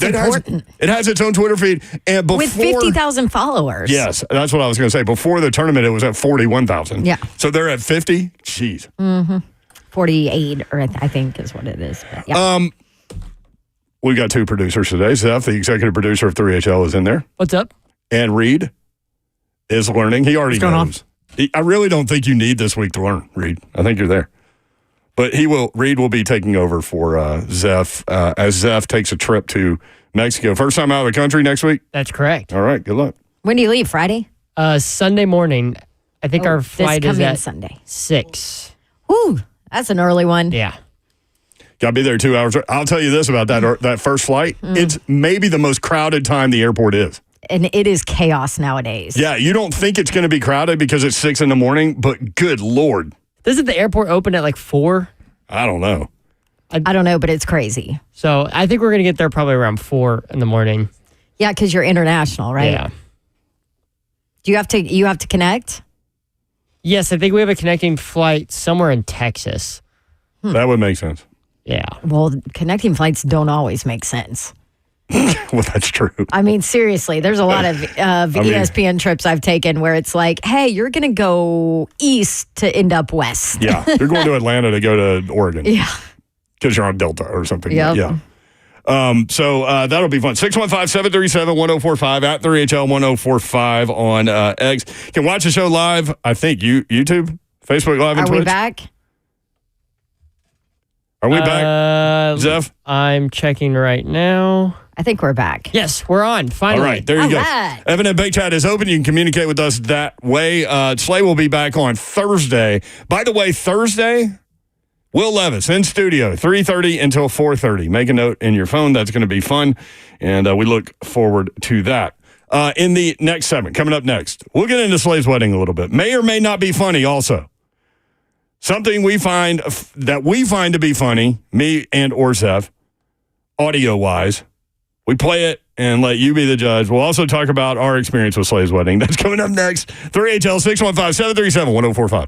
important. It has its own Twitter feed. And before, with 50,000 followers. Yes, that's what I was going to say. Before the tournament, it was at 41,000. Yeah. So they're at 50? Jeez. 48, or I think is what it is. But yeah. We got two producers today. Zeph, the executive producer of 3HL, is in there. What's up? And Reed is learning. He already knows. I really don't think you need this week to learn, Reed. I think you're there. But Reed will be taking over for Zeph as Zeph takes a trip to Mexico. First time out of the country next week? That's correct. All right, good luck. When do you leave? Friday? Sunday morning. I think our flight is at Sunday. 6. Ooh, that's an early one. Yeah. Got to be there 2 hours. I'll tell you this about that first flight. It's maybe the most crowded time the airport is. And it is chaos nowadays. Yeah, you don't think it's going to be crowded because it's 6 a.m, but good Lord. Doesn't the airport open at like 4? I don't know. I don't know, but it's crazy. So I think we're going to get there probably around 4 in the morning. Yeah, because you're international, right? Yeah. Do you have to connect? Yes, I think we have a connecting flight somewhere in Texas. That would make sense. Yeah. Well, connecting flights don't always make sense. Well, that's true. I mean, seriously, there's a lot of ESPN trips I've taken where it's like, hey, you're going to go east to end up west. Yeah, you're going to Atlanta to go to Oregon. Yeah. Because you're on Delta or something. Yep. Yeah. So that'll be fun. 615-737-1045 at 3HL1045 on X. You can watch the show live, I think, YouTube, Facebook Live, and Twitch. Are we back? Are we back, Zeph? I'm checking right now. I think we're back. Yes, we're on. Finally. All right, there you go. Right. Evan and Big Chat is open. You can communicate with us that way. Slay will be back on Thursday. By the way, Thursday, Will Levis in studio, 3:30 until 4:30. Make a note in your phone. That's going to be fun, and we look forward to that. In the next segment, coming up next, we'll get into Slay's wedding a little bit. May or may not be funny also. Something we find to be funny, me and or Zeph, audio-wise. We play it and let you be the judge. We'll also talk about our experience with Slay's wedding. That's coming up next. 3HL 615-737-1045.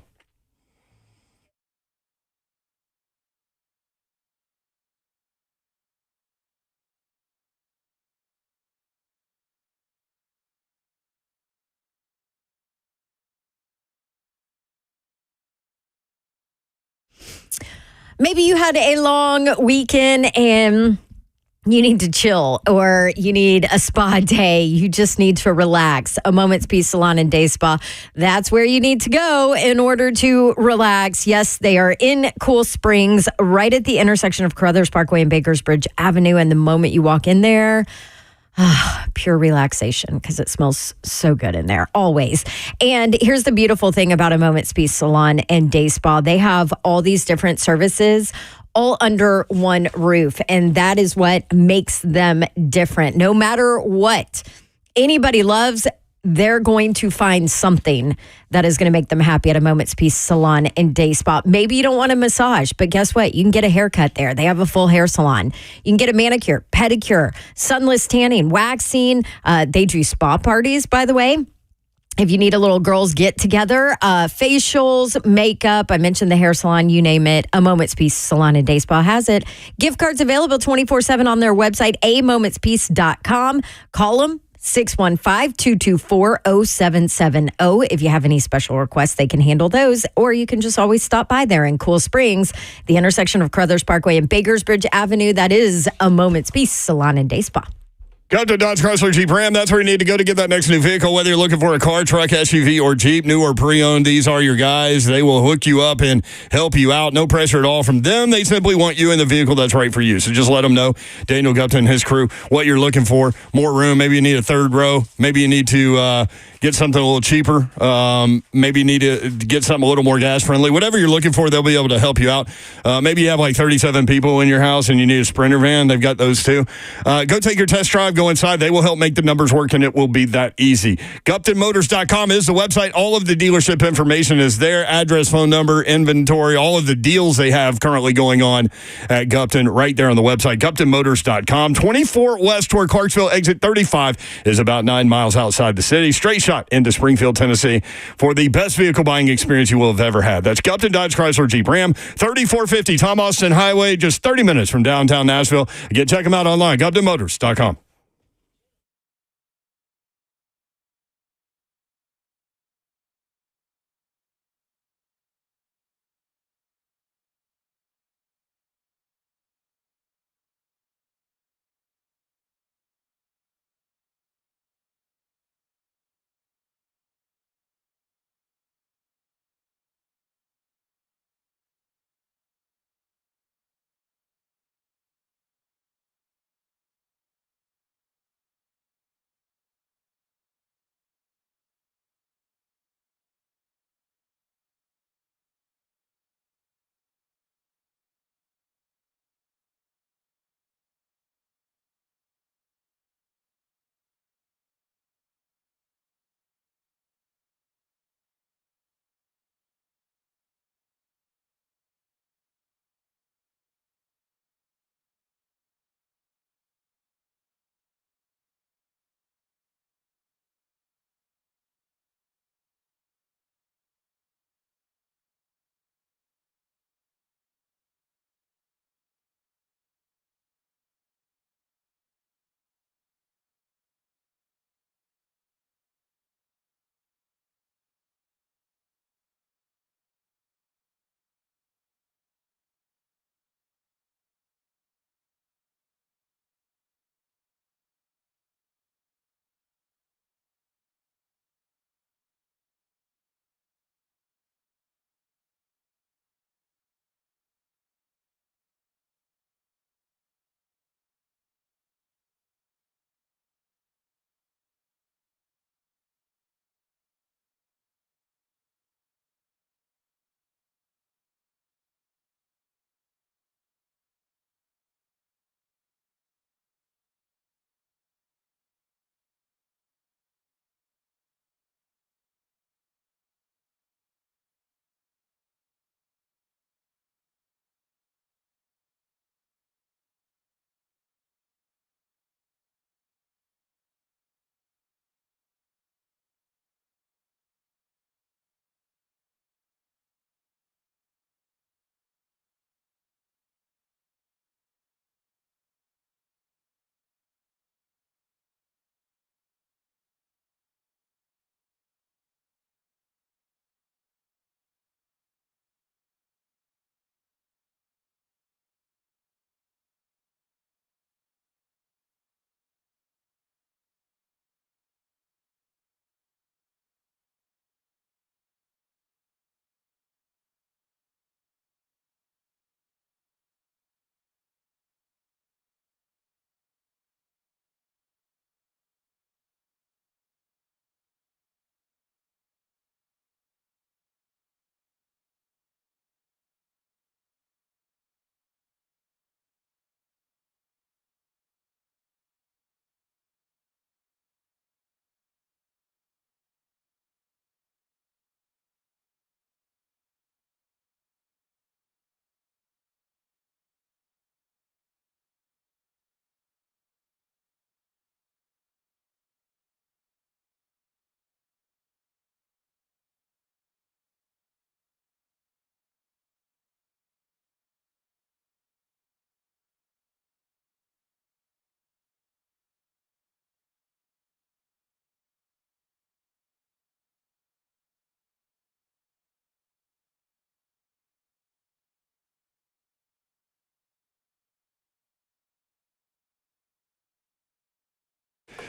Maybe you had a long weekend and you need to chill, or you need a spa day. You just need to relax. A Moment's Peace Salon and Day Spa. That's where you need to go in order to relax. Yes, they are in Cool Springs, right at the intersection of Carruthers Parkway and Bakersbridge Avenue. And the moment you walk in there, pure relaxation, because it smells so good in there, always. And here's the beautiful thing about A Moment's Peace Salon and Day Spa. They have all these different services all under one roof. And that is what makes them different. No matter what anybody loves, they're going to find something that is going to make them happy at A Moment's Peace Salon and Day Spa. Maybe you don't want a massage, but guess what? You can get a haircut there. They have a full hair salon. You can get a manicure, pedicure, sunless tanning, waxing. They do spa parties, by the way. If you need a little girls get together, facials, makeup, I mentioned the hair salon, you name it, A Moment's Peace Salon and Day Spa has it. Gift cards available 24/7 on their website, amomentspeace.com. Call them 615-224-0770. If you have any special requests, they can handle those, or you can just always stop by there in Cool Springs, the intersection of Carruthers Parkway and Bakersbridge Avenue. That is A Moment's Peace Salon and Day Spa. Go to Dodge Chrysler Jeep Ram. That's where you need to go to get that next new vehicle. Whether you're looking for a car, truck, SUV, or Jeep, new or pre-owned, these are your guys. They will hook you up and help you out. No pressure at all from them. They simply want you in the vehicle that's right for you. So just let them know, Daniel Gupton and his crew, what you're looking for. More room. Maybe you need a third row. Maybe you need to get something a little cheaper. Maybe you need to get something a little more gas-friendly. Whatever you're looking for, they'll be able to help you out. Maybe you have like 37 people in your house and you need a Sprinter van. They've got those too. Go take your test drive. Go go inside. They will help make the numbers work, and it will be that easy. GuptonMotors.com is the website. All of the dealership information is there. Address, phone number, inventory, all of the deals they have currently going on at Gupton right there on the website. GuptonMotors.com. 24 west toward Clarksville. Exit 35 is about 9 miles outside the city. Straight shot into Springfield, Tennessee for the best vehicle buying experience you will have ever had. That's Gupton Dodge Chrysler Jeep Ram, 3450 Tom Austin Highway, just 30 minutes from downtown Nashville. Again, check them out online, GuptonMotors.com.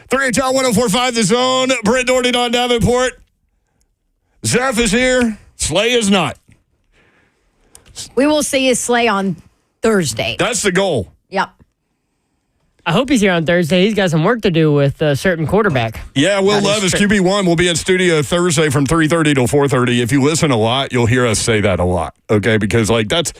Three HL 1045 The Zone. Brent Doherty on Davenport. Zeph is here. Slay is not. We will see his sleigh on Thursday. That's the goal. Yep. I hope he's here on Thursday. He's got some work to do with a certain quarterback. Yeah, Will Levis, QB1, will be in studio Thursday from 3:30 till 4:30. If you listen a lot, you'll hear us say that a lot, okay? Because, like, that's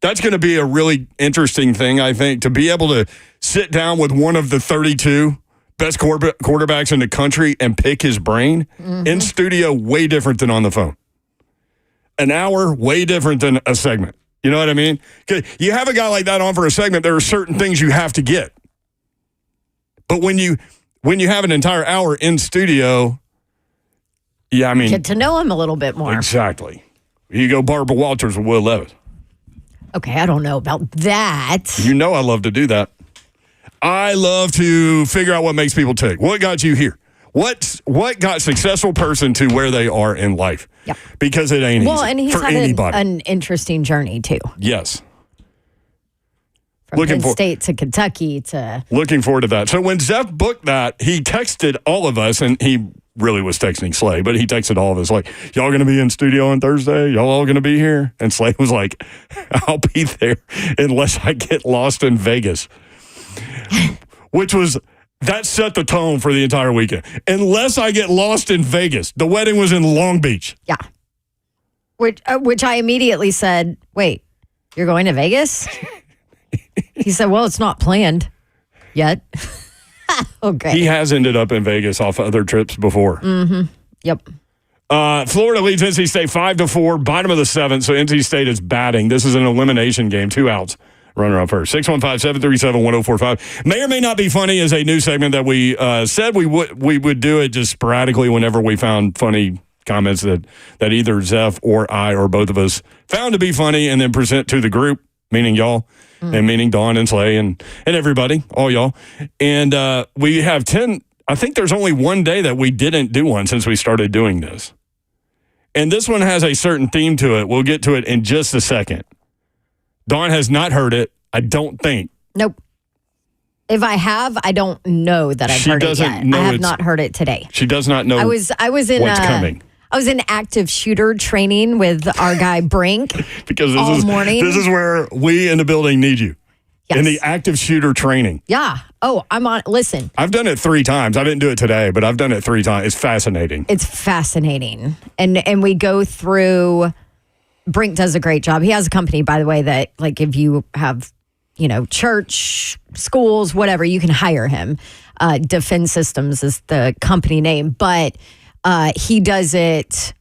going to be a really interesting thing, I think, to be able to sit down with one of the 32 best quarterbacks in the country and pick his brain in studio, way different than on the phone. An hour, way different than a segment. You know what I mean? 'Cause you have a guy like that on for a segment, there are certain things you have to get. But when you have an entire hour in studio, yeah, I mean. Get to know him a little bit more. Exactly. You go Barbara Walters with Will Levis. Okay, I don't know about that. You know I love to do that. I love to figure out what makes people tick. What got you here? What got a successful person to where they are in life? Yep. Because it ain't easy and he's for had anybody. an interesting journey, too. Yes. From Penn State to Kentucky to... Looking forward to that. So when Zeph booked that, he texted all of us, and he really was texting Slay, but he texted all of us like, y'all going to be in studio on Thursday? Y'all all going to be here? And Slay was like, I'll be there unless I get lost in Vegas. That set the tone for the entire weekend. Unless I get lost in Vegas. The wedding was in Long Beach. Yeah. Which I immediately said, wait, you're going to Vegas? He said, well, it's not planned yet. Okay. He has ended up in Vegas off other trips before. Mm-hmm. Yep. Florida leads NC State 5-4, bottom of the seventh, so NC State is batting. This is an elimination game, 2 outs. Runner up first. 615-737-1045. May or may not be funny is a new segment that we said we would do it just sporadically whenever we found funny comments that either Zeph or I or both of us found to be funny, and then present to the group, meaning y'all, and meaning Dawn and Slay and everybody, all y'all. And we have 10. I think there's only one day that we didn't do one since we started doing this. And this one has a certain theme to it. We'll get to it in just a second. Dawn has not heard it, I don't think. Nope. If I have, I don't know that I've heard it yet. I have not heard it today. She does not know I was in what's coming. I was in active shooter training with our guy Brink because morning. This is where we in the building need you. Yes. In the active shooter training. Yeah. Oh, I'm on. Listen. I've done it 3 times. I didn't do it today, but I've done it 3 times. It's fascinating. It's fascinating. And we go through... Brink does a great job. He has a company, by the way, that like if you have, church, schools, whatever, you can hire him. Defend Systems is the company name, but he does it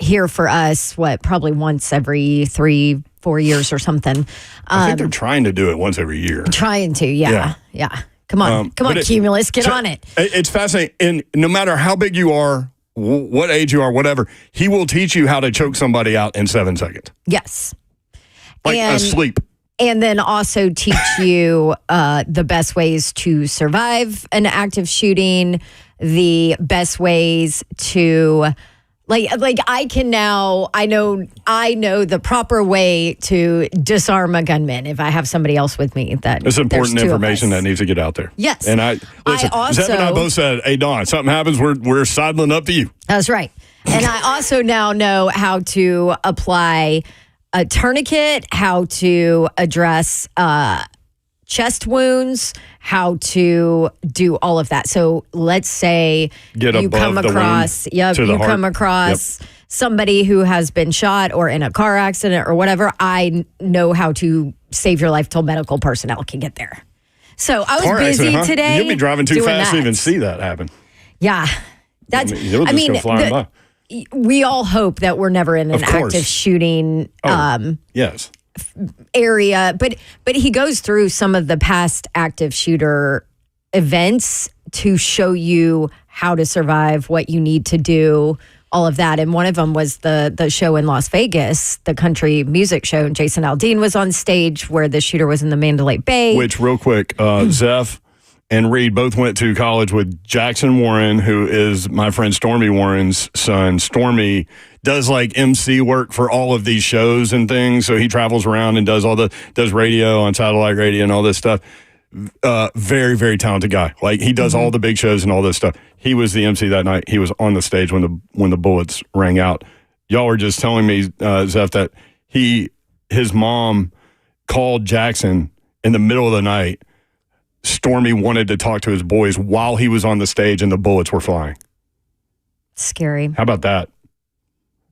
here for us, probably once every 3-4 years or something. I think they're trying to do it once every year. Trying to, yeah. Come on, Cumulus, get on it. It's fascinating. And no matter how big you are, what age you are, whatever, he will teach you how to choke somebody out in 7 seconds. Yes. Like asleep. And then also teach you the best ways to survive an active shooting, the best ways to... Like I can now, I know the proper way to disarm a gunman if I have somebody else with me. It's important information that needs to get out there. Yes. And Zeb and I both said, hey, Dawn, something happens, we're sidling up to you. That's right. And I also now know how to apply a tourniquet, how to address chest wounds, how to do all of that. So let's say you come across somebody who has been shot or in a car accident or whatever. I know how to save your life till medical personnel can get there. So I was busy today. You'll be driving too fast to even see that happen. Yeah. That's, go flying by. We all hope that we're never in an active shooting yes. area, but he goes through some of the past active shooter events to show you how to survive, what you need to do, all of that. And one of them was the show in Las Vegas, the country music show. And Jason Aldean was on stage where the shooter was in the Mandalay Bay. Which, real quick, Zeph and Reed both went to college with Jackson Warren, who is my friend Stormy Warren's son. Stormy does like MC work for all of these shows and things. So he travels around and does radio on satellite radio and all this stuff. Very, very talented guy. Like he does all the big shows and all this stuff. He was the MC that night. He was on the stage when the bullets rang out. Y'all were just telling me, Zeph, that his mom called Jackson in the middle of the night. Stormy wanted to talk to his boys while he was on the stage and the bullets were flying. Scary. How about that?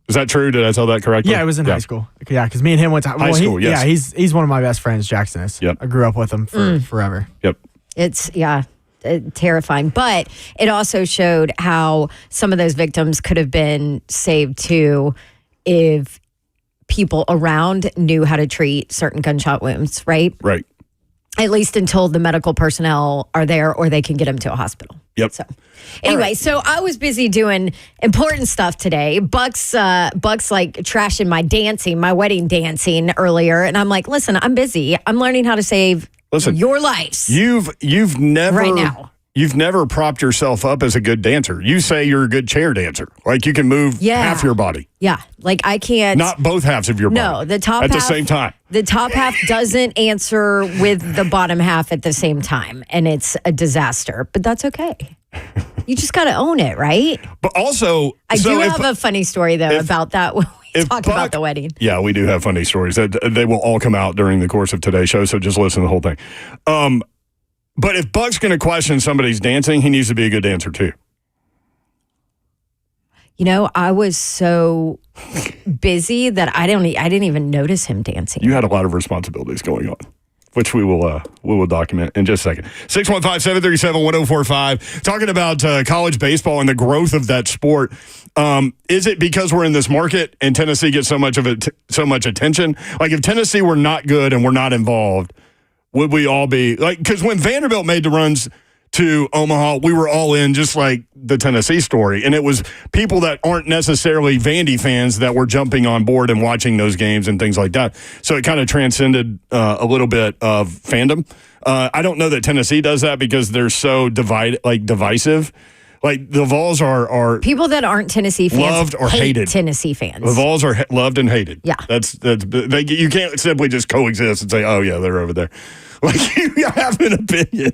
Is that true? Did I tell that correctly? Yeah, it was in high school. Yeah, because me and him went to high school. Yeah, he's one of my best friends, Jackson is. Yep. I grew up with him for forever. Yep. It's terrifying. But it also showed how some of those victims could have been saved too if people around knew how to treat certain gunshot wounds, right? Right. At least until the medical personnel are there or they can get them to a hospital. Yep. So anyway, so I was busy doing important stuff today. Buck's like trashing my dancing, my wedding dancing earlier. And I'm like, listen, I'm busy. I'm learning how to save your lives. You've never right now. You've never propped yourself up as a good dancer. You say you're a good chair dancer. Like you can move half your body. Yeah. Like I can't. Not both halves of your body. No, the top at half. the same time. The top half doesn't answer with the bottom half at the same time. And it's a disaster. But that's okay. You just got to own it, right? But also. I do have a funny story, though, about that when we talk about the wedding. Yeah, we do have funny stories. They will all come out during the course of today's show. So just listen to the whole thing. But if Buck's going to question somebody's dancing, he needs to be a good dancer too. You know, I was so busy that I didn't even notice him dancing. You had a lot of responsibilities going on, which we will document in just a second. 615-737-1045. Talking about college baseball and the growth of that sport. Is it because we're in this market and Tennessee gets so much attention? Like if Tennessee were not good and we're not involved, would we all be like, because when Vanderbilt made the runs to Omaha, we were all in, just like the Tennessee story. And it was people that aren't necessarily Vandy fans that were jumping on board and watching those games and things like that. So it kind of transcended a little bit of fandom. I don't know that Tennessee does that because they're so divisive. Like the Vols are people that aren't Tennessee fans loved or hated. Tennessee fans. The Vols are loved and hated. Yeah, you can't simply just coexist and say, oh yeah, they're over there. Like you have an opinion.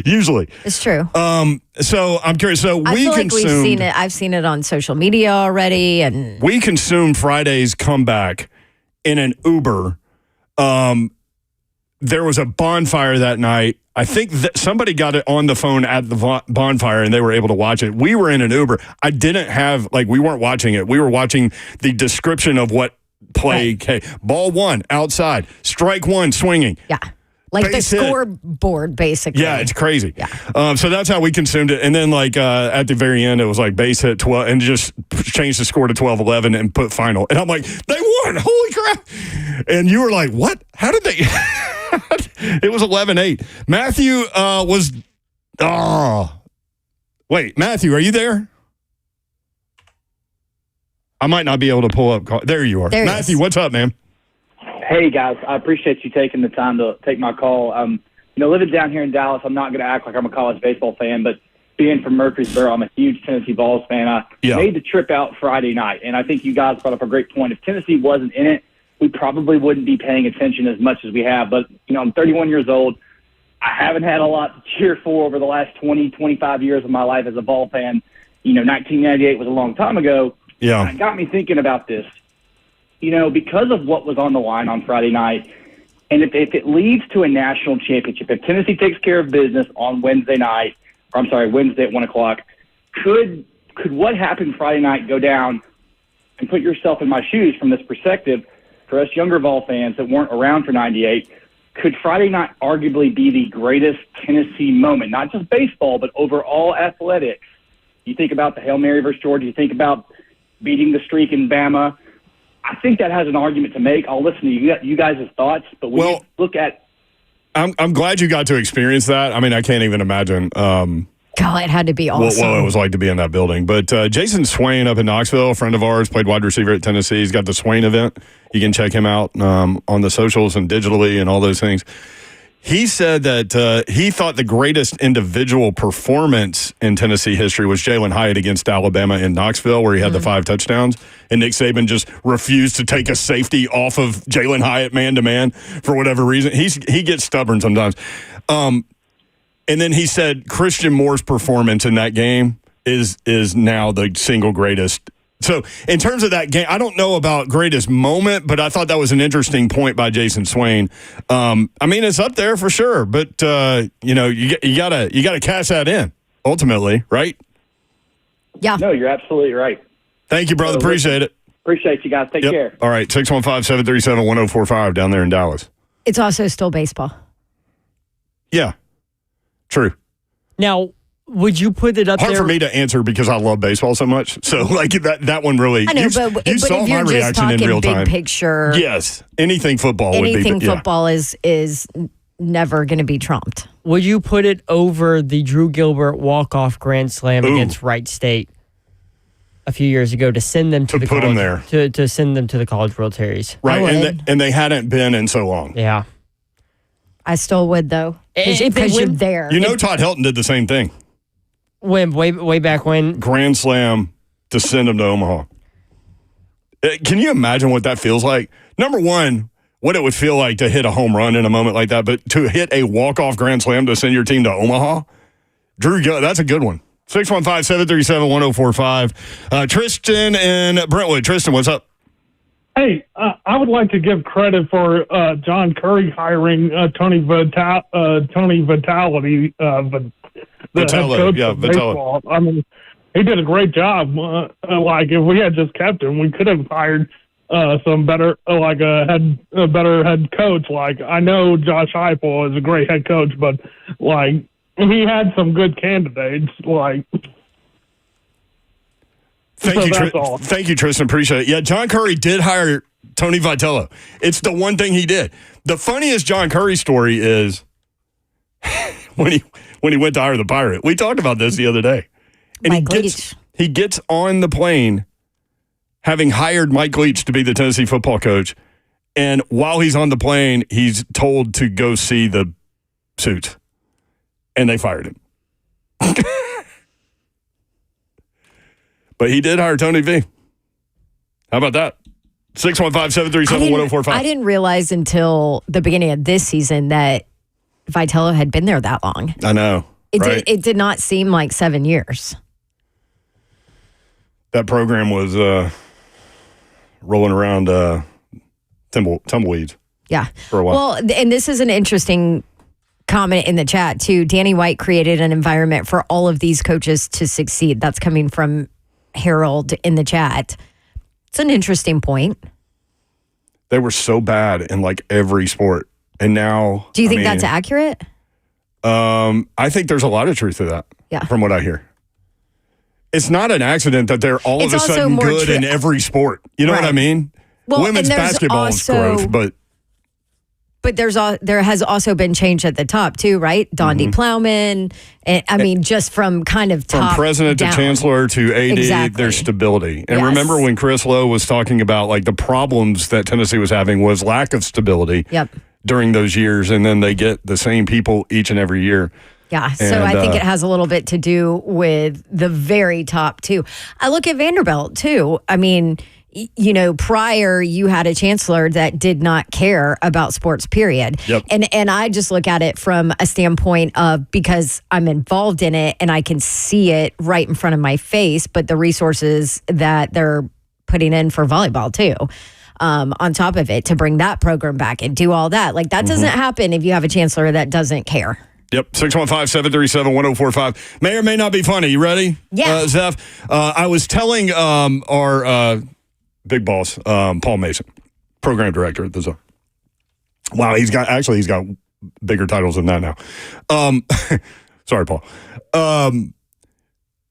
Usually, it's true. So I'm curious. So I feel like we've seen it. I've seen it on social media already, and we consumed Friday's comeback in an Uber. There was a bonfire that night. I think that somebody got it on the phone at the bonfire and they were able to watch it. We were in an Uber. I didn't have, we weren't watching it. We were watching the description of what play. Okay, ball one, outside. Strike one, swinging. Yeah. Like base the scoreboard, basically. Yeah, it's crazy. Yeah. So that's how we consumed it. And then, at the very end, it was like base hit 12 and just changed the score to 12-11 and put final. And I'm like, they won. Holy crap. And you were like, what? How did they? It was 11-8. Matthew was. Oh. Wait, Matthew, are you there? I might not be able to pull up. There you are. Matthew, what's up, man? Hey, guys, I appreciate you taking the time to take my call. Living down here in Dallas, I'm not going to act like I'm a college baseball fan, but being from Murfreesboro, I'm a huge Tennessee Vols fan. I made the trip out Friday night, and I think you guys brought up a great point. If Tennessee wasn't in it, we probably wouldn't be paying attention as much as we have. But, I'm 31 years old. I haven't had a lot to cheer for over the last 20, 25 years of my life as a Vol fan. 1998 was a long time ago. Yeah. It got me thinking about this. Because of what was on the line on Friday night, and if it leads to a national championship, if Tennessee takes care of business on Wednesday at 1 o'clock, could what happened Friday night go down? And put yourself in my shoes from this perspective, for us younger Vol fans that weren't around for 98, could Friday night arguably be the greatest Tennessee moment, not just baseball, but overall athletics? You think about the Hail Mary versus Georgia, you think about beating the streak in Bama. I think that has an argument to make. I'll listen to you guys' thoughts, but when you look at... I'm glad you got to experience that. I mean, I can't even imagine... God, it had to be awesome. What it was like to be in that building. But Jason Swain up in Knoxville, a friend of ours, played wide receiver at Tennessee. He's got the Swain event. You can check him out on the socials and digitally and all those things. He said that he thought the greatest individual performance in Tennessee history was Jalen Hyatt against Alabama in Knoxville, where he had the 5 touchdowns. And Nick Saban just refused to take a safety off of Jalen Hyatt man-to-man for whatever reason. He gets stubborn sometimes. And then he said Christian Moore's performance in that game is now the single greatest. So in terms of that game, I don't know about greatest moment, but I thought that was an interesting point by Jason Swain. I mean, it's up there for sure, but you gotta cash that in ultimately, right? Yeah. No, you're absolutely right. Thank you, brother. Appreciate it. Appreciate you guys. Take care. All right, 615-737-1045 down there in Dallas. It's also still baseball. Yeah, true. Now, would you put it up Hard there? for me to answer because I love baseball so much. So, like, that one really. I know, but if saw my you're just reaction in talking real big time. picture, Yes, anything football anything would be. Yeah. football is never going to be trumped. Would you put it over the Drew Gilbert walk-off grand slam against Wright State a few years ago to send them to the put college, them there. to send them to the College World Series? Right, and they hadn't been in so long. Yeah. I still would, though, If they because you're win- there. You know, Todd Helton did the same thing. When way back when. Grand slam to send them to Omaha. Can you imagine what that feels like? Number one, what it would feel like to hit a home run in a moment like that, but to hit a walk-off grand slam to send your team to Omaha, that's a good one. 615-737-1045. Tristan in Brentwood. Tristan, what's up? Hey, I would like to give credit for John Curry hiring Tony Vitality, the head coach of baseball. I mean, he did a great job. Like, if we had just kept him, we could have hired some better, a better head coach. Like, I know Josh Heupel is a great head coach, but like, he had some good candidates. Like, Thank you, Tristan. Appreciate it. Yeah, John Curry did hire Tony Vitello. It's the one thing he did. The funniest John Curry story is when he went to hire the Pirate. We talked about this the other day. And he gets on the plane having hired Mike Leach to be the Tennessee football coach. And while he's on the plane, he's told to go see the suits. And they fired him. But he did hire Tony V. How about that? 615-737-1045. I didn't realize until the beginning of this season that Vitello had been there that long. I know. It did not seem like 7 years. That program was rolling around tumbleweeds. Yeah. For a while. Well, and this is an interesting comment in the chat, too. Danny White created an environment for all of these coaches to succeed. That's coming from Harold in the chat. It's an interesting point. They were so bad in like every sport. And now... Do you think that's accurate? I think there's a lot of truth to that. Yeah. From what I hear. It's not an accident that they're all of a sudden good in every sport. You know what I mean? Well, women's basketball is growth, but there has also been change at the top too, right? Dondi Plowman. I mean, just from kind of top from president down. to chancellor to AD, Exactly. there's stability. And Yes. remember when Chris Lowe was talking about like the problems that Tennessee was having was lack of stability during those years, and then they get the same people each and every year. Yeah, so I think it has a little bit to do with the very top too. I look at Vanderbilt too. I mean, you know, prior you had a chancellor that did not care about sports, period. Yep. And I just look at it from a standpoint of, because I'm involved in it and I can see it right in front of my face, but the resources that they're putting in for volleyball too. On top of it, to bring that program back and do all that. Like, that doesn't happen if you have a chancellor that doesn't care. Yep, 615-737-1045. May or may not be funny. You ready? Yeah. Zeph, I was telling our big boss, Paul Mason, program director at the Zone. Wow, he's got bigger titles than that now. Sorry, Paul.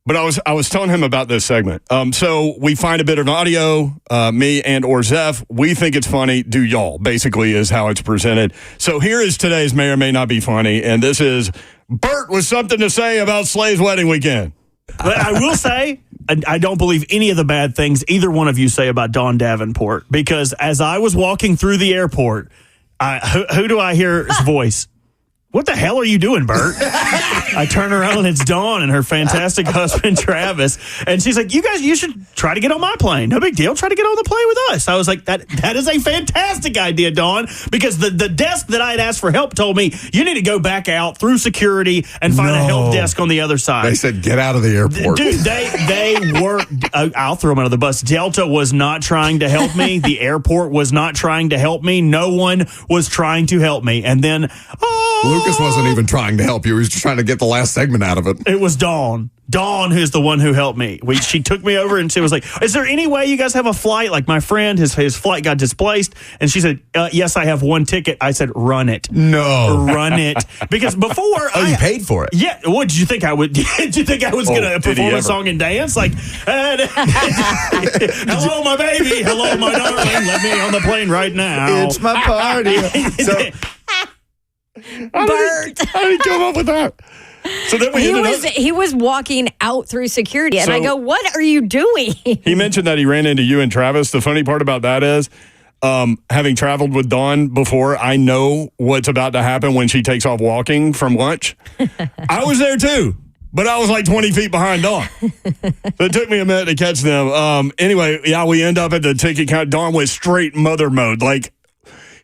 But I was telling him about this segment. So we find a bit of audio, me and or Zeph. We think it's funny. Do y'all, basically, is how it's presented. So here is today's May or May Not Be Funny. And this is Bert with something to say about Slay's wedding weekend. But I will say, I don't believe any of the bad things either one of you say about Dawn Davenport. Because as I was walking through the airport, who do I hear his voice? What the hell are you doing, Bert? I turn around and it's Dawn and her fantastic husband, Travis. And she's like, you should try to get on my plane. No big deal. Try to get on the plane with us. I was like, that is a fantastic idea, Dawn, because the desk that I had asked for help told me you need to go back out through security and find a help desk on the other side. They said, get out of the airport. Dude, they were, I'll throw them under the bus. Delta was not trying to help me. The airport was not trying to help me. No one was trying to help me. And then, Lucas wasn't even trying to help you. He was just trying to get the last segment out of it. It was Dawn. Dawn, who's the one who helped me. She took me over and she was like, is there any way you guys have a flight? Like my friend, his flight got displaced. And she said, yes, I have one ticket. I said, run it. No. Run it. Because before. You paid for it. Yeah. What did you think I would? Did you think I was going to perform a song and dance? Like, hello, my baby. Hello, my darling. Let me on the plane right now. It's my party. So, Bert. How did he come up with that? So then he was walking out through security, and I go, "What are you doing?" He mentioned that he ran into you and Travis. The funny part about that is, having traveled with Dawn before, I know what's about to happen when she takes off walking from lunch. I was there too, but I was like 20 feet behind Dawn. So it took me a minute to catch them. Anyway, yeah, we end up at the ticket count. Dawn went straight mother mode. Like,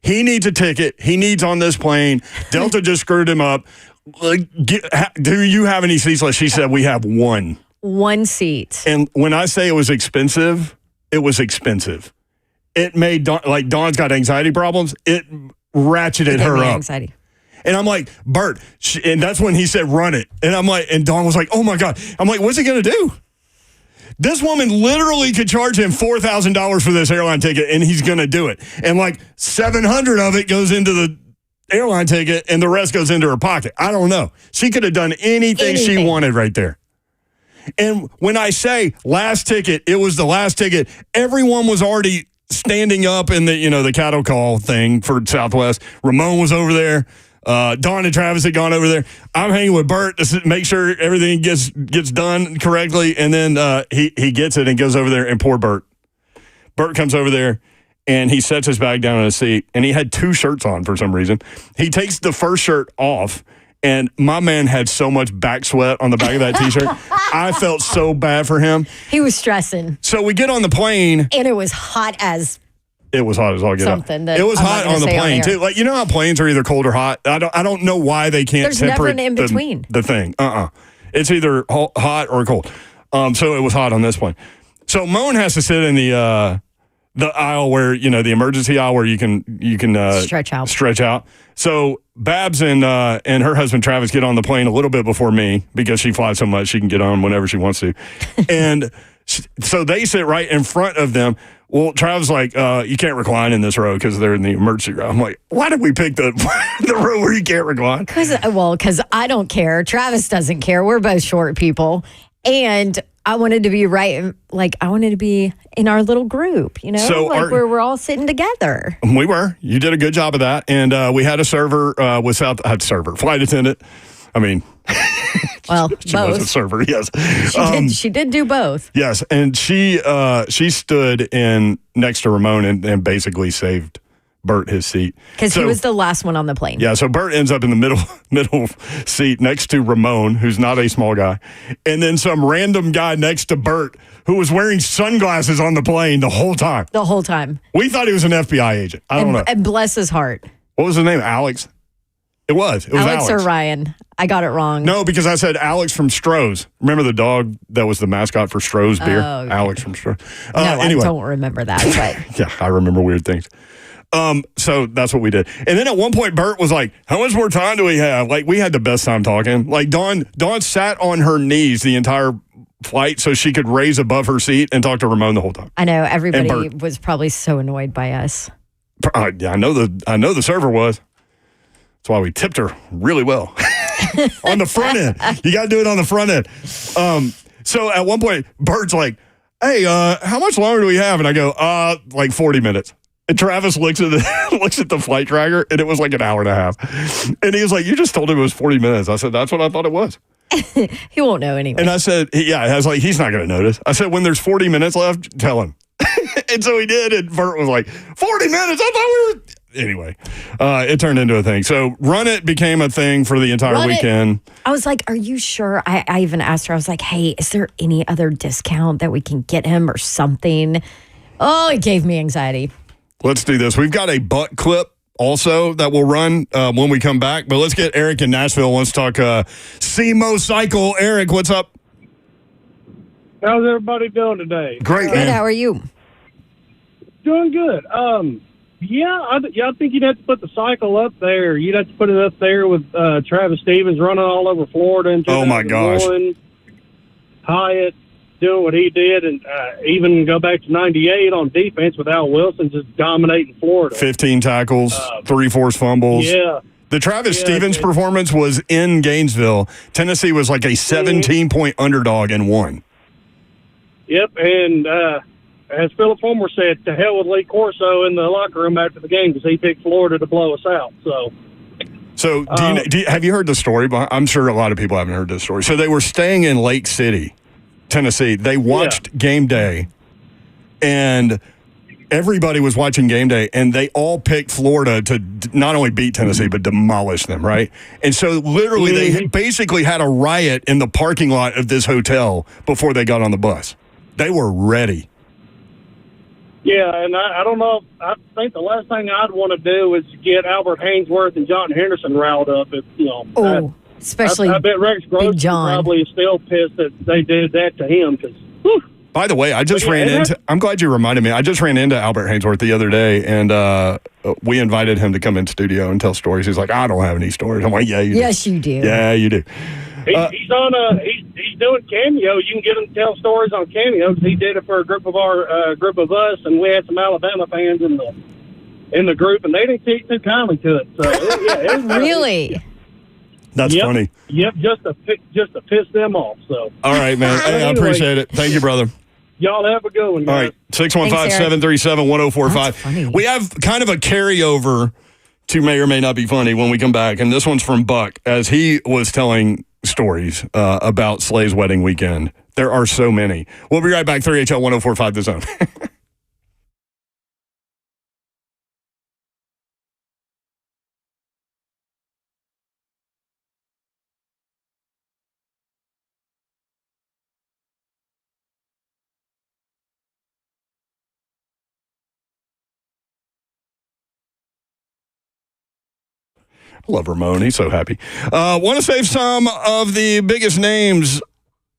he needs a ticket. He needs on this plane. Delta just screwed him up. Like, do you have any seats left? She said, we have one. One seat. And when I say it was expensive, it was expensive. It made Dawn's got anxiety problems. It ratcheted her up. Anxiety. And I'm like, Bert, and that's when he said, run it. And I'm like, and Dawn was like, oh my God. I'm like, what's he going to do? This woman literally could charge him $4,000 for this airline ticket, and he's going to do it. And like 700 of it goes into the airline ticket, and the rest goes into her pocket. I don't know. She could have done anything she wanted right there. And when I say last ticket, it was the last ticket. Everyone was already standing up in the cattle call thing for Southwest. Ramon was over there. Dawn and Travis had gone over there. I'm hanging with Bert to make sure everything gets done correctly, and then he gets it and goes over there, and poor Bert. Bert comes over there, and he sets his bag down on his seat, and he had two shirts on for some reason. He takes the first shirt off, and my man had so much back sweat on the back of that T-shirt. I felt so bad for him. He was stressing. So we get on the plane. And it was hot as... It was hot as all get something up. It was hot on the plane, too. Like, you know how planes are either cold or hot? I don't know why they can't There's separate never an in-between. the thing. It's either hot or cold. So it was hot on this plane. So Moan has to sit in the aisle where, the emergency aisle where you can stretch out. So Babs and her husband Travis get on the plane a little bit before me because she flies so much she can get on whenever she wants to. And so they sit right in front of them. Well, Travis like, you can't recline in this row because they're in the emergency row. I'm like, why did we pick the row where you can't recline? Because I don't care. Travis doesn't care. We're both short people. And I wanted to be right. Like, I wanted to be in our little group, So where we're all sitting together. We were. You did a good job of that. And we had a server flight attendant. I mean, well, she was a server, yes. She did do both. Yes, and she stood in next to Ramon and basically saved Bert his seat. Because he was the last one on the plane. Yeah, so Bert ends up in the middle seat next to Ramon, who's not a small guy. And then some random guy next to Bert who was wearing sunglasses on the plane the whole time. The whole time. We thought he was an FBI agent. I don't know. And bless his heart. What was his name? Alex? It was Alex. Or Ryan. I got it wrong. No, because I said Alex from Stroh's. Remember the dog that was the mascot for Stroh's beer? Oh, okay. Alex from Stroh's. Anyway. I don't remember that. But yeah, I remember weird things. So that's what we did. And then at one point, Bert was like, how much more time do we have? Like, we had the best time talking. Like, Dawn sat on her knees the entire flight so she could raise above her seat and talk to Ramon the whole time. I know. Everybody was probably so annoyed by us. Yeah, I know the server was. That's why we tipped her really well. On the front end. You got to do it on the front end. So at one point, Bert's like, hey, how much longer do we have? And I go, like 40 minutes. And Travis looks at the flight tracker, and it was like an hour and a half. And he was like, you just told him it was 40 minutes. I said, that's what I thought it was. He won't know anyway. And I said, I was like, he's not going to notice. I said, when there's 40 minutes left, tell him. And so he did, and Bert was like, 40 minutes? I thought we were... Anyway, it turned into a thing. So Run It became a thing for the entire weekend. I was like, are you sure? I even asked her, I was like, hey, is there any other discount that we can get him or something? Oh, it gave me anxiety. Let's do this. We've got a butt clip also that will run when we come back. But let's get Eric in Nashville. Let's talk CMO Cycle. Eric, what's up? How's everybody doing today? Great, Good, man. how are you? Doing good. I think you'd have to put the cycle up there. You'd have to put it up there with Travis Stevens running all over Florida in 2001. Oh, my gosh. Hyatt doing what he did, and even go back to 98 on defense with Al Wilson just dominating Florida. 15 tackles, 3 forced fumbles. Yeah. The Travis Stevens performance was in Gainesville. Tennessee was like a 17-point underdog and won. Yep, and as Philip Fulmer said, to hell with Lee Corso in the locker room after the game because he picked Florida to blow us out. So have you heard the story? I'm sure a lot of people haven't heard this story. So they were staying in Lake City, Tennessee. They watched game day, and everybody was watching game day, and they all picked Florida to not only beat Tennessee, but demolish them, right? And so literally they basically had a riot in the parking lot of this hotel before they got on the bus. They were ready. Yeah, and I don't know. I think the last thing I'd want to do is get Albert Hainsworth and John Henderson riled up. Especially I bet Rex Gross probably is still pissed that they did that to him. By the way, I'm glad you reminded me. I just ran into Albert Hainsworth the other day, and we invited him to come in studio and tell stories. He's like, I don't have any stories. I'm like, yeah, you do. Yes, you do. Yeah, you do. He's doing Cameo. You can get him to tell stories on Cameo because he did it for a group of us, and we had some Alabama fans in the group, and they didn't take too kindly to it. So really, that's funny. Yep, just to piss them off. So all right, man. Hey, I appreciate it. Thank you, brother. Y'all have a good one, guys. All right, 615-737-1045. We have kind of a carryover to May or May Not Be Funny when we come back, and this one's from Buck as he was telling stories about Slay's wedding weekend. There are so many. We'll be right back. 3HL 1045 The Zone. Love Ramon. He's so happy. Want to save some of the biggest names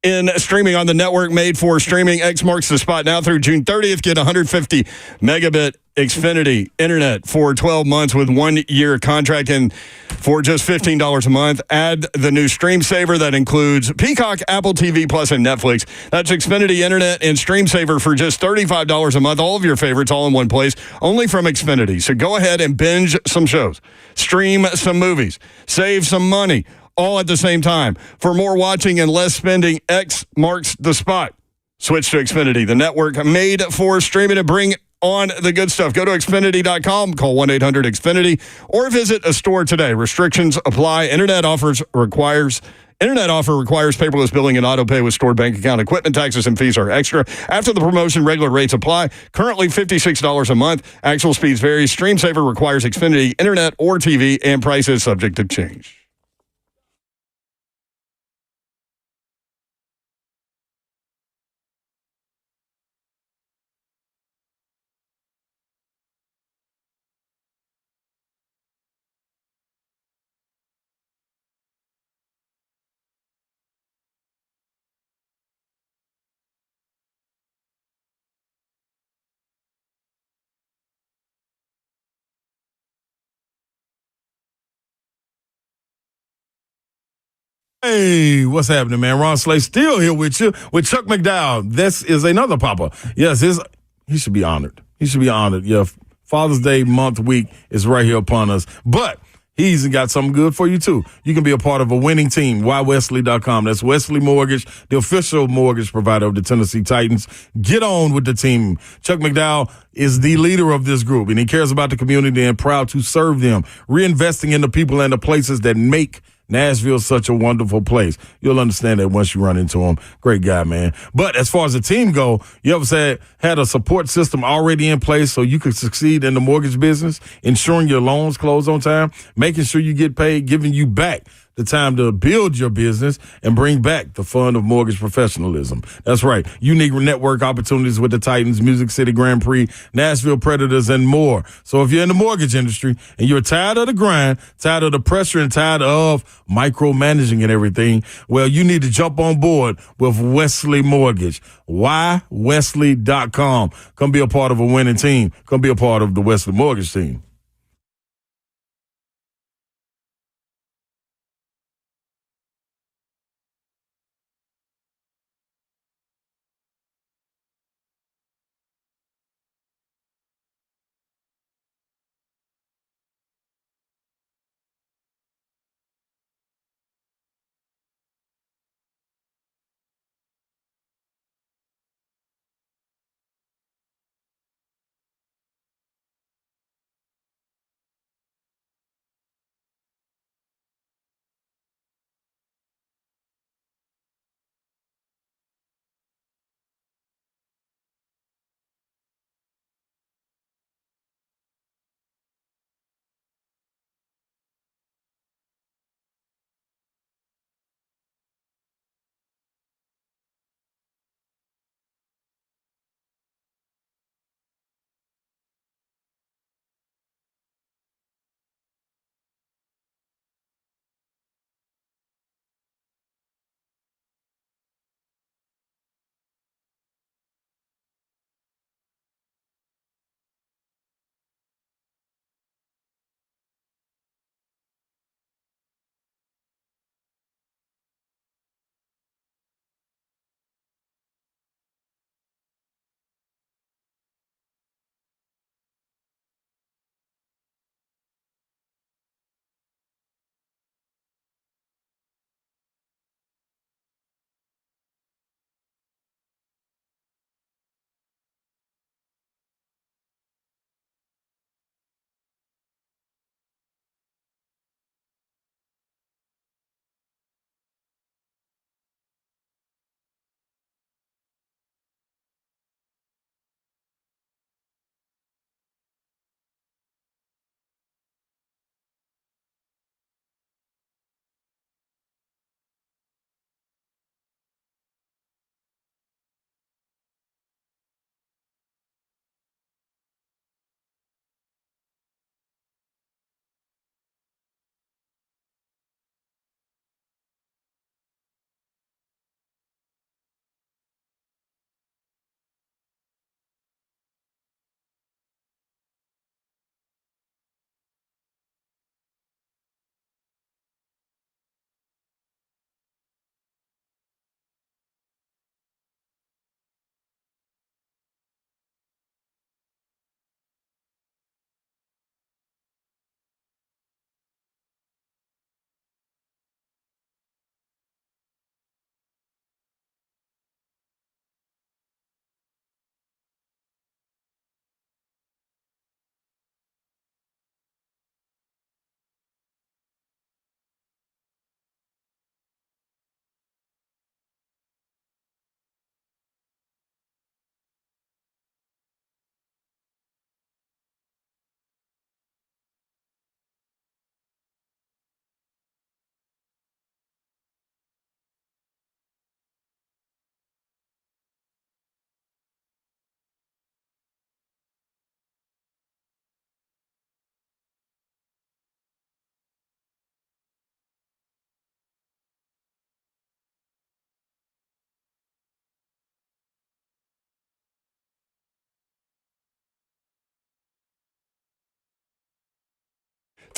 in streaming on the network made for streaming. X marks the spot now through June 30th. Get 150 megabit Xfinity internet for 12 months with 1 year contract and for just $15 a month. Add the new Stream Saver that includes Peacock, Apple TV Plus, and Netflix. That's Xfinity internet and Stream Saver for just $35 a month. All of your favorites all in one place, only from Xfinity. So go ahead and binge some shows, stream some movies, save some money, all at the same time. For more watching and less spending, X marks the spot. Switch to Xfinity, the network made for streaming, to bring on the good stuff. Go to Xfinity.com, call 1-800-XFINITY, or visit a store today. Restrictions apply. Internet offer requires paperless billing and auto pay with stored bank account. Equipment taxes and fees are extra. After the promotion, regular rates apply. Currently $56 a month. Actual speeds vary. Stream Saver requires Xfinity internet or TV, and price is subject to change. Hey, what's happening, man? Ron Slay still here with you, with Chuck McDowell. This is another papa. Yes, he should be honored. He should be honored. Yeah, Father's Day week is right here upon us. But he's got something good for you, too. You can be a part of a winning team. WhyWesley.com. That's Wesley Mortgage, the official mortgage provider of the Tennessee Titans. Get on with the team. Chuck McDowell is the leader of this group, and he cares about the community and proud to serve them, reinvesting in the people and the places that make Nashville's such a wonderful place. You'll understand that once you run into him. Great guy, man. But as far as the team go, you ever had a support system already in place so you could succeed in the mortgage business, ensuring your loans close on time, making sure you get paid, giving you back the time to build your business and bring back the fun of mortgage professionalism. That's right. Unique network opportunities with the Titans, Music City Grand Prix, Nashville Predators, and more. So if you're in the mortgage industry and you're tired of the grind, tired of the pressure, and tired of micromanaging and everything, well, you need to jump on board with Wesley Mortgage. WhyWesley.com. Come be a part of a winning team. Come be a part of the Wesley Mortgage team.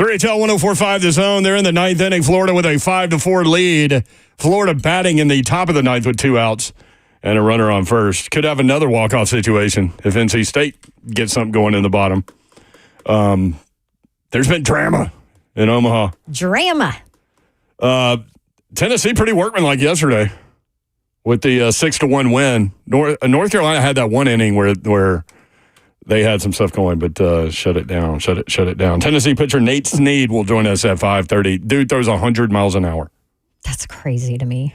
3HL 104.5 The Zone. They're in the ninth inning. Florida with a 5-4 lead. Florida batting in the top of the ninth with 2 outs and a runner on first. Could have another walk-off situation if NC State gets something going in the bottom. There's been drama in Omaha. Drama. Tennessee pretty workmanlike yesterday with the 6-1 win. North Carolina had that one inning where they had some stuff going, but shut it down. Shut it down. Tennessee pitcher Nate Snead will join us at 5:30. Dude throws 100 miles an hour. That's crazy to me.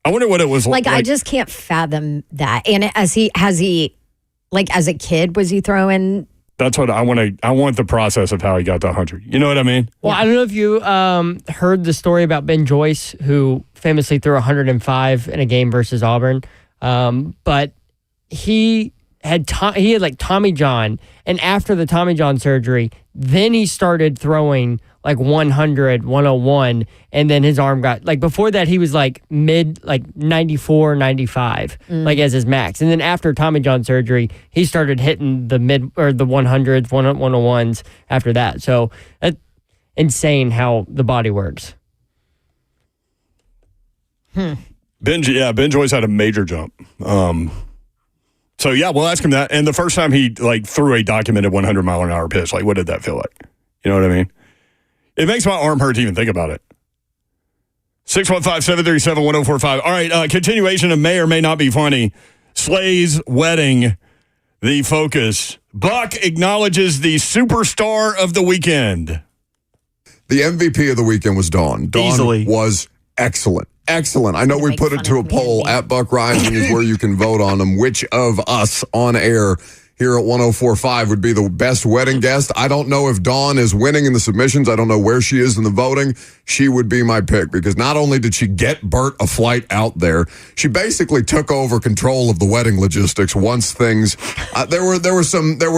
I wonder what it was like. I just can't fathom that. And as a kid, was he throwing? That's what I want. I want the process of how he got to 100. You know what I mean? Well, I don't know if you heard the story about Ben Joyce, who famously threw 105 in a game versus Auburn, but he had like Tommy John, and after the Tommy John surgery, then he started throwing like 100, 101, and then his arm got, like, before that he was like mid, like 94, 95, like as his max. And then after Tommy John surgery, he started hitting the mid, or the 100s, 101s after that. So that's insane how the body works. Ben Joyce had a major jump. So, yeah, we'll ask him that. And the first time he, like, threw a documented 100-mile-an-hour pitch, like, what did that feel like? You know what I mean? It makes my arm hurt to even think about it. 615-737-1045. All right, continuation of may or may not be funny. Slay's wedding, the focus. Buck acknowledges the superstar of the weekend. The MVP of the weekend was Dawn. Dawn Easily. Was excellent. Excellent. I know we put it to a poll at Buck Rising is where you can vote on them. Which of us on air here at 104.5 would be the best wedding guest? I don't know if Dawn is winning in the submissions. I don't know where she is in the voting. She would be my pick because not only did she get Bert a flight out there, she basically took over control of the wedding logistics once things. There were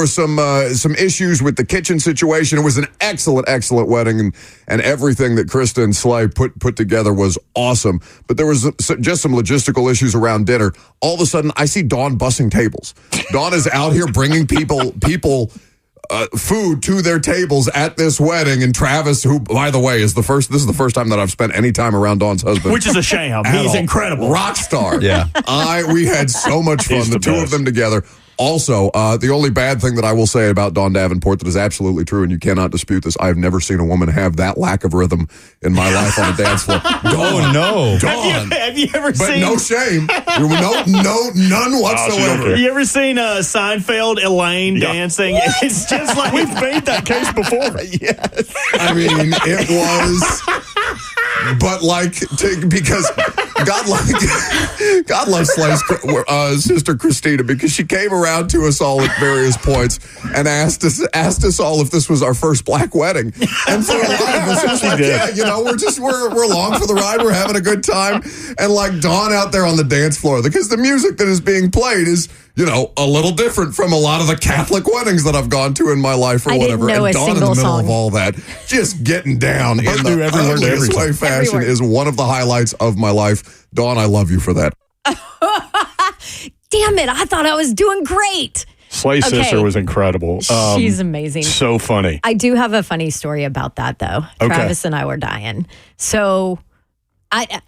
some issues with the kitchen situation. It was an excellent wedding, and everything that Krista and Slay put together was awesome. But there was just some logistical issues around dinner. All of a sudden, I see Dawn bussing tables. Dawn is out here bringing people food to their tables at this wedding, and Travis, who, by the way, this is the first time that I've spent any time around Dawn's husband, which is a shame. He's incredible, rock star. Yeah, we had so much fun, the two of them together. Also, the only bad thing that I will say about Dawn Davenport that is absolutely true, and you cannot dispute this, I've never seen a woman have that lack of rhythm in my life on a dance floor. Dawn, Dawn. Have you ever but seen? No shame. None whatsoever. Have you ever seen Seinfeld, Elaine dancing? What? It's just like we've made that case before. Yes. I mean, it was, but because God loves Slay's sister Christina, because she came around to us all at various points and asked us all if this was our first black wedding. And for a lot of us, it was like, yeah, we're along for the ride. We're having a good time. And like Dawn out there on the dance floor, because the music that is being played is, a little different from a lot of the Catholic weddings that I've gone to in my life or whatever. And Dawn in the middle of all that, just getting down in the ugliest way fashion is one of the highlights of my life. Dawn, I love you for that. Damn it, I thought I was doing great. Slay's sister was incredible. She's amazing. So funny. I do have a funny story about that, though. Okay. Travis and I were dying. So, I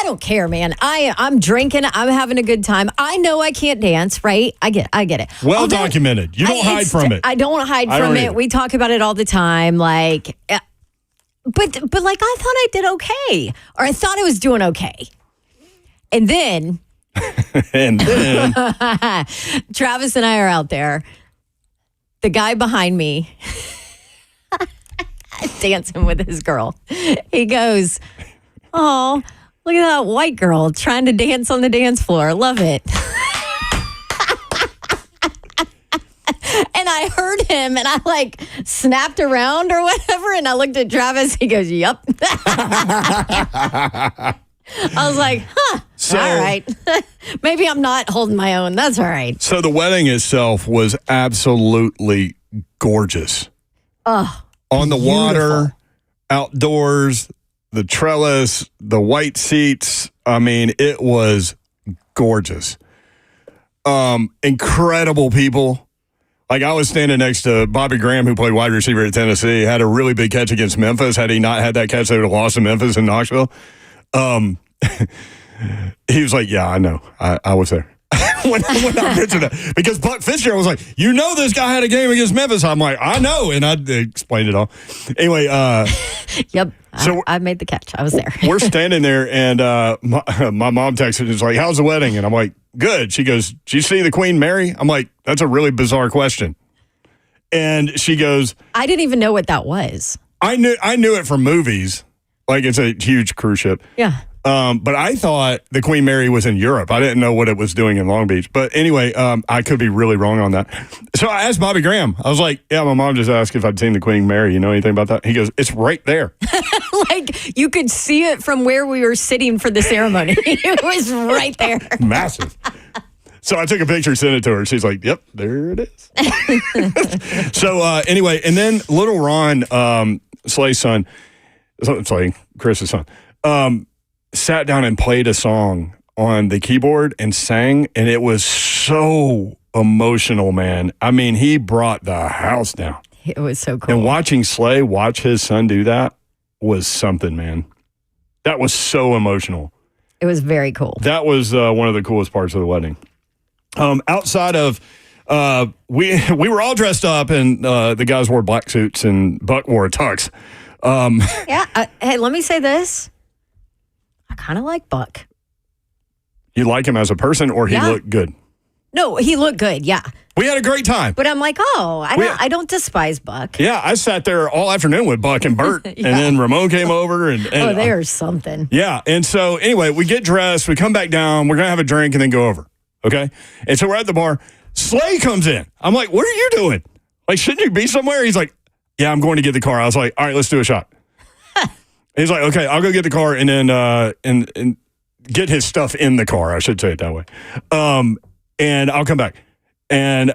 don't care, man. I'm drinking. I'm having a good time. I know I can't dance, right? I get it. Well documented. You don't hide from it. I don't hide from it. We talk about it all the time. But I thought I did okay. Or I thought I was doing okay. And then... Travis and I are out there. The guy behind me dancing with his girl. He goes, "Oh, look at that white girl trying to dance on the dance floor. Love it." And I heard him and I snapped around or whatever. And I looked at Travis. He goes, "Yup." I was like, all right. Maybe I'm not holding my own. That's all right. So the wedding itself was absolutely gorgeous. Oh, on the water, outdoors, the trellis, the white seats. I mean, it was gorgeous. Incredible people. Like, I was standing next to Bobby Graham, who played wide receiver at Tennessee, had a really big catch against Memphis. Had he not had that catch, they would have lost to Memphis in Knoxville. He was like, yeah, I know. I was there. when I mentioned that. Because Buck Fitzgerald was like, you know this guy had a game against Memphis. I'm like, I know. And I explained it all. Anyway. Yep. So I made the catch. I was there. We're standing there, and my mom texted and was like, how's the wedding? And I'm like, good. She goes, did you see the Queen Mary? I'm like, that's a really bizarre question. And she goes, I didn't even know what that was. I knew it from movies. Like, it's a huge cruise ship. Yeah. But I thought the Queen Mary was in Europe. I didn't know what it was doing in Long Beach. But anyway, I could be really wrong on that. So I asked Bobby Graham. I was like, yeah, my mom just asked if I'd seen the Queen Mary. You know anything about that? He goes, it's right there. Like, you could see it from where we were sitting for the ceremony. It was right there. Massive. So I took a picture, sent it to her. She's like, yep, there it is. So anyway, and then little Ron, Slay's son, Slay, Chris's son, sat down and played a song on the keyboard and sang, and it was so emotional, man. I mean, he brought the house down. It was so cool. And watching Slay watch his son do that was something, man. That was so emotional. It was very cool. That was one of the coolest parts of the wedding. Outside of, we were all dressed up, and the guys wore black suits, and Buck wore a tux. Hey, let me say this. I kind of like Buck. You like him as a person, or he looked good? No, he looked good, yeah. We had a great time. But I'm like, I don't despise Buck. Yeah, I sat there all afternoon with Buck and Bert, and then Ramon came over. And there's something. Yeah, and so anyway, we get dressed, we come back down, we're going to have a drink and then go over, okay? And so we're at the bar. Slay comes in. I'm like, what are you doing? Like, shouldn't you be somewhere? He's like, yeah, I'm going to get the car. I was like, all right, let's do a shot. He's like, okay, I'll go get the car and then and get his stuff in the car. I should say it that way. And I'll come back. And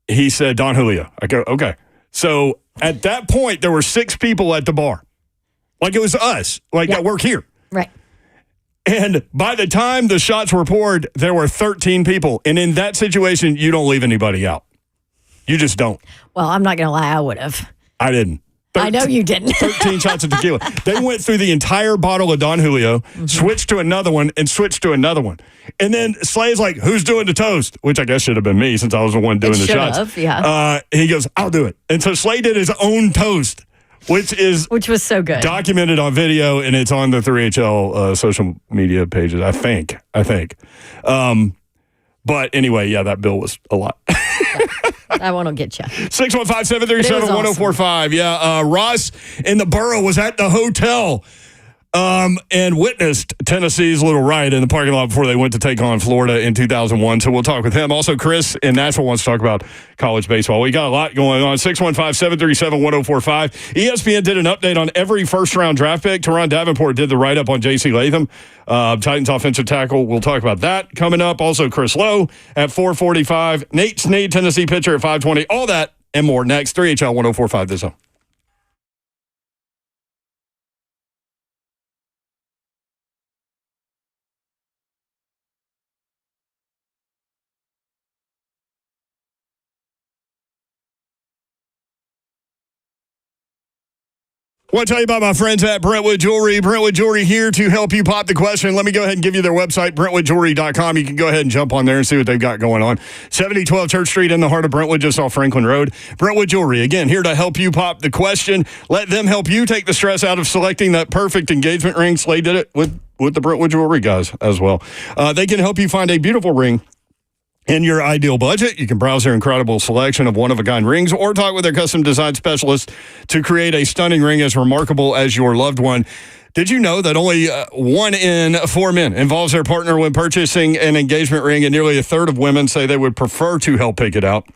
he said, Don Julio. I go, okay. So at that point, there were 6 people at the bar. Like, it was us, that work here. Right. And by the time the shots were poured, there were 13 people. And in that situation, you don't leave anybody out. You just don't. Well, I'm not going to lie. I would have. I didn't. I know you didn't. 13 shots of tequila. They went through the entire bottle of Don Julio, switched to another one, and switched to another one. And then Slay's like, who's doing the toast? Which I guess should have been me, since I was the one doing the shots. Yeah. He goes, I'll do it. And so Slay did his own toast, which was so good. Documented on video, and it's on the 3HL social media pages, I think. But anyway, yeah, that bill was a lot. That one will get you. 615-737-1045. Yeah, Ross in the borough was at the hotel and witnessed Tennessee's little riot in the parking lot before they went to take on Florida in 2001. So we'll talk with him. Also, Chris in Nashville wants to talk about college baseball. We got a lot going on. 615-737-1045. ESPN did an update on every first-round draft pick. Teron Davenport did the write-up on J.C. Latham, Titans offensive tackle. We'll talk about that coming up. Also, Chris Lowe at 4:45. Nate Snead, Tennessee pitcher, at 5:20. All that and more next. 3HL 1045 this zone. I want to tell you about my friends at Brentwood Jewelry. Brentwood Jewelry here to help you pop the question. Let me go ahead and give you their website, BrentwoodJewelry.com. You can go ahead and jump on there and see what they've got going on. 7012 Church Street in the heart of Brentwood, just off Franklin Road. Brentwood Jewelry, again, here to help you pop the question. Let them help you take the stress out of selecting that perfect engagement ring. Slay did it with the Brentwood Jewelry guys as well. They can help you find a beautiful ring in your ideal budget. You can browse their incredible selection of one-of-a-kind rings or talk with their custom design specialist to create a stunning ring as remarkable as your loved one. Did you know that only 1 in 4 men involves their partner when purchasing an engagement ring, and nearly a third of women say they would prefer to help pick it out?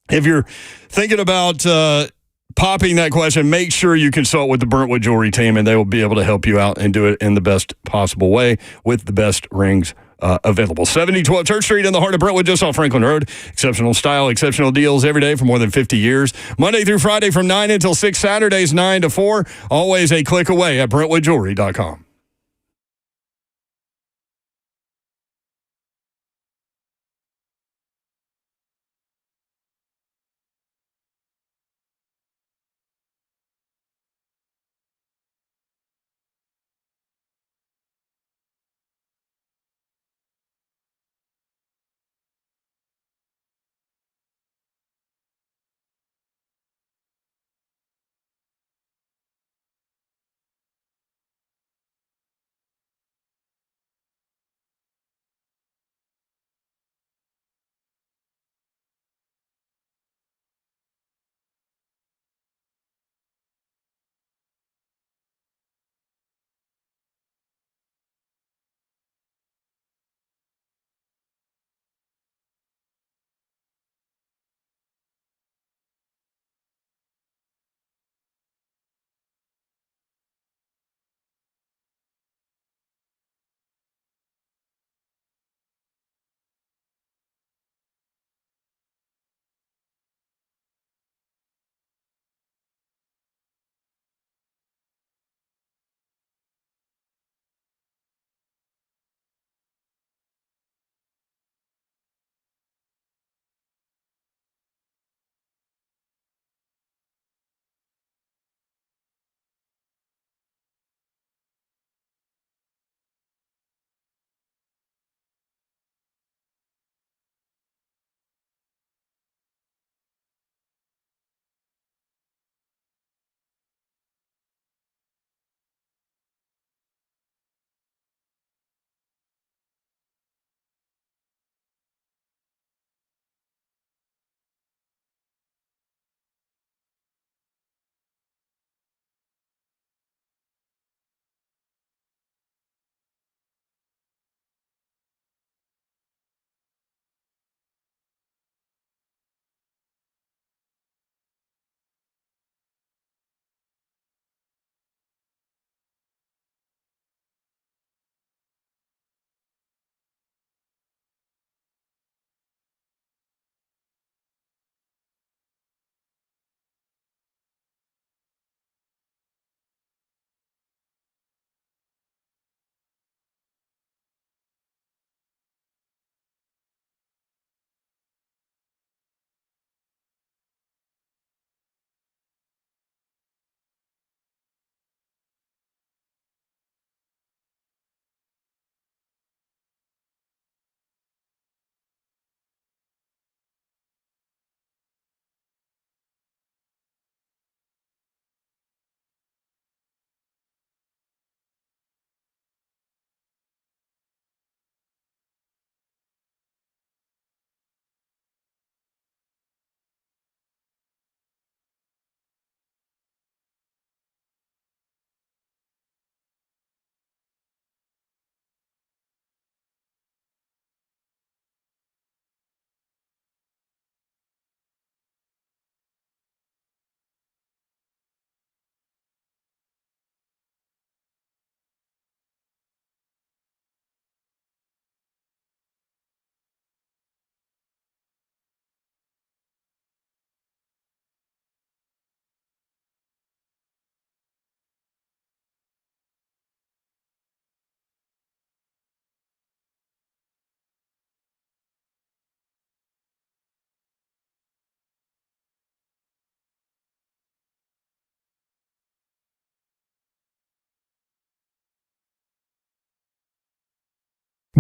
If you're thinking about popping that question, make sure you consult with the Brentwood Jewelry team, and they will be able to help you out and do it in the best possible way with the best rings available. 7012 Church Street in the heart of Brentwood, just off Franklin Road. Exceptional style, exceptional deals every day for more than 50 years. Monday through Friday from 9 until 6, Saturdays 9 to 4. Always a click away at BrentwoodJewelry.com.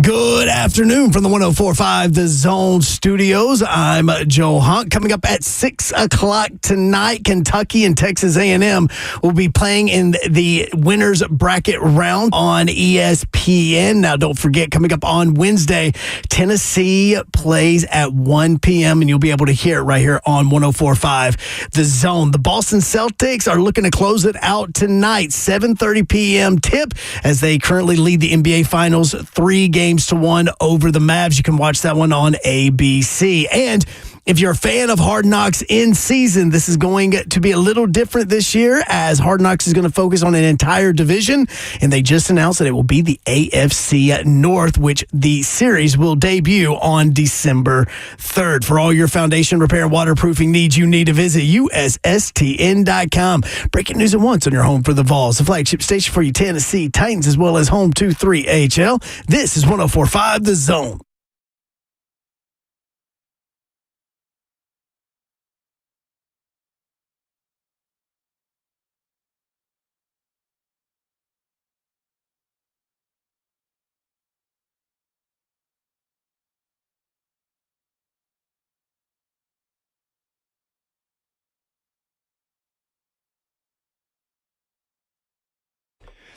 Good afternoon from the 104.5 The Zone Studios. I'm Joe Hunt. Coming up at 6 o'clock tonight, Kentucky and Texas A&M will be playing in the winners bracket round on ESPN. Now, don't forget, coming up on Wednesday, Tennessee plays at 1 p.m., and you'll be able to hear it right here on 104.5 The Zone. The Boston Celtics are looking to close it out tonight, 7:30 p.m. tip, as they currently lead the NBA Finals 3-1 over the Mavs. You can watch that one on ABC. And if you're a fan of Hard Knocks in season, this is going to be a little different this year, as Hard Knocks is going to focus on an entire division, and they just announced that it will be the AFC North, which the series will debut on December 3rd. For all your foundation repair and waterproofing needs, you need to visit USSTN.com. Breaking news at once on your home for the Vols, the flagship station for your Tennessee Titans, as well as home to 3HL. This is 104.5 The Zone.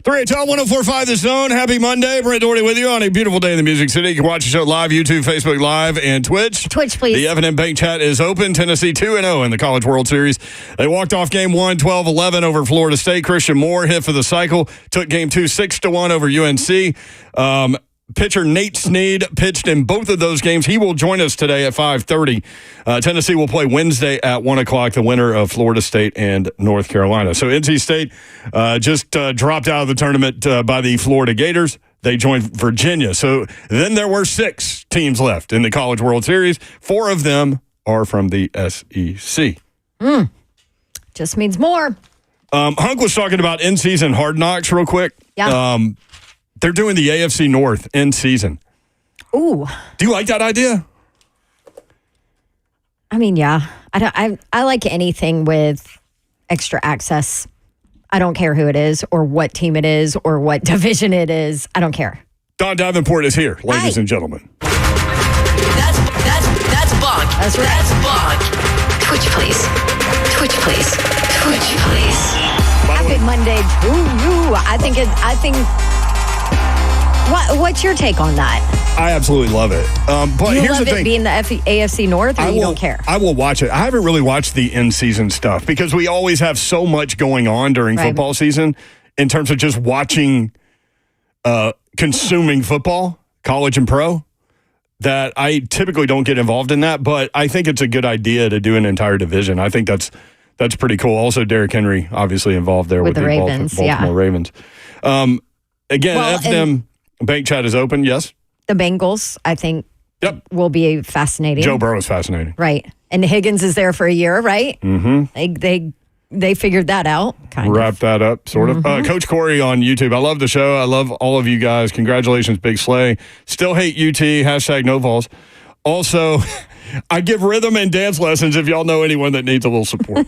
Three at 104.5 The Zone. Happy Monday. Brent Doherty with you on a beautiful day in the Music City. You can watch the show live, YouTube, Facebook Live, and Twitch. Twitch, please. The F&M Bank Chat is open. Tennessee 2-0 in the College World Series. They walked off game 1, 12-11 over Florida State. Christian Moore hit for the cycle. Took game 2, 6-1 over UNC. Pitcher Nate Snead pitched in both of those games. He will join us today at 5:30. Tennessee will play Wednesday at 1 o'clock, the winner of Florida State and North Carolina. So NC State just dropped out of the tournament by the Florida Gators. They joined Virginia. So then there were 6 teams left in the College World Series. 4 of them are from the SEC. Just means more. Hunk was talking about in-season Hard Knocks real quick. Yeah. They're doing the AFC North in season. Ooh. Do you like that idea? I mean, yeah. I like anything with extra access. I don't care who it is or what team it is or what division it is. I don't care. Don Davenport is here, ladies and gentlemen. That's Bonk. That's right. That's Bonk. Twitch, please. Twitch, please. Twitch, please. Happy Monday to you. I think. What's your take on that? I absolutely love it. But you here's love the it thing. being the AFC North, or you don't care? I will watch it. I haven't really watched the in-season stuff because we always have so much going on during football season in terms of just watching, consuming football, college and pro, that I typically don't get involved in that. But I think it's a good idea to do an entire division. I think that's pretty cool. Also, Derrick Henry obviously involved there with the Ravens, Baltimore Ravens. Again, F&M Bank Chat is open, yes? The Bengals, I think, will be fascinating. Joe Burrow is fascinating. Right. And Higgins is there for a year, right? Mm-hmm. They figured that out, Wrap that up, sort of. Coach Corey on YouTube. I love the show. I love all of you guys. Congratulations, Big Slay. Still hate UT. # no Vols. Also, I give rhythm and dance lessons if y'all know anyone that needs a little support.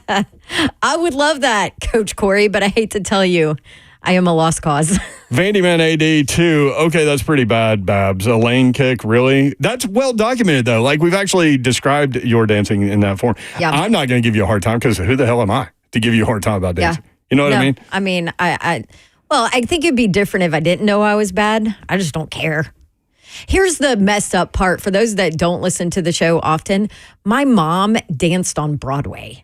I would love that, Coach Corey, but I hate to tell you, I am a lost cause. Vandyman AD 2. Okay, that's pretty bad, Babs. A lane kick, really? That's well documented, though. Like, we've actually described your dancing in that form. Yeah. I'm not going to give you a hard time because who the hell am I to give you a hard time about dancing? Yeah. You know what I mean? I mean, I think it'd be different if I didn't know I was bad. I just don't care. Here's the messed up part. For those that don't listen to the show often, my mom danced on Broadway.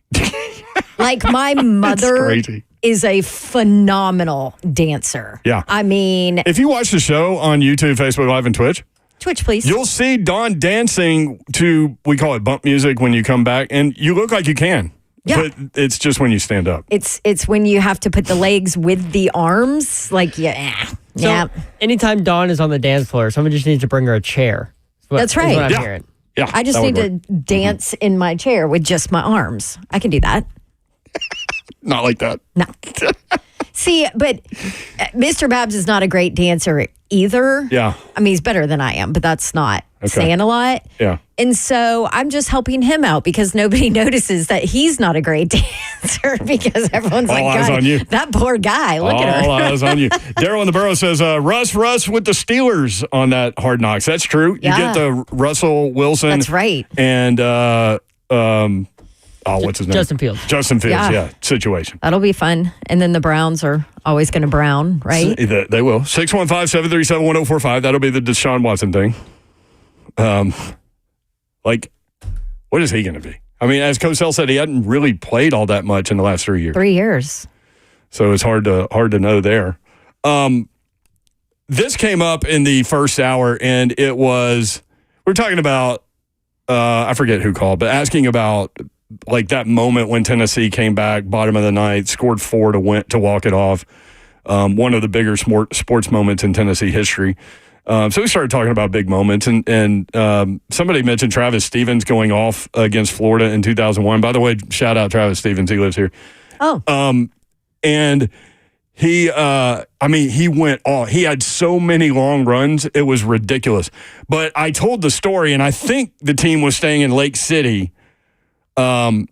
Like, my mother is a phenomenal dancer. Yeah. I mean, if you watch the show on YouTube, Facebook Live, and Twitch, please, you'll see Dawn dancing to, we call it bump music when you come back, and you look like you can. Yeah. But it's just when you stand up. It's when you have to put the legs with the arms. Like, So anytime Dawn is on the dance floor, someone just needs to bring her a chair. That's right. Is what I'm hearing. Yeah, I just need to dance in my chair with just my arms. I can do that. Not like that. No. See, but Mr. Babs is not a great dancer either. Yeah. I mean, he's better than I am, but that's not saying a lot. Yeah. And so I'm just helping him out because nobody notices that he's not a great dancer because everyone's All eyes God, on you. that poor guy. Look at her. All eyes on you. Daryl in the Borough says, Russ with the Steelers on that Hard Knocks. That's true. Yeah. You get the Russell Wilson. That's right. And, what's his name? Justin Fields. Justin Fields, yeah. Situation. That'll be fun. And then the Browns are always going to brown, right? They will. 615-737-1045. That'll be the Deshaun Watson thing. What is he going to be? I mean, as Cosell said, he hadn't really played all that much in the last 3 years. 3 years. So it's hard to know there. This came up in the first hour, and it was, we're talking about, I forget who called, but asking about like that moment when Tennessee came back, bottom of the ninth, scored 4 to walk it off. One of the bigger sports moments in Tennessee history. So we started talking about big moments, and somebody mentioned Travis Stevens going off against Florida in 2001. By the way, shout out Travis Stevens. He lives here. Oh. And he went off. He had so many long runs. It was ridiculous. But I told the story, and I think the team was staying in Lake City, and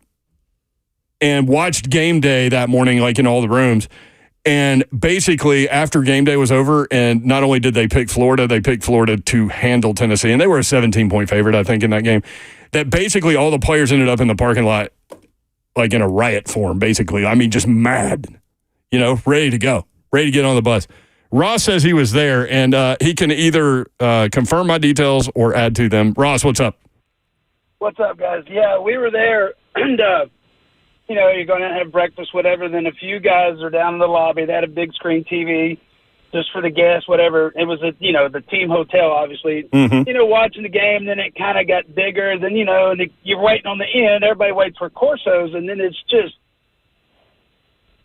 watched game day that morning, like in all the rooms. And basically, after game day was over, and not only did they pick Florida to handle Tennessee, and they were a 17-point favorite, I think, in that game, that basically all the players ended up in the parking lot like in a riot form, basically. I mean, just mad, ready to go, ready to get on the bus. Ross says he was there, and he can either confirm my details or add to them. Ross, what's up? What's up, guys? Yeah, we were there, and you're going to have breakfast, whatever. Then a few guys are down in the lobby. They had a big screen TV just for the guests, whatever. It was the team hotel, obviously. Mm-hmm. Watching the game. Then it kind of got bigger. Then you're waiting on the end. Everybody waits for Corsos, and then it's just,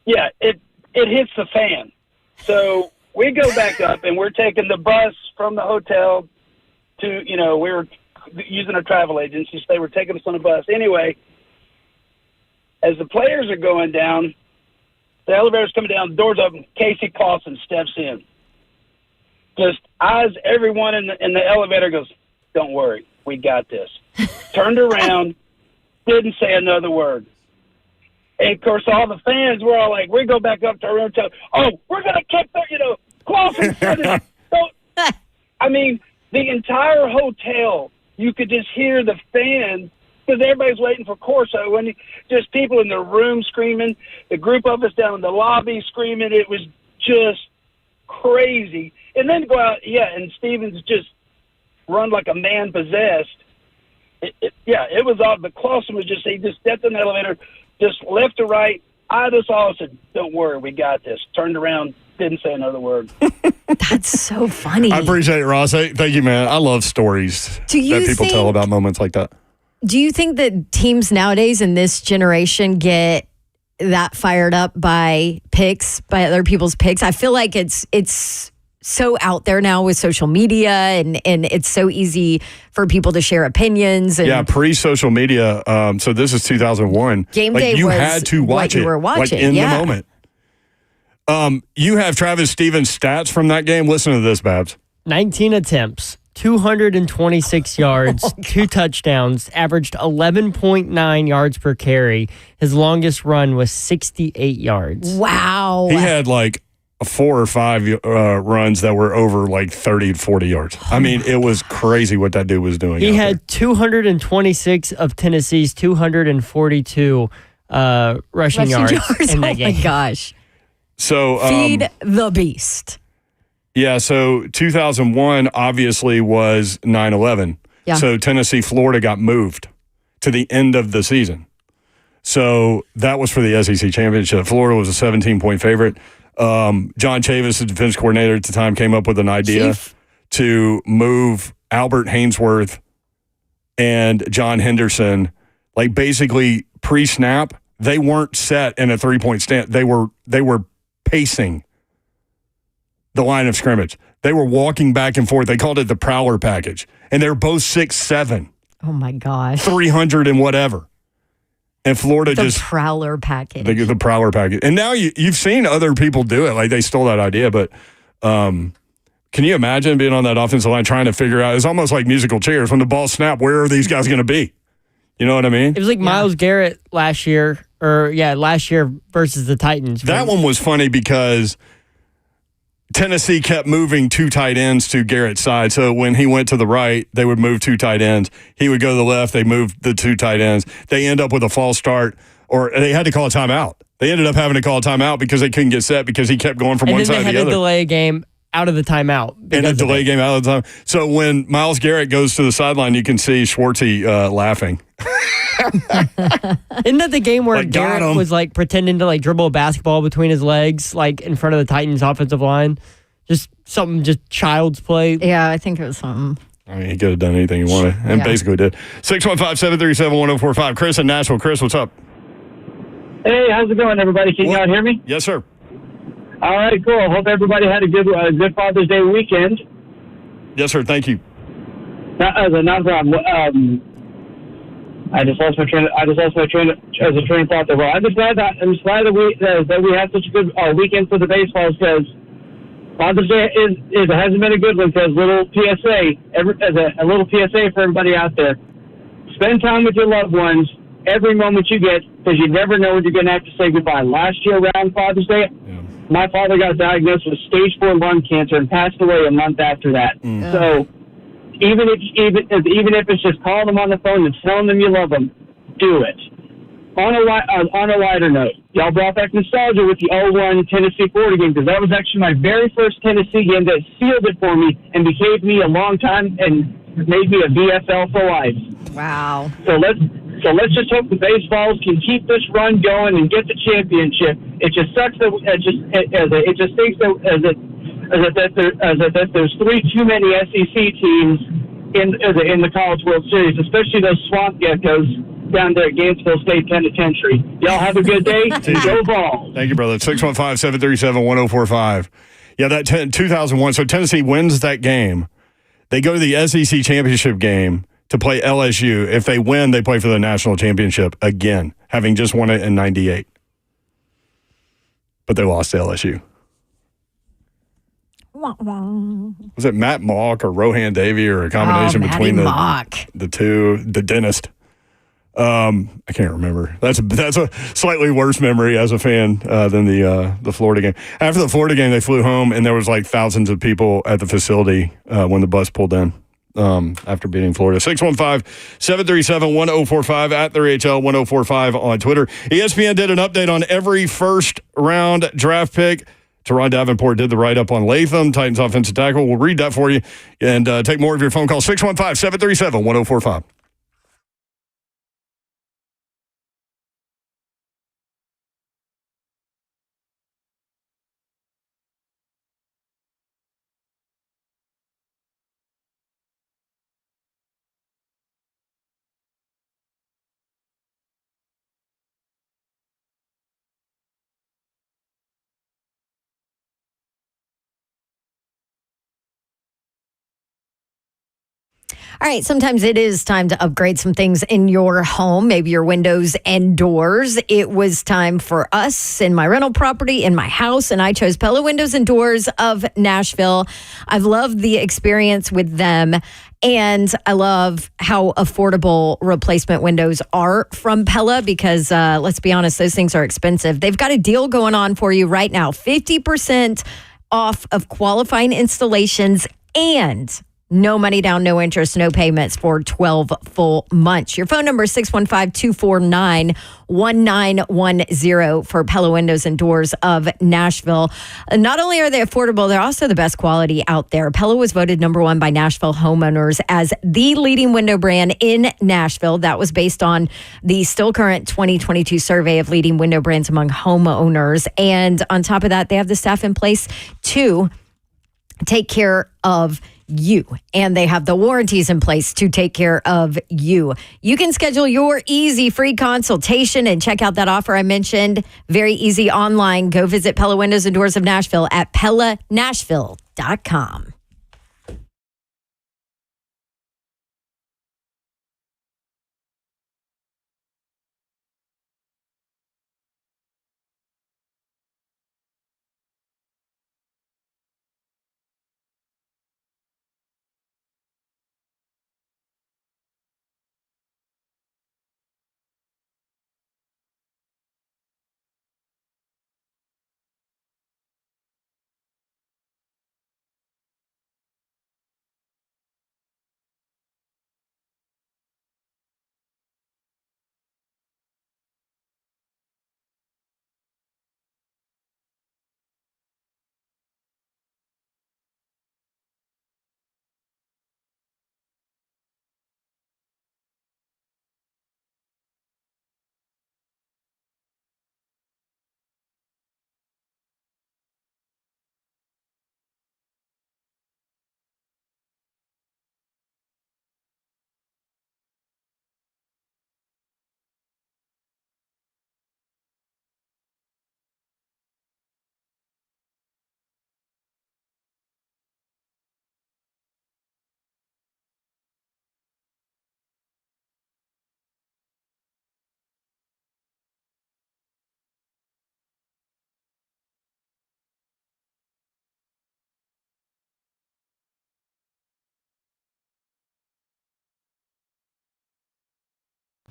it hits the fan. So we go back up, and we're taking the bus from the hotel to we were using a travel agency, so they were taking us on a bus. Anyway. As the players are going down, the elevator's coming down, the door's open, Casey Clausen steps in. Just eyes everyone in the elevator, goes, "Don't worry, we got this." Turned around, didn't say another word. And, of course, all the fans were all like, we go back up to our room, we're going to kick the, Clausen said it. I mean, the entire hotel, you could just hear the fans, because everybody's waiting for Corso, and just people in the room screaming, the group of us down in the lobby screaming. It was just crazy. And then go out, and Stevens just run like a man possessed. It was odd, but Clausen he just stepped in the elevator, just left to right, eyed us all, said, "Don't worry, we got this." Turned around, didn't say another word. That's so funny. I appreciate it, Ross. Hey, thank you, man. I love stories that people tell about moments like that. Do you think that teams nowadays in this generation get that fired up by other people's picks? I feel like it's so out there now with social media, and it's so easy for people to share opinions. And pre-social media. So this is 2001. Game day you was had to watch what you were watching, in the moment. You have Travis Stevens' stats from that game. Listen to this, Babs. 19 attempts. 226 yards, 2 touchdowns, averaged 11.9 yards per carry. His longest run was 68 yards. Wow. He had like 4 or 5 runs that were over like 30 to 40 yards. I mean, it was crazy what that dude was doing. He had 226 of Tennessee's 242 rushing yards in that game. Oh my gosh. So feed the beast. Yeah, so 2001 obviously was 9/11. Yeah. So Tennessee, Florida got moved to the end of the season. So that was for the SEC championship. Florida was a 17-point favorite. John Chavis, the defense coordinator at the time, came up with an idea to move Albert Hainsworth and John Henderson, like basically pre-snap. They weren't set in a 3-point stand. They were pacing the line of scrimmage. They were walking back and forth. They called it the Prowler package. And they're both 6'7". Oh, my gosh. 300 and whatever. And Florida the just Prowler package. the Prowler package. And now you've seen other people do it. Like they stole that idea, but can you imagine being on that offensive line trying to figure out? It's almost like musical chairs. When the ball snapped, where are these guys going to be? You know what I mean? It was like Myles Garrett last year versus the Titans. That one was funny because Tennessee kept moving 2 tight ends to Garrett's side. So when he went to the right, they would move 2 tight ends. He would go to the left. They moved the 2 tight ends. They end up with a false start, or they had to call a timeout. They ended up having to call a timeout because they couldn't get set because he kept going from one side to the other. And then they had to delay a game out of the timeout. And a delay game out of the time. So when Myles Garrett goes to the sideline, you can see Schwartzy laughing. Isn't that the game where Garrett was like pretending to like dribble a basketball between his legs, like in front of the Titans offensive line? Just child's play. Yeah, I think it was something. I mean, he could have done anything he wanted, and basically did. 615-737-1045. Chris in Nashville. Chris, what's up? Hey, how's it going, everybody? Can you all hear me? Yes, sir. All right, cool. Hope everybody had a good Father's Day weekend. Yes, sir. Thank you. Not a problem. I just lost my train of thought there. Well, I'm just glad that we had such a good weekend for the baseballs, because Father's Day hasn't been a good one. Because little PSA, a little PSA for everybody out there: spend time with your loved ones every moment you get, because you never know when you're going to have to say goodbye. Last year around Father's Day, my father got diagnosed with stage 4 lung cancer and passed away a month after that. So even if it's just calling them on the phone and telling them you love them, do it. On a lighter note, y'all brought back nostalgia with the 0-1 Tennessee Florida game, because that was actually my very first Tennessee game that sealed it for me and became me a long time and made me a VFL for life. Wow. So let's just hope the baseballs can keep this run going and get the championship. It just sucks that it just stinks that there's 3 too many SEC teams in the College World Series, especially those swamp geckos down there at Gainesville State Penitentiary. Y'all have a good day. Go Vols. Thank you, brother. 615-737-1045. Yeah, that 2001. So Tennessee wins that game. They go to the SEC championship game to play LSU. If they win, they play for the national championship again, having just won it in 98. But they lost to LSU. Was it Matt Mock or Rohan Davey, or a combination between the two? The dentist. I can't remember. That's a slightly worse memory as a fan than the Florida game. After the Florida game, they flew home, and there was like thousands of people at the facility when the bus pulled in after beating Florida. 615-737-1045 at the RHL 1045 on Twitter. ESPN did an update on every first round draft pick. Teron Davenport did the write-up on Latham, Titans offensive tackle. We'll read that for you and take more of your phone calls. 615-737-1045. All right, sometimes it is time to upgrade some things in your home, maybe your windows and doors. It was time for us in my rental property, in my house, and I chose Pella Windows and Doors of Nashville. I've loved the experience with them, and I love how affordable replacement windows are from Pella because, let's be honest, those things are expensive. They've got a deal going on for you right now, 50% off of qualifying installations and no money down, no interest, no payments for 12 full months. Your phone number is 615-249-1910 for Pella Windows and Doors of Nashville. Not only are they affordable, they're also the best quality out there. Pella was voted #1 by Nashville homeowners as the leading window brand in Nashville. That was based on the still current 2022 survey of leading window brands among homeowners. And on top of that, they have the staff in place to take care of you, and they have the warranties in place to take care of you. You can schedule your easy free consultation and check out that offer I mentioned. Very easy online. Go visit Pella Windows and Doors of Nashville at PellaNashville.com.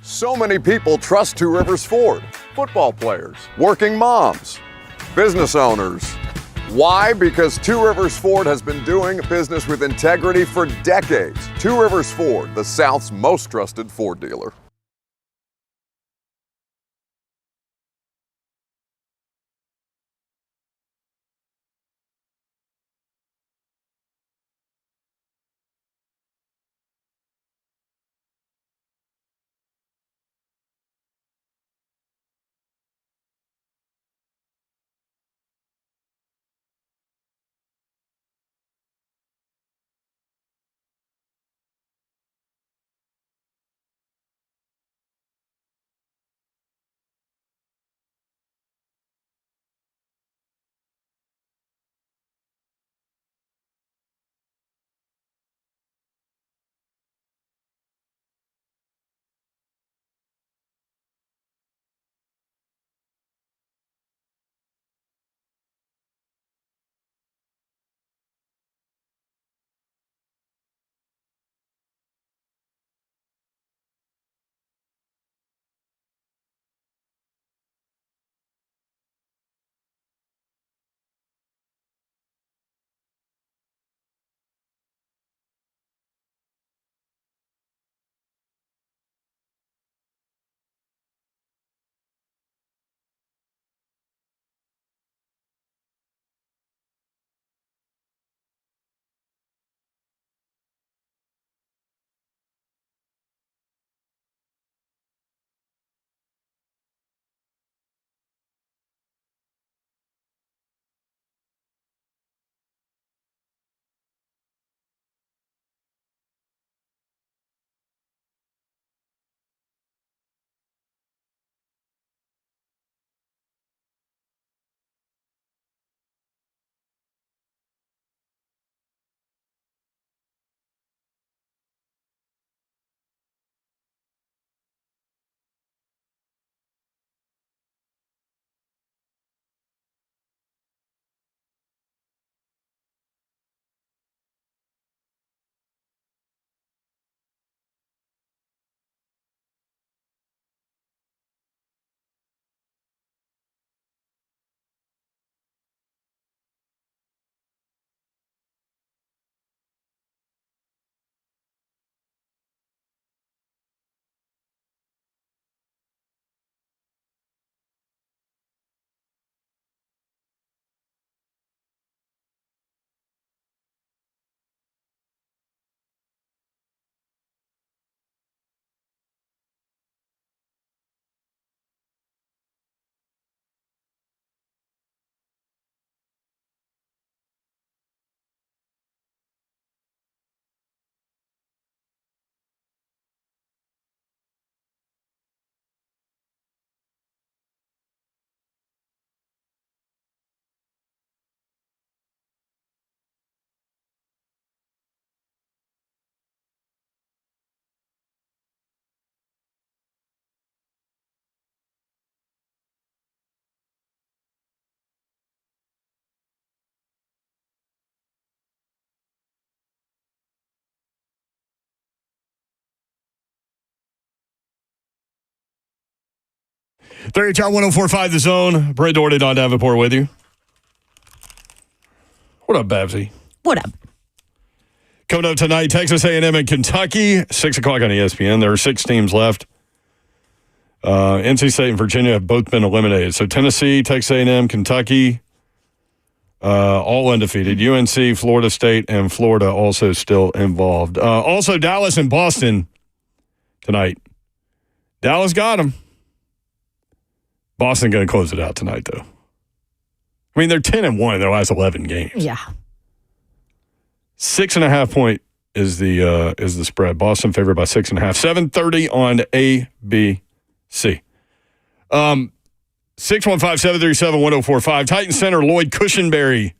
So many people trust Two Rivers Ford. Football players, working moms, business owners. Why? Because Two Rivers Ford has been doing business with integrity for decades. Two Rivers Ford, the South's most trusted Ford dealer. There you go, 104.5 The Zone. Brent Doherty, Don Davenport with you. What up, Babsy? What up? Coming up tonight, Texas A&M and Kentucky, 6 o'clock on ESPN. There are 6 teams left. NC State and Virginia have both been eliminated. So Tennessee, Texas A&M, Kentucky, all undefeated. UNC, Florida State, and Florida also still involved. Also, Dallas and Boston tonight. Dallas got them. Boston going to close it out tonight, though. I mean, they're 10-1 in their last 11 games. Yeah. 6.5 point is the spread. Boston favored by 6.5. 7:30 on ABC. 615-737-1045. Titans center Lloyd Cushenberry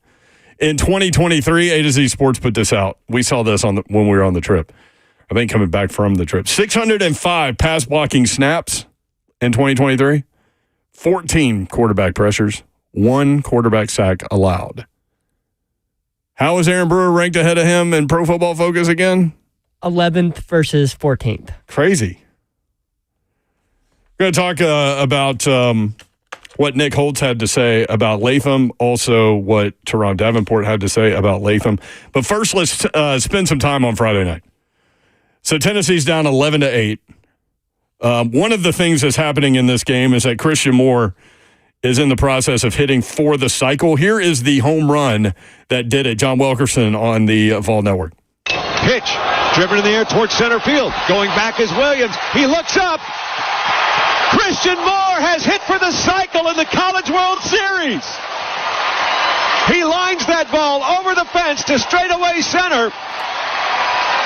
in 2023. A to Z Sports put this out. We saw this when we were on the trip. I think coming back from the trip. 605 pass blocking snaps in 2023. 14 quarterback pressures. 1 quarterback sack allowed. How is Aaron Brewer ranked ahead of him in Pro Football Focus again? 11th versus 14th. Crazy. We're going to talk about what Nick Holtz had to say about Latham, also what Teron Davenport had to say about Latham. But first, let's spend some time on Friday night. So Tennessee's down 11-8. One of the things that's happening in this game is that Christian Moore is in the process of hitting for the cycle. Here is the home run that did it. John Wilkerson on the Vol Network. Pitch, driven in the air towards center field. Going back is Williams. He looks up. Christian Moore has hit for the cycle in the College World Series. He lines that ball over the fence to straightaway center.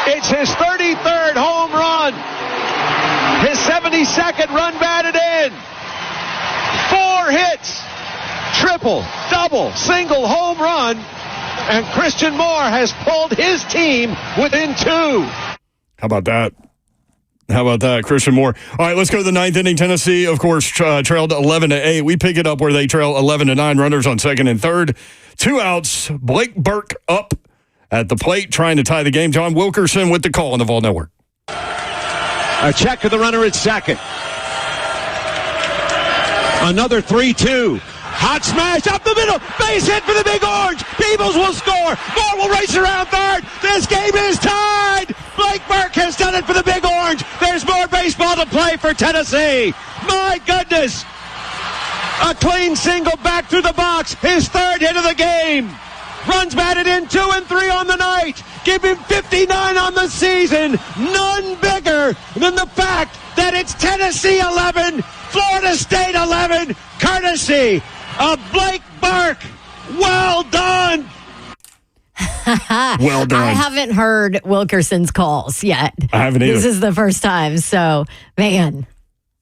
It's his 33rd home run. His 72nd run batted in. 4 hits. Triple, double, single home run. And Christian Moore has pulled his team within 2. How about that? How about that, Christian Moore? All right, let's go to the ninth inning. Tennessee, of course, trailed 11-8. We pick it up where they trail 11-9. Runners on second and third. 2 outs. Blake Burke up at the plate trying to tie the game. John Wilkerson with the call on the Vol Network. A check to the runner at second. Another 3-2. Hot smash up the middle. Base hit for the Big Orange. Peebles will score. Moore will race around third. This game is tied. Blake Burke has done it for the Big Orange. There's more baseball to play for Tennessee. My goodness. A clean single back through the box. His 3rd hit of the game. Runs batted in 2 and 3 on the night. Give him 59 on the season. None bigger than the fact that it's Tennessee 11, Florida State 11, courtesy of Blake Burke. Well done. Well done. I haven't heard Wilkerson's calls yet. I haven't either. This is the first time. So, man,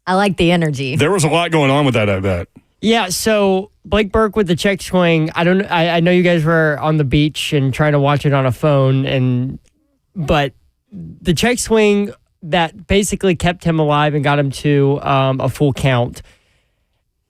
I like the energy. There was a lot going on with that, I bet. Yeah, so Blake Burke with the check swing. I know you guys were on the beach and trying to watch it on a phone, but the check swing that basically kept him alive and got him to a full count.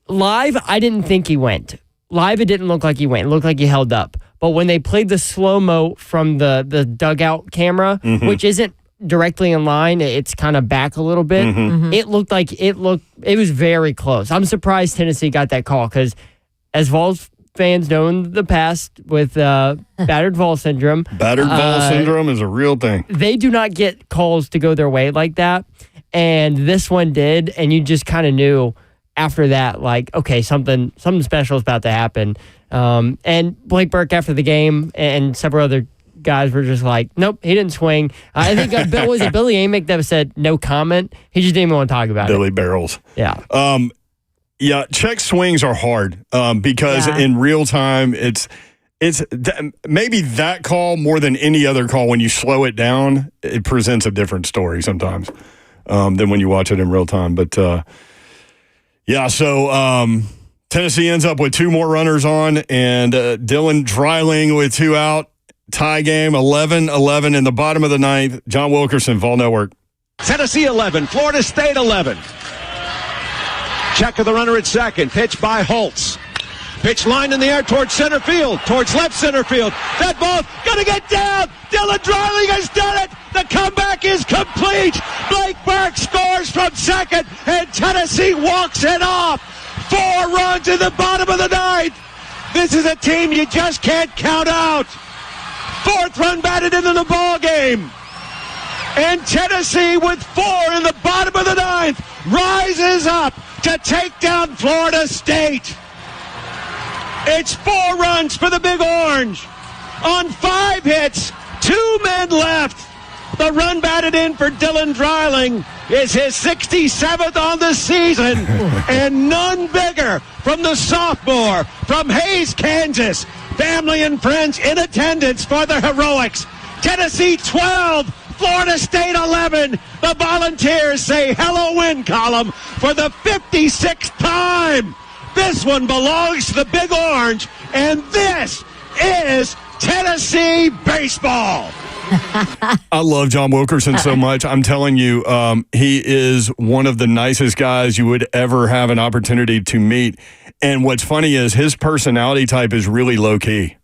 Live, I didn't think he went. Live, it didn't look like he went. It looked like he held up. But when they played the slow-mo from the dugout camera, which isn't directly in line, it's kind of back a little bit. It looked like it was very close. I'm surprised Tennessee got that call because as Vols fans know in the past with battered Vol syndrome. Battered Vol syndrome is a real thing. They do not get calls to go their way like that. And this one did, and you just kind of knew after that, like, okay, something special is about to happen. And Blake Burke after the game and several other guys were just like, nope, he didn't swing. I think was it Billy Amick that said no comment? He just didn't even want to talk about Billy Barrels. Yeah. Yeah, check swings are hard because in real time, it's maybe that call more than any other call. When you slow it down, it presents a different story sometimes than when you watch it in real time. But so Tennessee ends up with 2 more runners on, and Dylan Dreiling with 2 out. Tie game, 11-11 in the bottom of the ninth. John Wilkerson, Vol Network. Tennessee 11, Florida State 11. Check of the runner at second. Pitch by Holtz. Pitch line in the air towards center field, towards left center field. That ball gonna get down. Dylan Dreiling has done it. The comeback is complete. Blake Burke scores from second, and Tennessee walks it off. 4 runs in the bottom of the ninth. This is a team you just can't count out. 4th run batted into the ball game. And Tennessee with 4 in the bottom of the ninth rises up to take down Florida State. It's 4 runs for the Big Orange. On 5 hits, 2 men left. The run batted in for Dylan Dreiling is his 67th on the season. And none bigger from the sophomore from Hays, Kansas. Family and friends in attendance for the heroics. Tennessee 12, Florida State 11. The Volunteers say hello win column for the 56th time. This one belongs to the Big Orange, and this is Tennessee baseball. I love John Wilkerson so much. I'm telling you, he is one of the nicest guys you would ever have an opportunity to meet. And what's funny is his personality type is really low key.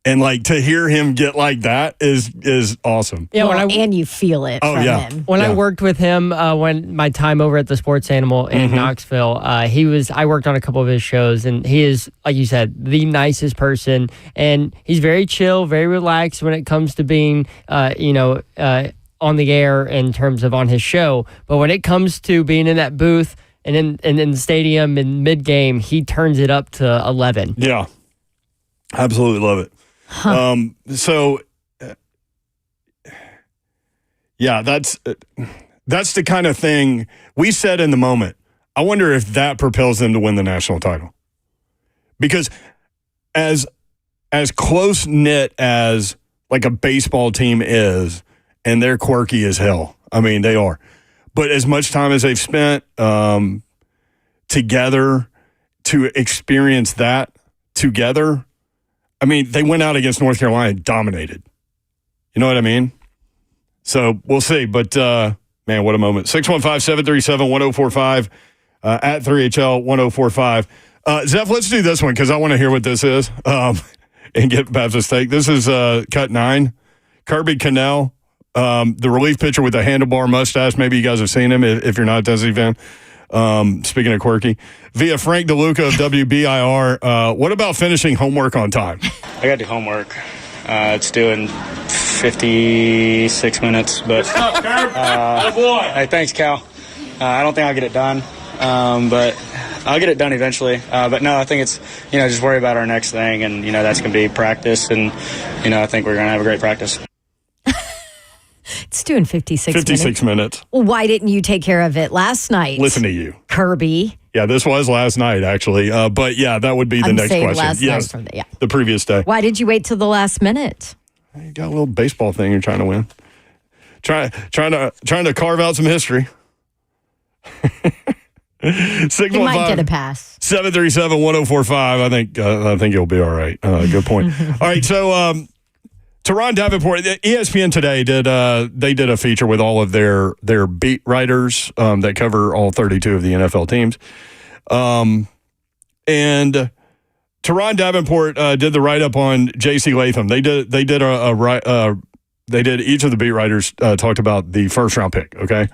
And like to hear him get like that is awesome. Yeah, and you feel it from him. When I worked with him, when my time over at the Sports Animal in Knoxville, I worked on a couple of his shows, and he is, like you said, the nicest person, and he's very chill, very relaxed when it comes to being, on the air in terms of on his show. But when it comes to being in that booth and in the stadium in mid game, he turns it up to 11. Yeah, absolutely love it. Huh. That's the kind of thing we said in the moment. I wonder if that propels them to win the national title. Because as close knit as like a baseball team is, and they're quirky as hell. I mean, they are. But as much time as they've spent together to experience that together, I mean, they went out against North Carolina and dominated. You know what I mean? So we'll see. But, man, what a moment. 615-737-1045 at 3HL1045. Zeph, let's do this one because I want to hear what this is and get Baptist's take. This is cut 9. Kirby Cannell, the relief pitcher with the handlebar mustache. Maybe you guys have seen him if you're not a Tennessee fan. Speaking of quirky, via Frank DeLuca of WBIR. What about finishing homework on time? I got to do homework. It's due in 56 minutes, but hey, thanks, Cal. I don't think I'll get it done, but I'll get it done eventually. But no, I think it's just worry about our next thing, and that's gonna be practice, and I think we're gonna have a great practice. It's doing 56 minutes. Well, why didn't you take care of it last night? Listen to you. Kirby. Yeah, this was last night, actually. But, yeah, that would be the next question. Last yes, night from the previous day. Why did you wait till the last minute? You got a little baseball thing you're trying to win. Trying to carve out some history. You might get a pass. 737-1045. I think you'll be all right. Good point. All right, so Teron Davenport, ESPN today did a feature with all of their beat writers that cover all 32 of the NFL teams, and Teron Davenport did the write up on J.C. Latham. They did each of the beat writers talked about the first round pick. Okay,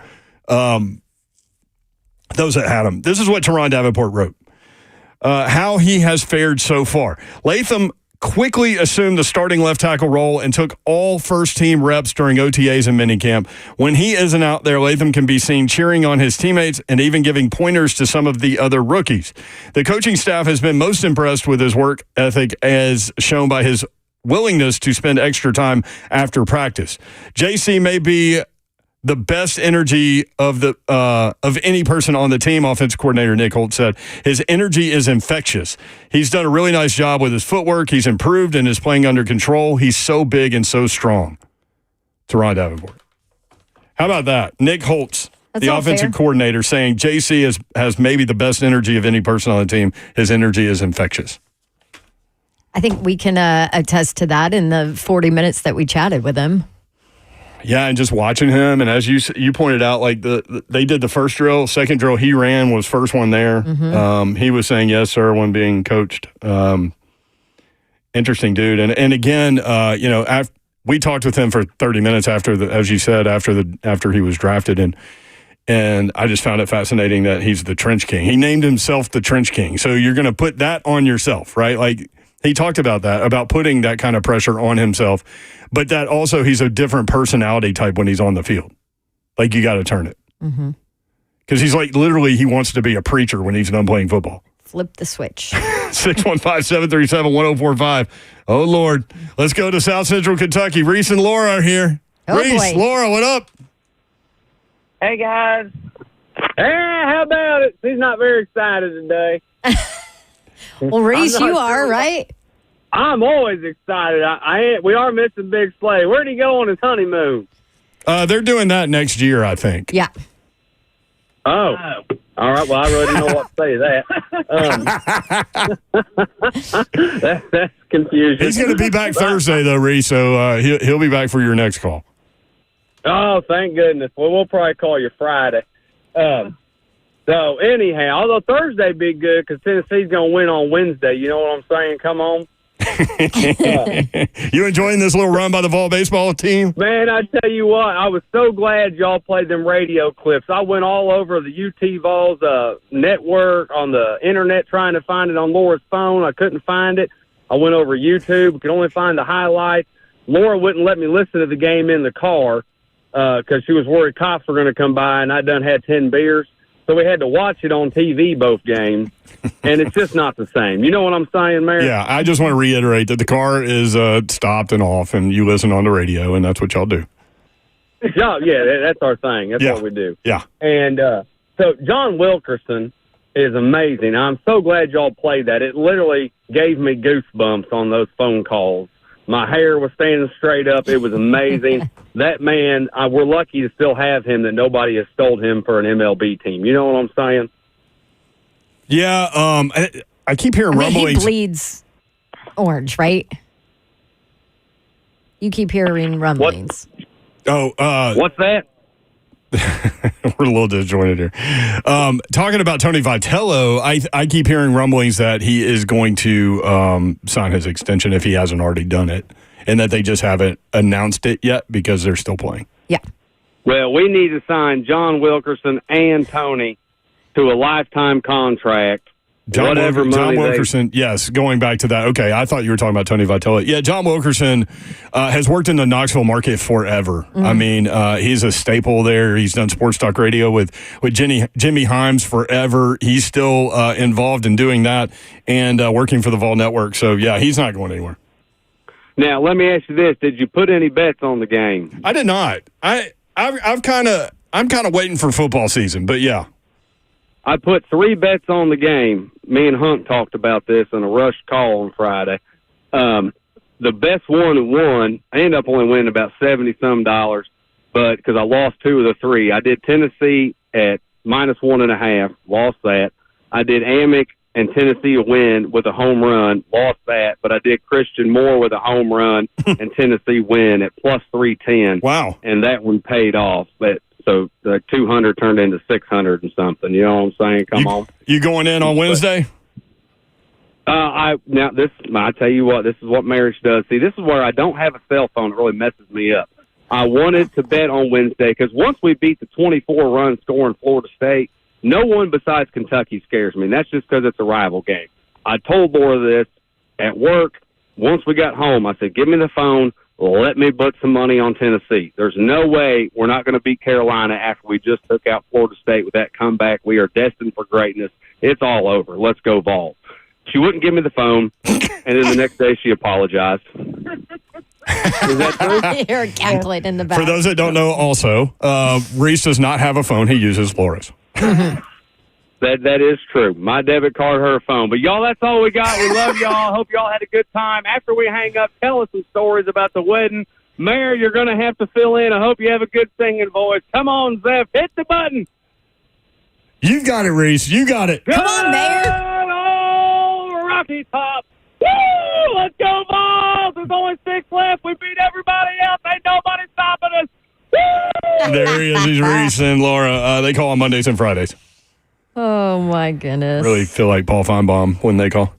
those that had him. This is what Teron Davenport wrote. How he has fared so far. Latham quickly assumed the starting left tackle role and took all first-team reps during OTAs and minicamp. When he isn't out there, Latham can be seen cheering on his teammates and even giving pointers to some of the other rookies. The coaching staff has been most impressed with his work ethic as shown by his willingness to spend extra time after practice. JC may be the best energy of any person on the team, offensive coordinator Nick Holt said. His energy is infectious. He's done a really nice job with his footwork. He's improved and is playing under control. He's so big and so strong. Teron Davenport. How about that? Nick Holtz, the offensive coordinator, saying JC has maybe the best energy of any person on the team. His energy is infectious. I think we can attest to that in the 40 minutes that we chatted with him. Yeah, and just watching him, and as you pointed out, like they did the first drill, second drill he ran was first one there. Mm-hmm. He was saying yes, sir, when being coached. Interesting dude, and again, we talked with him for 30 minutes as you said, after he was drafted, and I just found it fascinating that he's the Trench King. He named himself the Trench King, so you're going to put that on yourself, right? Like he talked about that, about putting that kind of pressure on himself. But that also, he's a different personality type when he's on the field. Like, you got to turn it. Because he's like, literally, he wants to be a preacher when he's done playing football. Flip the switch. 615-737-1045. Oh, Lord. Let's go to South Central Kentucky. Reese and Laura are here. Oh, Reese, boy. Laura, what up? Hey, guys. How about it? He's not very excited today. Well, Reese, you are, right? I'm always excited. We are missing Big Slay. Where'd he go on his honeymoon? They're doing that next year, I think. Yeah. Oh. All right. Well, I really don't know what to say to that. That's confusing. He's going to be back Thursday, though, Reese, so he'll be back for your next call. Oh, thank goodness. Well, we'll probably call you Friday. So, anyhow, although Thursday be good because Tennessee's going to win on Wednesday. You know what I'm saying? Come on. You enjoying this little run by the Vol baseball team? Man, I tell you what, I was so glad y'all played them radio clips. I went all over the UT Vols network on the internet trying to find it on Laura's phone. I couldn't find it. I went over YouTube, could only find the highlights. Laura wouldn't let me listen to the game in the car because she was worried cops were going to come by, and I'd done had 10 beers. So we had to watch it on TV, both games, and it's just not the same. You know what I'm saying, Mayor? Yeah, I just want to reiterate that the car is stopped and off, and you listen on the radio, and that's what y'all do. Yeah, that's our thing. That's what we do. Yeah. And so John Wilkerson is amazing. I'm so glad y'all played that. It literally gave me goosebumps on those phone calls. My hair was standing straight up. It was amazing. That man, we're lucky to still have him, that nobody has stole him for an MLB team. You know what I'm saying? Yeah, I keep hearing rumblings. He bleeds orange, right? You keep hearing rumblings. What's that? We're a little disjointed here. Talking about Tony Vitello, I keep hearing rumblings that he is going to sign his extension if he hasn't already done it, and that they just haven't announced it yet because they're still playing. Yeah. Well, we need to sign John Wilkerson and Tony to a lifetime contract. John Wilkerson, yes, going back to that. Okay, I thought you were talking about Tony Vitello. Yeah, John Wilkerson has worked in the Knoxville market forever. Mm-hmm. I mean, he's a staple there. He's done sports talk radio with Jimmy Himes forever. He's still involved in doing that and working for the Vol Network. So, yeah, he's not going anywhere. Now, let me ask you this. Did you put any bets on the game? I did not. I'm kind of waiting for football season, but yeah. I put 3 bets on the game. Me and Hunt talked about this in a rush call on Friday. The best one who won, I ended up only winning about $70-some, but because I lost 2 of the 3. I did Tennessee at -1.5, lost that. I did Amick and Tennessee a win with a home run, lost that. But I did Christian Moore with a home run and Tennessee win at +310. Wow. And that one paid off. But so the 200 turned into 600 and something. You know what I'm saying? Come on. You going in on Wednesday? I tell you what, this is what marriage does. See, this is where I don't have a cell phone. It really messes me up. I wanted to bet on Wednesday because once we beat the 24-run score in Florida State, no one besides Kentucky scares me. And that's just because it's a rival game. I told Laura this at work. Once we got home, I said, give me the phone. Let me put some money on Tennessee. There's no way we're not going to beat Carolina after we just took out Florida State with that comeback. We are destined for greatness. It's all over. Let's go Vols. She wouldn't give me the phone, and then the next day she apologized. Is that true? You're cackling in the back. For those that don't know, also, Reese does not have a phone. He uses Laura's. That is true. My debit card, her phone. But, y'all, that's all we got. We love y'all. Hope y'all had a good time. After we hang up, tell us some stories about the wedding. Mayor, you're going to have to fill in. I hope you have a good singing voice. Come on, Zeph. Hit the button. You got it, Reese. You got it. Come on, Mayor. Old Rocky Top. Woo! Let's go, Vols. There's only 6 left. We beat everybody else. Ain't nobody stopping us. Woo! There he is. He's Reese and Laura. They call on Mondays and Fridays. Oh, my goodness. Really feel like Paul Feinbaum when they call.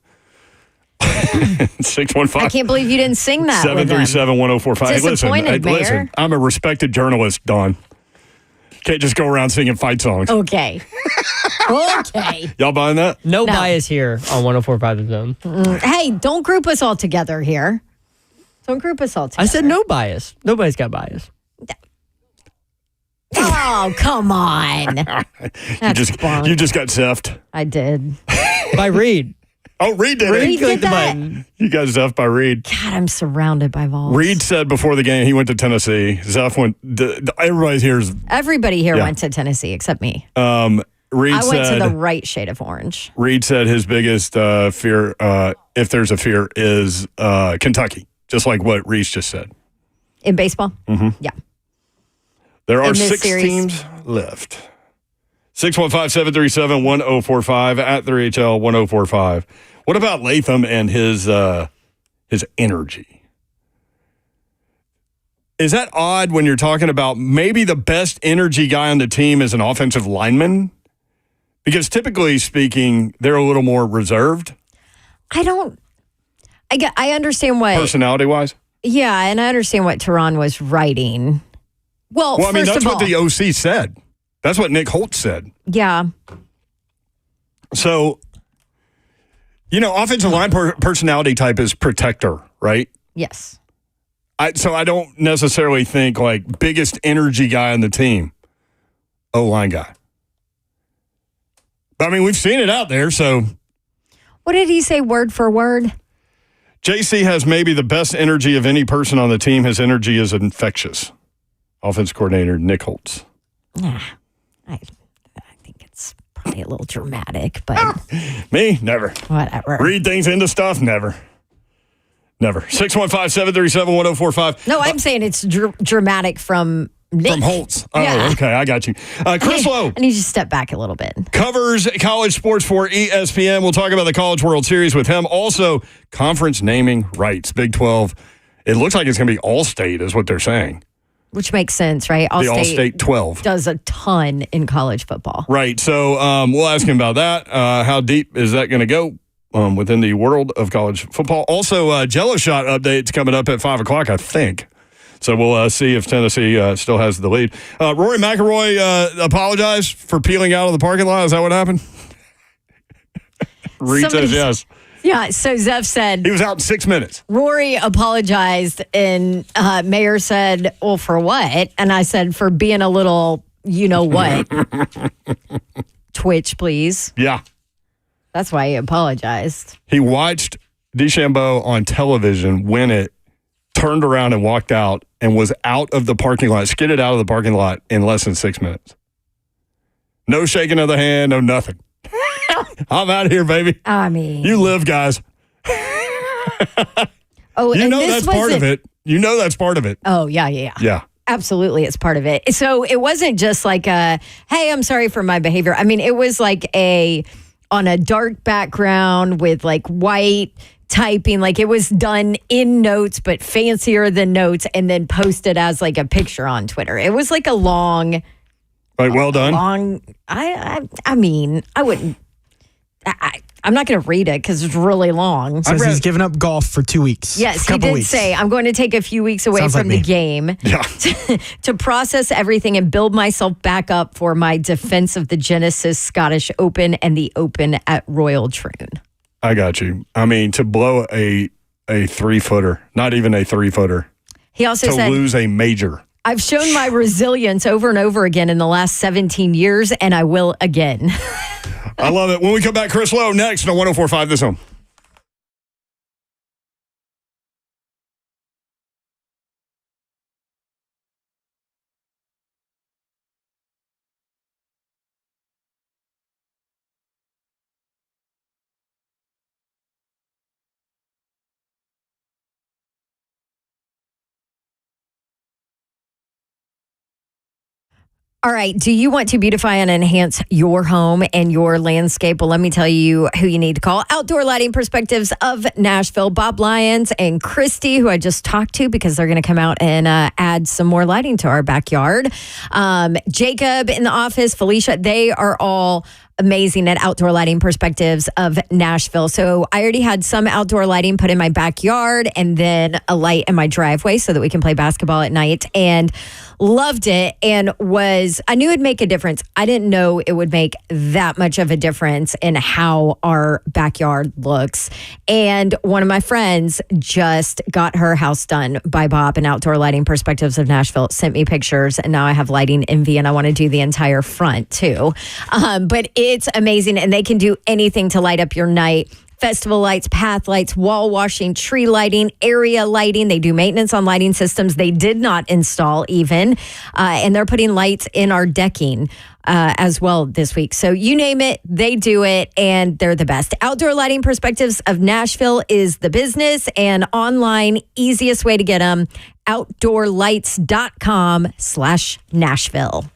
615. I can't believe you didn't sing that. 737-1045. Hey, listen, I'm a respected journalist, Dawn. Can't just go around singing fight songs. Okay. Okay. Y'all buying that? No bias here on 104.5 The Zone. Hey, don't group us all together here. Don't group us all together. I said no bias. Nobody's got bias. Oh, come on. You just got zeffed. I did. By Reed. Oh, Reed did it. Reed did the that. button. You got zeffed by Reed. God, I'm surrounded by Vols. Reed said before the game he went to Tennessee. Zeff went. Everybody here went to Tennessee except me. Reed I went said, to the right shade of orange. Reed said his biggest fear, if there's a fear, is Kentucky. Just like what Reese just said. In baseball? Mm-hmm. Yeah. There are 6 teams left. 615-737-1045 at 3HL1045. What about Latham and his energy? Is that odd when you're talking about maybe the best energy guy on the team is an offensive lineman? Because typically speaking, they're a little more reserved. I understand what personality-wise. Yeah, and I understand what Tehran was writing. Well, I mean, first that's of what all, the OC said. That's what Nick Holt said. Yeah. So, offensive line personality type is protector, right? Yes. So I don't necessarily think like biggest energy guy on the team, O-line guy. But I mean, we've seen it out there, so. What did he say word for word? JC has maybe the best energy of any person on the team. His energy is infectious. Offense coordinator Nick Holtz. Yeah, I think it's probably a little dramatic, but. Me? Never. Whatever. Read things into stuff? Never. 615-737-1045. No, I'm saying it's dramatic from Nick. From Holtz. Oh, Yeah. okay. I got you. Chris Lowe. I need you to step back a little bit. Covers college sports for ESPN. We'll talk about the College World Series with him. Also, conference naming rights. Big 12. It looks like it's going to be All-State is what they're saying. Which makes sense, right? The All-State 12. Does a ton in college football. Right. So we'll ask him about that. How deep is that going to go within the world of college football? Also, Jello Shot updates coming up at 5 o'clock, I think. So we'll see if Tennessee still has the lead. Rory McIlroy apologized for peeling out of the parking lot. Is that what happened? Reed says yes. Yeah, so Zev said... He was out in 6 minutes. Rory apologized, and Mayor said, well, for what? And I said, for being a little, you-know-what. Twitch, please. Yeah. That's why he apologized. He watched DeChambeau on television win it, turned around and walked out, and was out of the parking lot, skidded out of the parking lot in less than 6 minutes. No shaking of the hand, no nothing. I'm out of here, baby. I mean. You live, guys. Oh, you and know this that's part of it. You know that's part of it. Oh, yeah. Yeah. Absolutely, it's part of it. So it wasn't just like a, hey, I'm sorry for my behavior. I mean, it was like on a dark background with like white typing, like it was done in notes, but fancier than notes, and then posted as like a picture on Twitter. It was like a long... Right, well done. I mean, I wouldn't... I'm not going to read it because it's really long. Says he's given up golf for 2 weeks. Yes, he did say, I'm going to take a few weeks away from the game to process everything and build myself back up for my defense of the Genesis Scottish Open and the Open at Royal Troon. I got you. I mean, to blow a 3-footer, not even a 3-footer. He also said, to lose a major. I've shown my resilience over and over again in the last 17 years, and I will again. I love it. When we come back, Chris Lowe next on 104.5 This Home. All right. Do you want to beautify and enhance your home and your landscape? Well, let me tell you who you need to call. Outdoor Lighting Perspectives of Nashville. Bob Lyons and Christy, who I just talked to because they're going to come out and add some more lighting to our backyard. Jacob in the office, Felicia, they are all amazing at Outdoor Lighting Perspectives of Nashville. So I already had some outdoor lighting put in my backyard and then a light in my driveway so that we can play basketball at night, and loved it, and I knew it'd make a difference. I didn't know it would make that much of a difference in how our backyard looks. And one of my friends just got her house done by Bob and Outdoor Lighting Perspectives of Nashville, sent me pictures, and now I have lighting envy, and I want to do the entire front too. But it's amazing, and they can do anything to light up your night. Festival lights, path lights, wall washing, tree lighting, area lighting. They do maintenance on lighting systems they did not install even. And they're putting lights in our decking as well this week. So you name it, they do it, and they're the best. Outdoor Lighting Perspectives of Nashville is the business, and online, easiest way to get them, outdoorlights.com/Nashville.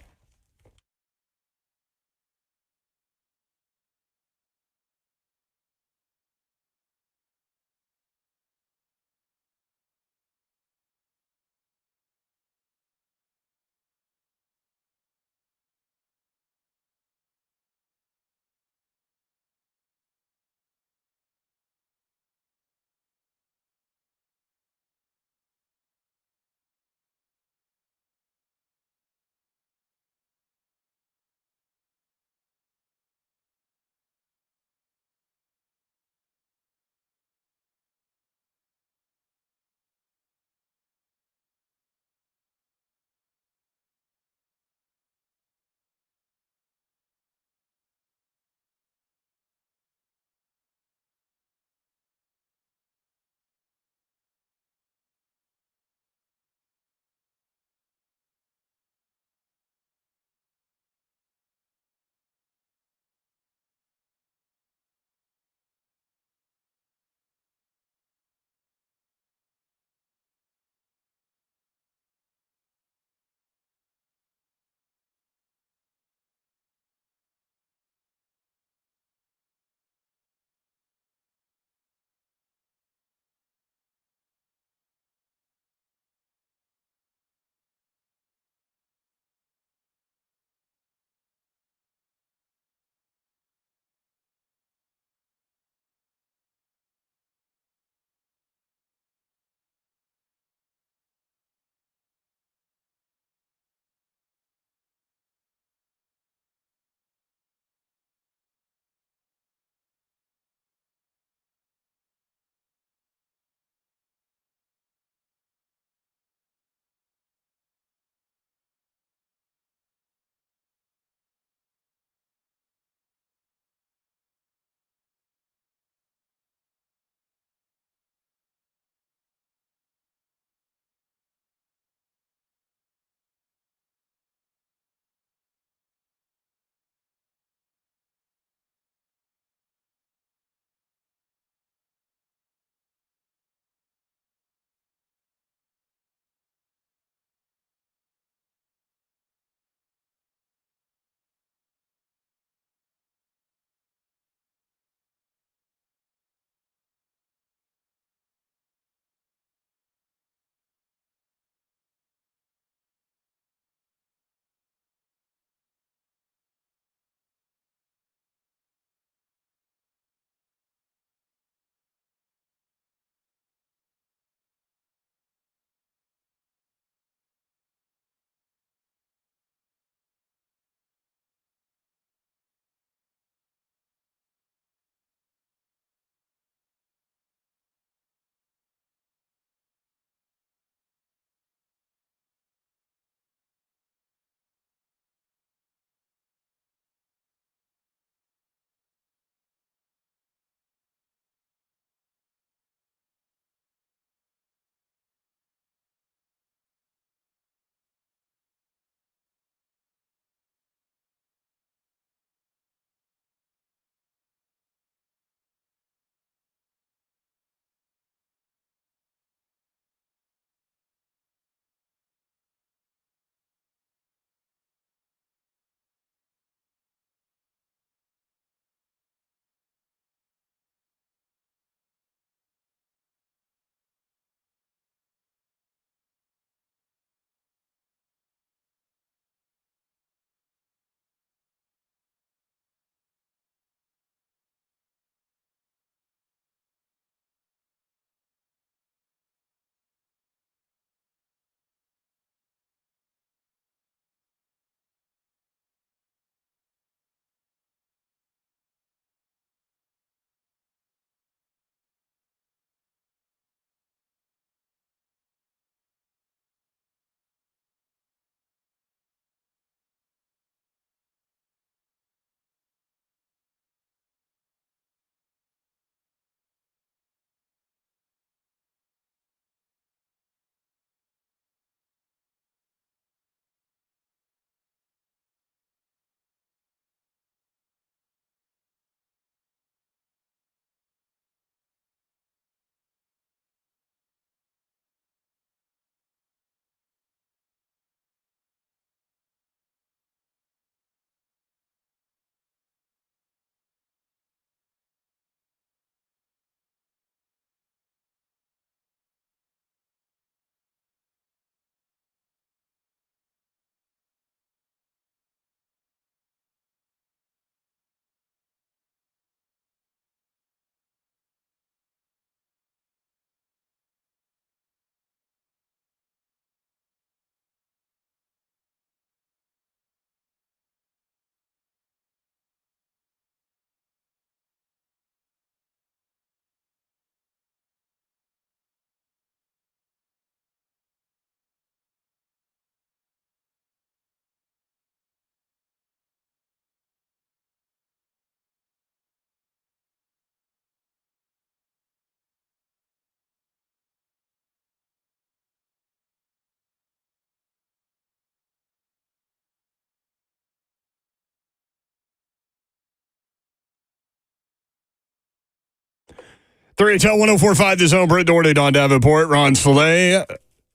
3HL 104.5 The Zone. Britt Doherty, Don Davenport, Ron Soleil.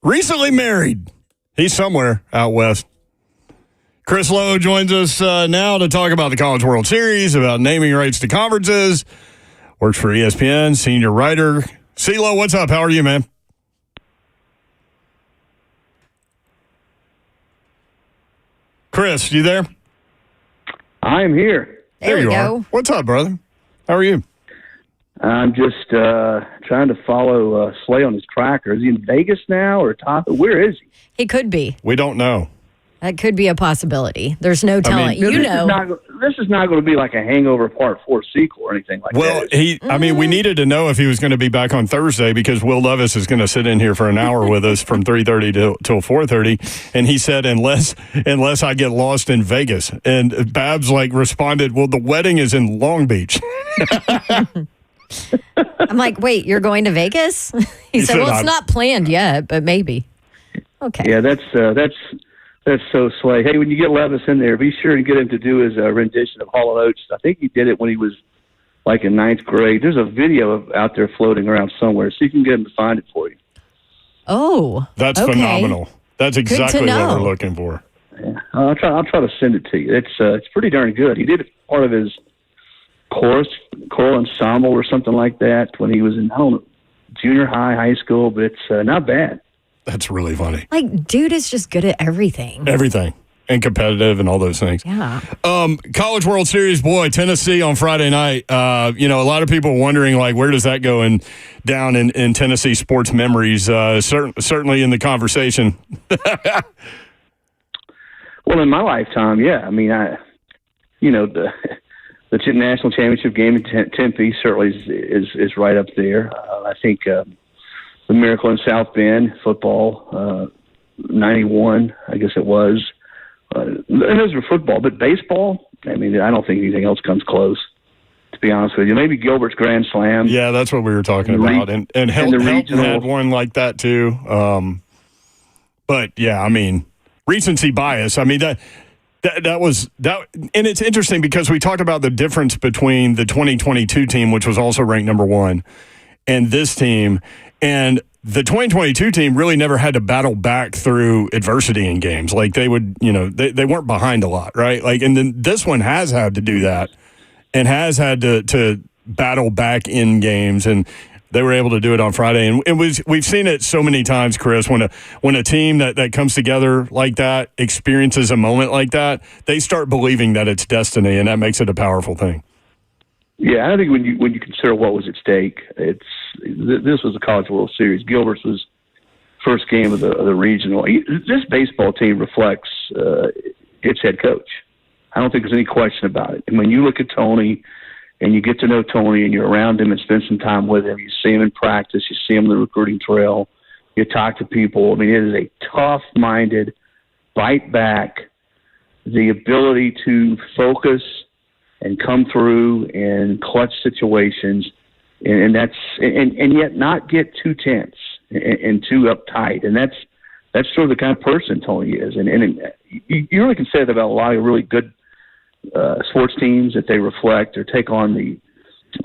Recently married. He's somewhere out west. Chris Lowe joins us now to talk about the College World Series, about naming rights to conferences. Works for ESPN, senior writer. CeeLo, what's up? How are you, man? Chris, you there? I'm here. There you go. What's up, brother? How are you? I'm just trying to follow Slay on his tracker. Is he in Vegas now or Tahoe? Where is he? He could be. We don't know. That could be a possibility. There's no telling. This is not going to be like a Hangover Part 4 sequel or anything like that. Well, we needed to know if he was going to be back on Thursday because Will Levis is going to sit in here for an hour with us from 3:30 till 4:30, and he said unless I get lost in Vegas, and Babs responded, well, the wedding is in Long Beach. I'm like, wait, you're going to Vegas? He said, well, it's not planned yet, but maybe. Okay. Yeah, that's so Slay. Hey, when you get Levis in there, be sure to get him to do his rendition of Hall & Oates. I think he did it when he was in ninth grade. There's a video out there floating around somewhere, so you can get him to find it for you. Oh, that's okay. Phenomenal. That's exactly what we're looking for. Yeah, I'll try to send it to you. It's pretty darn good. He did it part of his choral ensemble or something like that when he was in junior high school, but it's not bad. That's really funny. Dude is just good at everything. Everything. And competitive and all those things. Yeah. College World Series, boy, Tennessee on Friday night. A lot of people wondering, where does that go down in Tennessee sports memories? Certainly in the conversation. Well, in my lifetime, yeah. I mean, the national championship game in Tempe certainly is right up there. I think the Miracle in South Bend football, 91, I guess it was. And those were football, but baseball, I mean, I don't think anything else comes close, to be honest with you. Maybe Gilbert's Grand Slam. Yeah, that's what we were talking about. And Helton had one like that, too. But, yeah, I mean, recency bias. I mean, that was – and it's interesting because we talked about the difference between the 2022 team, which was also ranked number one, and this team. And the 2022 team really never had to battle back through adversity in games. They would, they weren't behind a lot, right? And then this one has had to do that and has had to battle back in games, and they were able to do it on Friday. And we've seen it so many times, Chris, when a team that comes together like that experiences a moment like that, they start believing that it's destiny, and that makes it a powerful thing. Yeah, I think when you consider what was at stake, this was a College World Series. Gilbert's was first game of the regional. This baseball team reflects its head coach. I don't think there's any question about it. And when you look at Tony and you get to know Tony and you're around him and spend some time with him, you see him in practice, you see him on the recruiting trail, you talk to people. I mean, it is a tough-minded, bite back, the ability to focus and come through in clutch situations, and yet not get too tense and too uptight, and that's sort of the kind of person Tony is, and you really can say that about a lot of really good sports teams, that they reflect or take on the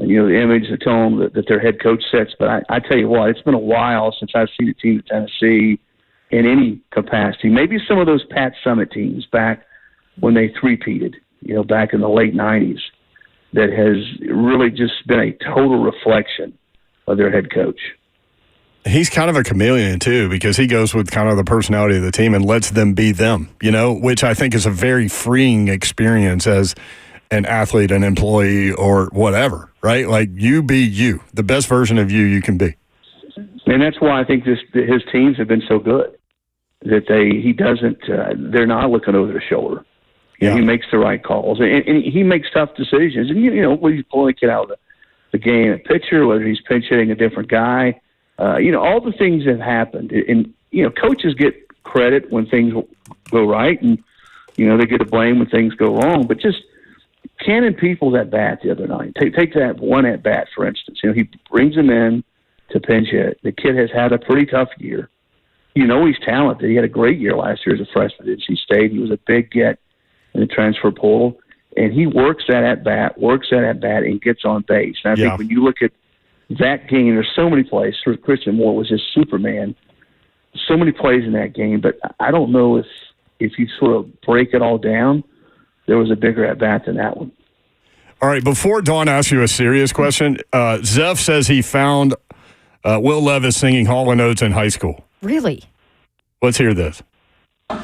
image, the tone that their head coach sets. But I tell you what, it's been a while since I've seen a team at Tennessee in any capacity. Maybe some of those Pat Summitt teams back when they three-peated, back in the late 90s, that has really just been a total reflection of their head coach. He's kind of a chameleon, too, because he goes with kind of the personality of the team and lets them be them, which I think is a very freeing experience as an athlete, an employee, or whatever, right? You be you, the best version of you can be. And that's why I think his teams have been so good, that they're not looking over their shoulder. He makes the right calls, and he makes tough decisions. And, whether he's pulling a kid out of the game at pitcher, whether he's pinch hitting a different guy, all the things that have happened. And, coaches get credit when things go right, and, they get the blame when things go wrong. But just Cannon Peoples at bat the other night. Take that one at bat, for instance. He brings him in to pinch hit. The kid has had a pretty tough year. He's talented. He had a great year last year as a freshman at NC State. He was a big get in the transfer portal, and he works that at bat, and gets on base. And I think when you look at that game, there's so many plays. Christian Moore was just Superman. So many plays in that game, but I don't know if you sort of break it all down, there was a bigger at-bat than that one. All right, before Dawn asks you a serious question, Zeph says he found Will Levis singing Hall & Oates in high school. Really? Let's hear this. On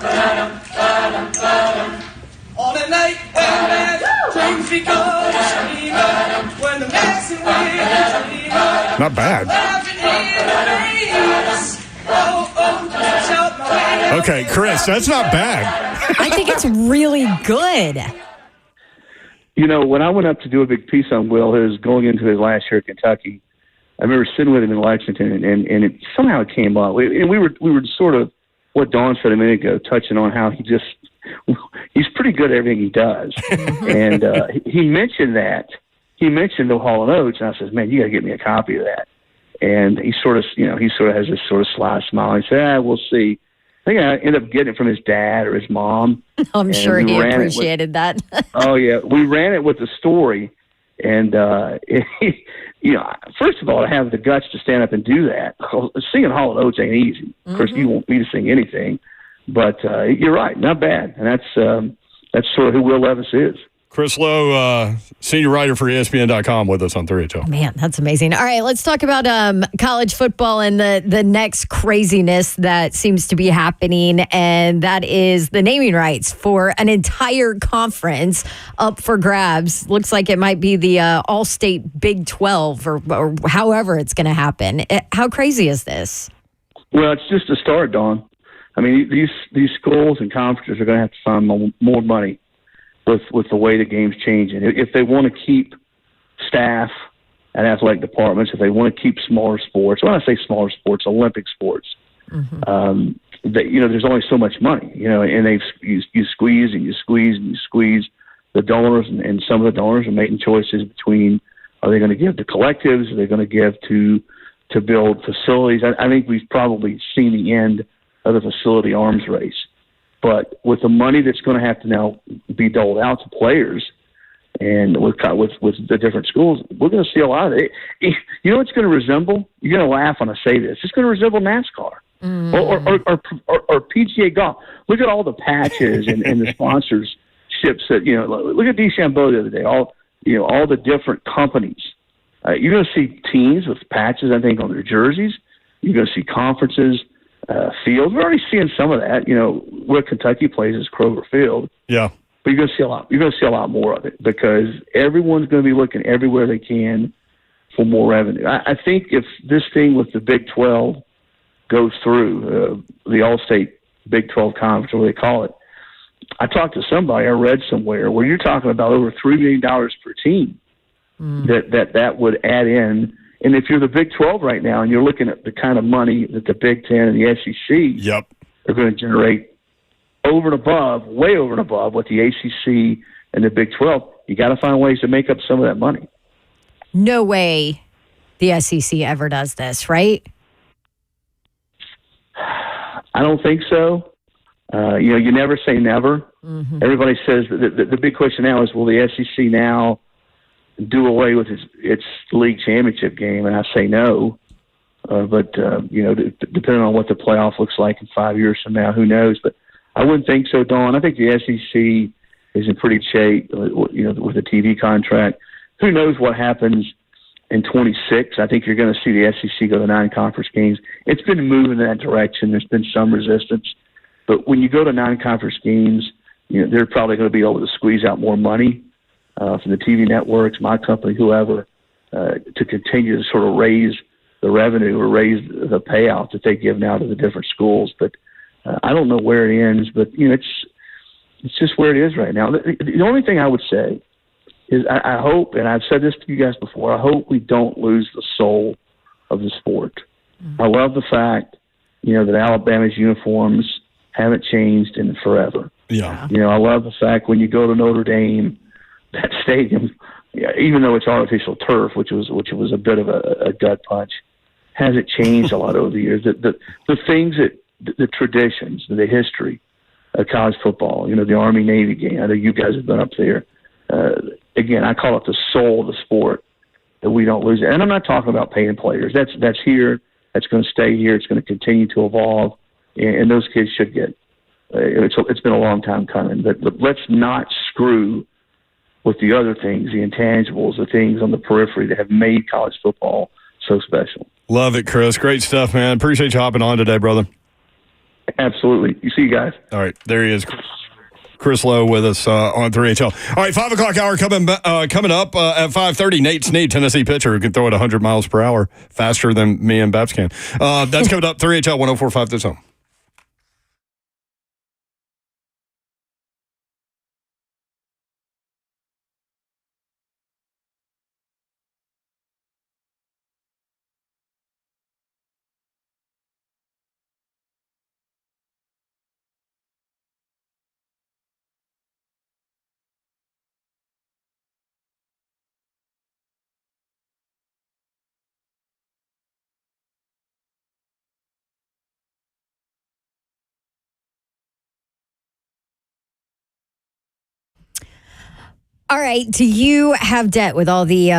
a night when dreams become dreamers, when the Mexican winds are Not bad. Okay, Chris, that's not bad. I think it's really good. You know, when I went up to do a big piece on Will, his going into his last year at Kentucky, I remember sitting with him in Lexington, and it somehow it came up. And we were sort of what Dawn said a minute ago, touching on how he's pretty good at everything he does. And he mentioned that. He mentioned the Hall & Oates, and I said, man, you got to get me a copy of that. And he sort of has this sort of sly smile. He said, we'll see. I think I ended up getting it from his dad or his mom. I'm sure he appreciated that. Oh, yeah. We ran it with the story. And, first of all, to have the guts to stand up and do that. Singing Hall & Oates ain't easy. Of course, you won't me to sing anything. But you're right. Not bad. And that's sort of who Will Levis is. Chris Lowe, senior writer for ESPN.com, with us on 3HL. Man, that's amazing. All right, let's talk about college football and the next craziness that seems to be happening, and that is the naming rights for an entire conference up for grabs. Looks like it might be the All-State Big 12 or however it's going to happen. How crazy is this? Well, it's just a start, Dawn. I mean, these schools and conferences are going to have to find more money with the way the game's changing. If they want to keep staff and athletic departments, if they want to keep smaller sports, when I say smaller sports, Olympic sports, there's only so much money, and you squeeze and you squeeze and you squeeze the donors, and some of the donors are making choices between, are they going to give to collectives, are they going to give to build facilities? I think we've probably seen the end of the facility arms race. But with the money that's going to have to now be doled out to players, and with the different schools, we're going to see a lot of it. You know what it's going to resemble? You're going to laugh when I say this. It's going to resemble NASCAR or PGA golf. Look at all the patches and the sponsorships that Look at DeChambeau the other day. All the different companies. You're going to see teams with patches, I think, on their jerseys. You're going to see conferences. Field. We're already seeing some of that. Where Kentucky plays is Kroger Field. Yeah, but you're going to see a lot. You're going to see a lot more of it because everyone's going to be looking everywhere they can for more revenue. I think if this thing with the Big 12 goes through, the All-State Big 12 Conference, or what they call it, I talked to somebody, I read somewhere where you're talking about over $3 million per team that would add in. And if you're the Big 12 right now and you're looking at the kind of money that the Big 10 and the SEC are going to generate over and above, way over and above what the ACC and the Big 12, you got to find ways to make up some of that money. No way the SEC ever does this, right? I don't think so. You never say never. Mm-hmm. Everybody says that the big question now is, will the SEC now do away with its league championship game? And I say no. But depending on what the playoff looks like in 5 years from now, who knows? But I wouldn't think so, Dawn. I think the SEC is in pretty shape, with the TV contract. Who knows what happens in 26? I think you're going to see the SEC go to 9 conference games. It's been moving in that direction. There's been some resistance. But when you go to 9 conference games, they're probably going to be able to squeeze out more money from the TV networks, my company, whoever, to continue to sort of raise the revenue or raise the payout that they give now to the different schools. But I don't know where it ends, but it's just where it is right now. The only thing I would say is I hope, and I've said this to you guys before, I hope we don't lose the soul of the sport. Mm-hmm. I love the fact, that Alabama's uniforms haven't changed in forever. Yeah. I love the fact when you go to Notre Dame, that stadium, even though it's artificial turf, which was a bit of a gut punch, hasn't changed a lot over the years. The things the traditions, the history of college football, the Army-Navy game. I know you guys have been up there. Again, I call it the soul of the sport. that we don't lose it. And I'm not talking about paying players. That's here. That's going to stay here. It's going to continue to evolve, and those kids should get. It's been a long time coming, but let's not screw with the other things, the intangibles, the things on the periphery that have made college football so special. Love it, Chris. Great stuff, man. Appreciate you hopping on today, brother. Absolutely. You see you guys. All right, there he is. Chris Lowe with us on 3HL. All right, 5 o'clock hour coming up at 5:30. Nate Snead, Tennessee pitcher, who can throw it 100 miles per hour faster than me and Babs can. That's coming up, 3HL 104.5 this home. All right. Do you have debt with all the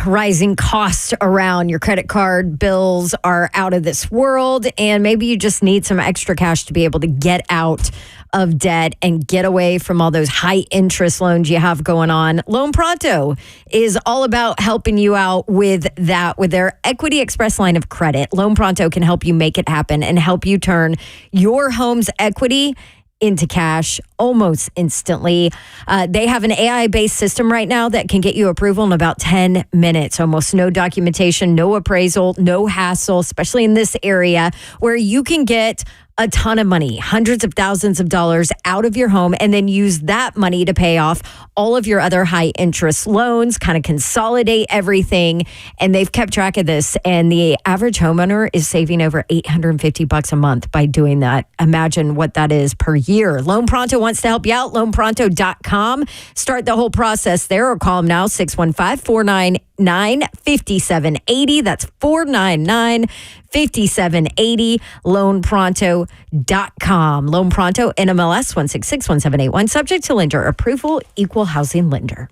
rising costs around? Your credit card bills are out of this world, and maybe you just need some extra cash to be able to get out of debt and get away from all those high interest loans you have going on. Loan Pronto is all about helping you out with that. With their Equity Express line of credit, Loan Pronto can help you make it happen and help you turn your home's equity into cash almost instantly. They have an AI-based system right now that can get you approval in about 10 minutes. Almost no documentation, no appraisal, no hassle, especially in this area where you can get a ton of money, hundreds of thousands of dollars out of your home, and then use that money to pay off all of your other high interest loans, kind of consolidate everything. And they've kept track of this. And the average homeowner is saving over $850 a month by doing that. Imagine what that is per year. Loan Pronto wants to help you out. LoanPronto.com. Start the whole process there or call them now, 615-499-5780. That's 499-5780. LoanPronto.com. Loan Pronto, NMLS 1661781. Subject to lender approval, equal housing lender.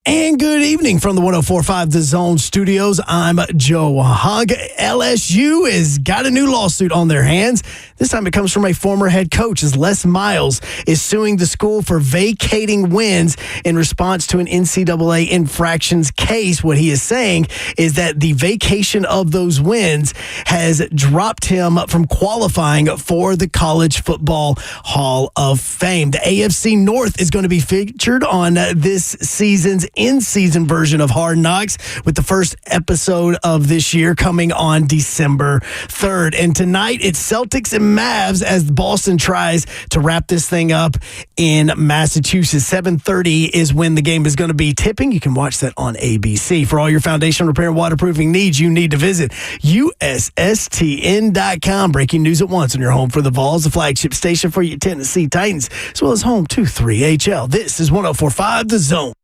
And good evening from the 104.5 The Zone Studios. I'm Joe Hogg. LSU has got a new lawsuit on their hands. This time it comes from a former head coach, as Les Miles is suing the school for vacating wins in response to an NCAA infractions case. What he is saying is that the vacation of those wins has dropped him from qualifying for the College Football Hall of Fame. The AFC North is going to be featured on this season's in-season version of Hard Knocks, with the first episode of this year coming on December 3rd. And tonight, it's Celtics and Mavs as Boston tries to wrap this thing up in Massachusetts. 7:30 is when the game is going to be tipping. You can watch that on ABC. For all your foundation repair and waterproofing needs, you need to visit USSTN.com. Breaking news at once on your home for the Vols, the flagship station for your Tennessee Titans, as well as home to 3HL. This is 104.5 The Zone.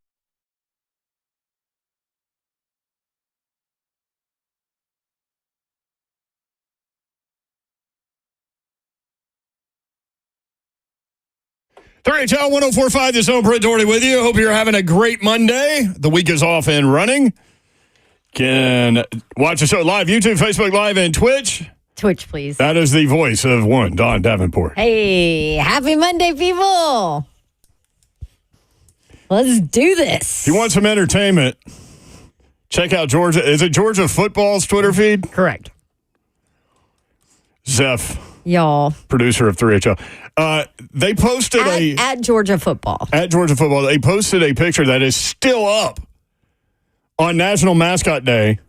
HL 104.5, The Zone. Brett Doherty with you. Hope you're having a great Monday. The week is off and running. Can watch the show live, YouTube, Facebook Live, and Twitch. Twitch, please. That is the voice of one, Don Davenport. Hey, happy Monday, people. Let's do this. If you want some entertainment, check out Georgia. Is it Georgia Football's Twitter feed? Correct. Zeph. Y'all. Producer of 3HL. They posted at Georgia Football. At Georgia Football. They posted a picture that is still up on National Mascot Day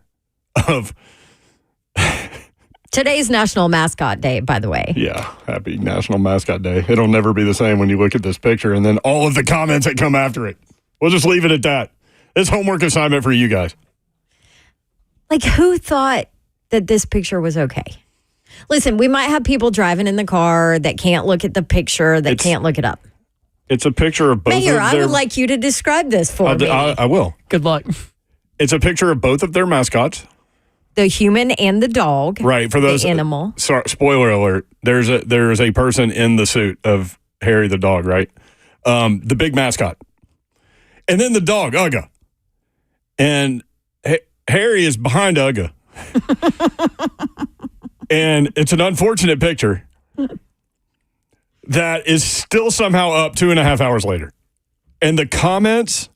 of... Today's National Mascot Day, by the way. Yeah, happy National Mascot Day. It'll never be the same when you look at this picture and then all of the comments that come after it. We'll just leave it at that. It's homework assignment for you guys. Like, who thought that this picture was okay? Listen, we might have people driving in the car that can't look at the picture, that can't look it up. It's a picture of both Mayor, of their... I would like you to describe this for me. I will. Good luck. It's a picture of both of their mascots. The human and the dog. Right. For those... The animal. Spoiler alert. There's a person in the suit of Harry the dog, right? The big mascot. And then the dog, Ugga. And Harry is behind Ugga. And it's an unfortunate picture that is still somehow up 2.5 hours later. And the comments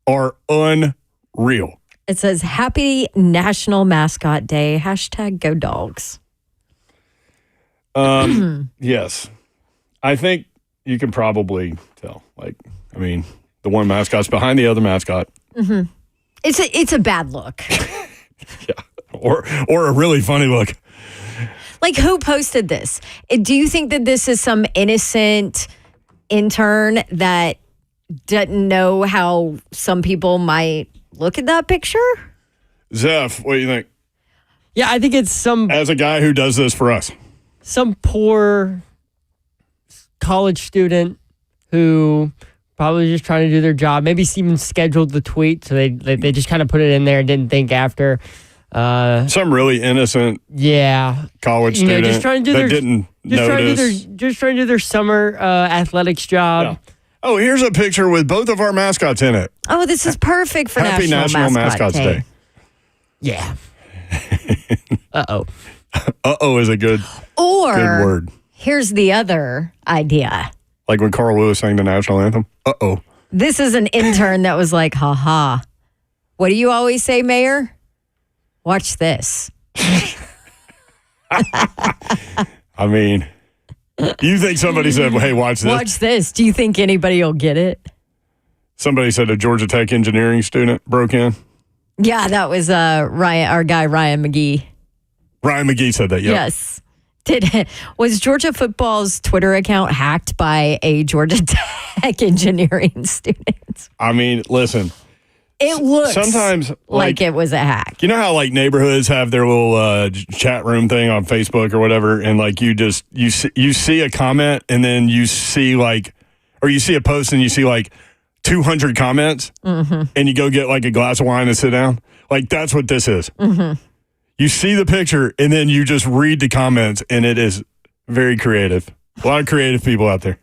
are unreal. It says, Happy National Mascot Day, #Go Dogs. Yes. I think you can probably tell. The one mascot's behind the other mascot. Mm-hmm. It's a bad look. Yeah. Or a really funny look. Like, who posted this? Do you think that this is some innocent intern that doesn't know how some people might look at that picture? Zeph, what do you think? Yeah, I think it's some... As a guy who does this for us. Some poor college student who probably just trying to do their job. Maybe even scheduled the tweet, so they just kind of put it in there and didn't think after. Some really innocent college student just trying to do that didn't notice. Just trying to do their summer athletics job. Yeah. Oh, here's a picture with both of our mascots in it. Oh, this is perfect for Happy National Mascots Day. Yeah. Uh-oh. Uh-oh is a good word. Here's the other idea. Like when Carl Lewis sang the national anthem. Uh-oh. This is an intern that was like, ha-ha. What do you always say, Mayor? Watch this. I mean, you think somebody said, hey, watch this? Watch this. Do you think anybody will get it? Somebody said a Georgia Tech engineering student broke in. Yeah, that was our guy, Ryan McGee. Ryan McGee said that, yeah. Yes. Was Georgia Football's Twitter account hacked by a Georgia Tech engineering student? I mean, listen. It looks sometimes like it was a hack. You know how neighborhoods have their little chat room thing on Facebook or whatever, and you see a comment and then you see or you see a post and you see 200 comments, and you go get a glass of wine and sit down. That's what this is. Mm-hmm. You see the picture and then you just read the comments, and it is very creative. A lot of creative people out there.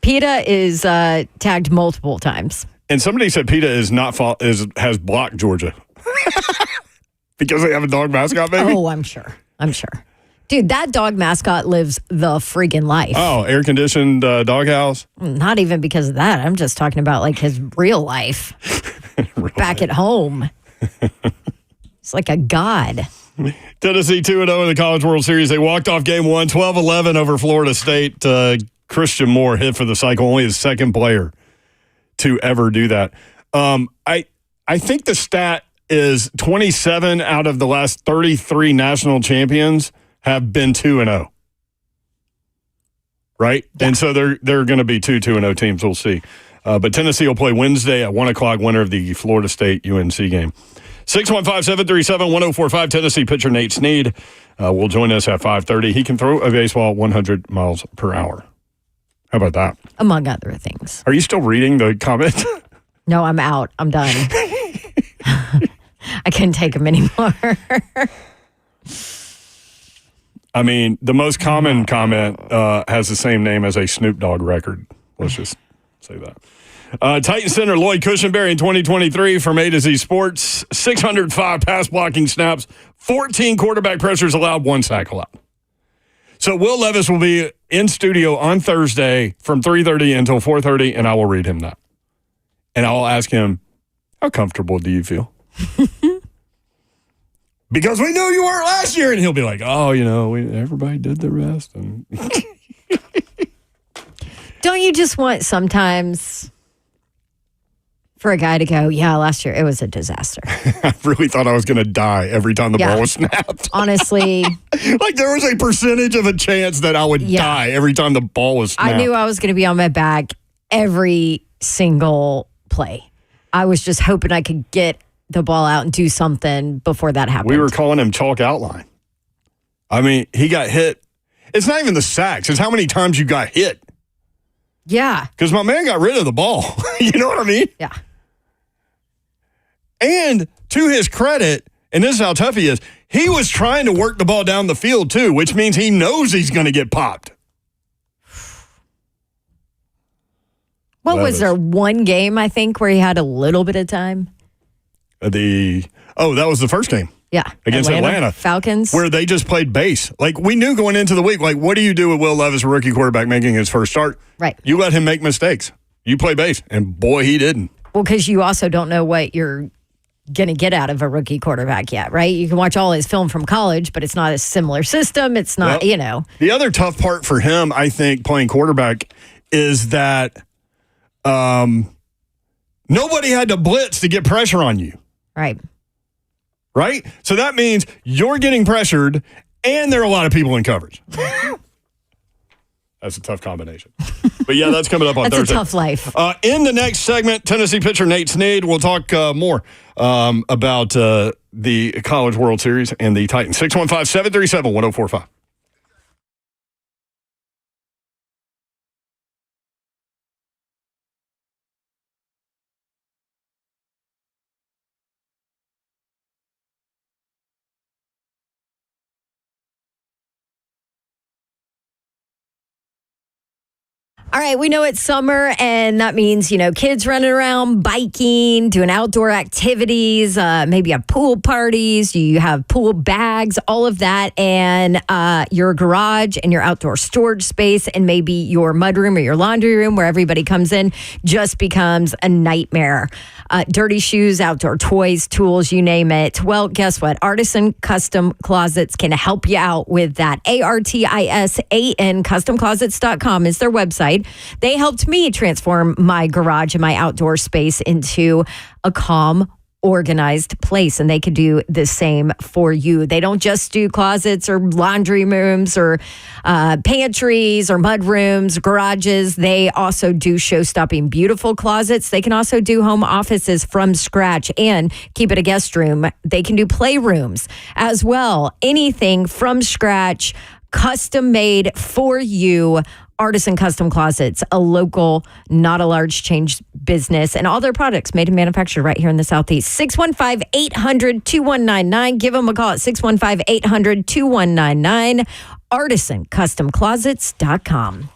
PETA is tagged multiple times. And somebody said PETA has blocked Georgia because they have a dog mascot, maybe? Oh, I'm sure. Dude, that dog mascot lives the freaking life. Oh, air-conditioned doghouse? Not even because of that. I'm just talking about like his real life back at home. It's like a god. Tennessee 2-0 in the College World Series. They walked off game one, 12-11 over Florida State. Christian Moore hit for the cycle, only his second player to ever do that. I think the stat is 27 out of the last 33 national champions have been 2-0. Right? Yeah. And so they're going to be 2-0 teams. We'll see. But Tennessee will play Wednesday at 1 o'clock, winner of the Florida State UNC game. 615-737-1045. Tennessee pitcher Nate Snead will join us at 5:30. He can throw a baseball 100 miles per hour. How about that? Among other things. Are you still reading the comment? No, I'm out. I'm done. I can't take them anymore. I mean, the most common comment has the same name as a Snoop Dogg record. Let's just say that. Titan center Lloyd Cushenberry in 2023 from A to Z Sports. 605 pass blocking snaps, 14 quarterback pressures allowed, 1 sack allowed. So Will Levis will be in studio on Thursday from 3:30 until 4:30, and I will read him that. And I'll ask him, how comfortable do you feel? Because we knew you weren't last year. And he'll be like, oh, everybody did the rest. And Don't you just want sometimes for a guy to go, yeah, last year it was a disaster. I really thought I was going to die every time the ball was snapped. Honestly. Like there was a percentage of a chance that I would die every time the ball was snapped. I knew I was going to be on my back every single play. I was just hoping I could get the ball out and do something before that happened. We were calling him chalk outline. I mean, he got hit. It's not even the sacks. It's how many times you got hit. Yeah. Because my man got rid of the ball. You know what I mean? Yeah. And to his credit, and this is how tough he is, he was trying to work the ball down the field too, which means he knows he's going to get popped. What was there, one game, I think, where he had a little bit of time? That was the first game. Yeah. Against Atlanta. Falcons. Where they just played base. Like, we knew going into the week, like, what do you do with Will Levis, a rookie quarterback, making his first start? Right. You let him make mistakes. You play base. And boy, he didn't. Well, because you also don't know what you're going to get out of a rookie quarterback yet, right? You can watch all his film from college, but it's not a similar system. It's not, The other tough part for him, I think, playing quarterback is that nobody had to blitz to get pressure on you. Right. Right? So that means you're getting pressured and there are a lot of people in coverage. That's a tough combination. But yeah, that's coming up on That's Thursday. That's a tough life. In the next segment, Tennessee pitcher Nate Snead will talk more about the College World Series and the Titans. 615-737-1045. All right, we know it's summer, and that means, kids running around, biking, doing outdoor activities, maybe you have pool parties, you have pool bags, all of that, and your garage and your outdoor storage space and maybe your mudroom or your laundry room where everybody comes in just becomes a nightmare. Dirty shoes, outdoor toys, tools, you name it. Well, guess what? Artisan Custom Closets can help you out with that. ARTISAN CustomClosets.com is their website. They helped me transform my garage and my outdoor space into a calm, organized place, and they could do the same for you. They don't just do closets or laundry rooms or pantries or mud rooms, garages. They also do show-stopping beautiful closets. They can also do home offices from scratch and keep it a guest room. They can do playrooms as well. Anything from scratch, custom made for you. Artisan Custom Closets, a local, not a large change business, and all their products made and manufactured right here in the Southeast. 615-800-2199. Give them a call at 615-800-2199. ArtisanCustomClosets.com.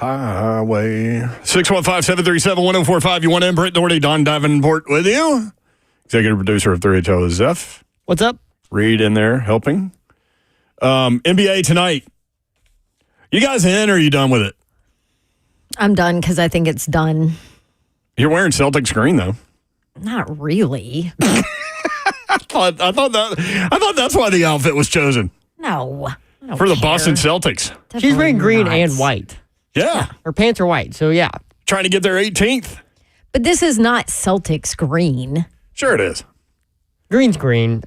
highway. 615-737-1045. You want in? Britt Doherty, Don Davenport with you. Executive producer of 3HO is Zeph. What's up? Reed in there helping. NBA tonight. You guys in or are you done with it? I'm done because I think it's done. You're wearing Celtics green, though. Not really. I thought that's why the outfit was chosen. No. For the Boston Celtics. Definitely She's wearing green and white. Yeah. Her pants are white, so yeah. Trying to get their 18th. But this is not Celtics green. Sure it is. Green's green.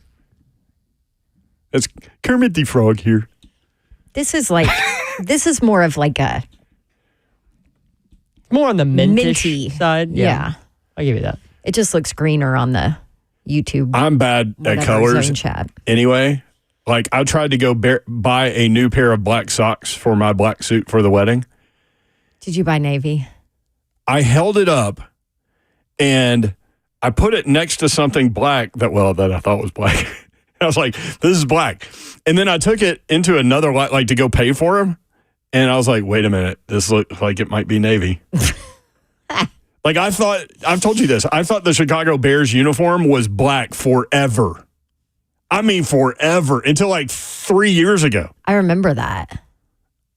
It's Kermit the Frog here. This is like, this is more of like a... More on the minty side. Yeah. I'll give you that. It just looks greener on the YouTube. I'm bad at colors zone chat. anyway. Like, I tried to go buy a new pair of black socks for my black suit for the wedding. Did you buy navy? I held it up, and I put it next to something black that I thought was black. I was like, this is black. And then I took it into another light, like to go pay for them. And I was like, wait a minute, this looks like it might be navy. Like I've told you this, I thought the Chicago Bears uniform was black forever. I mean, forever, until like 3 years ago. I remember that.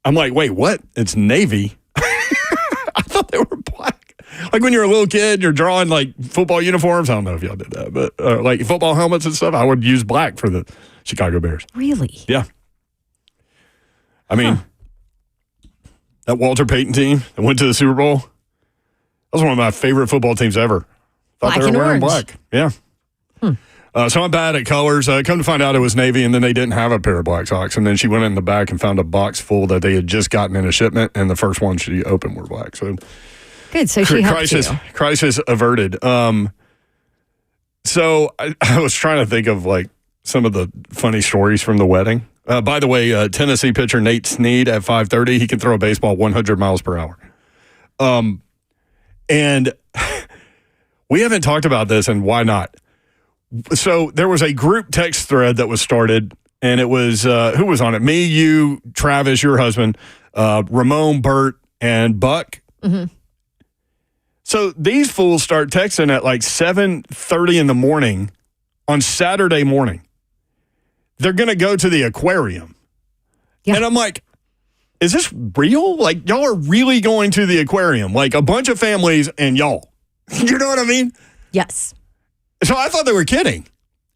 I'm like, wait, what? It's navy? I thought they were black. Like when you're a little kid, you're drawing like football uniforms. I don't know if y'all did that, but like football helmets and stuff, I would use black for the Chicago Bears. Really? Yeah. I mean, that Walter Payton team that went to the Super Bowl, that was one of my favorite football teams ever. Thought they were wearing black. Yeah. So I'm bad at colors. Come to find out it was navy, and then they didn't have a pair of black socks. And then she went in the back and found a box full that they had just gotten in a shipment, and the first one she opened were black. So good. So she helped you. Crisis averted. So I was trying to think of like some of the funny stories from the wedding. By the way, Tennessee pitcher Nate Snead at 5:30, he can throw a baseball 100 miles per hour. And we haven't talked about this, and why not? So there was a group text thread that was started, and it was, who was on it? Me, you, Travis, your husband, Ramon, Bert, and Buck. Mm-hmm. So these fools start texting at like 7:30 in the morning on Saturday morning. They're going to go to the aquarium. Yeah. And I'm like, is this real? Like, y'all are really going to the aquarium? Like a bunch of families and y'all. You know what I mean? Yes. So I thought they were kidding.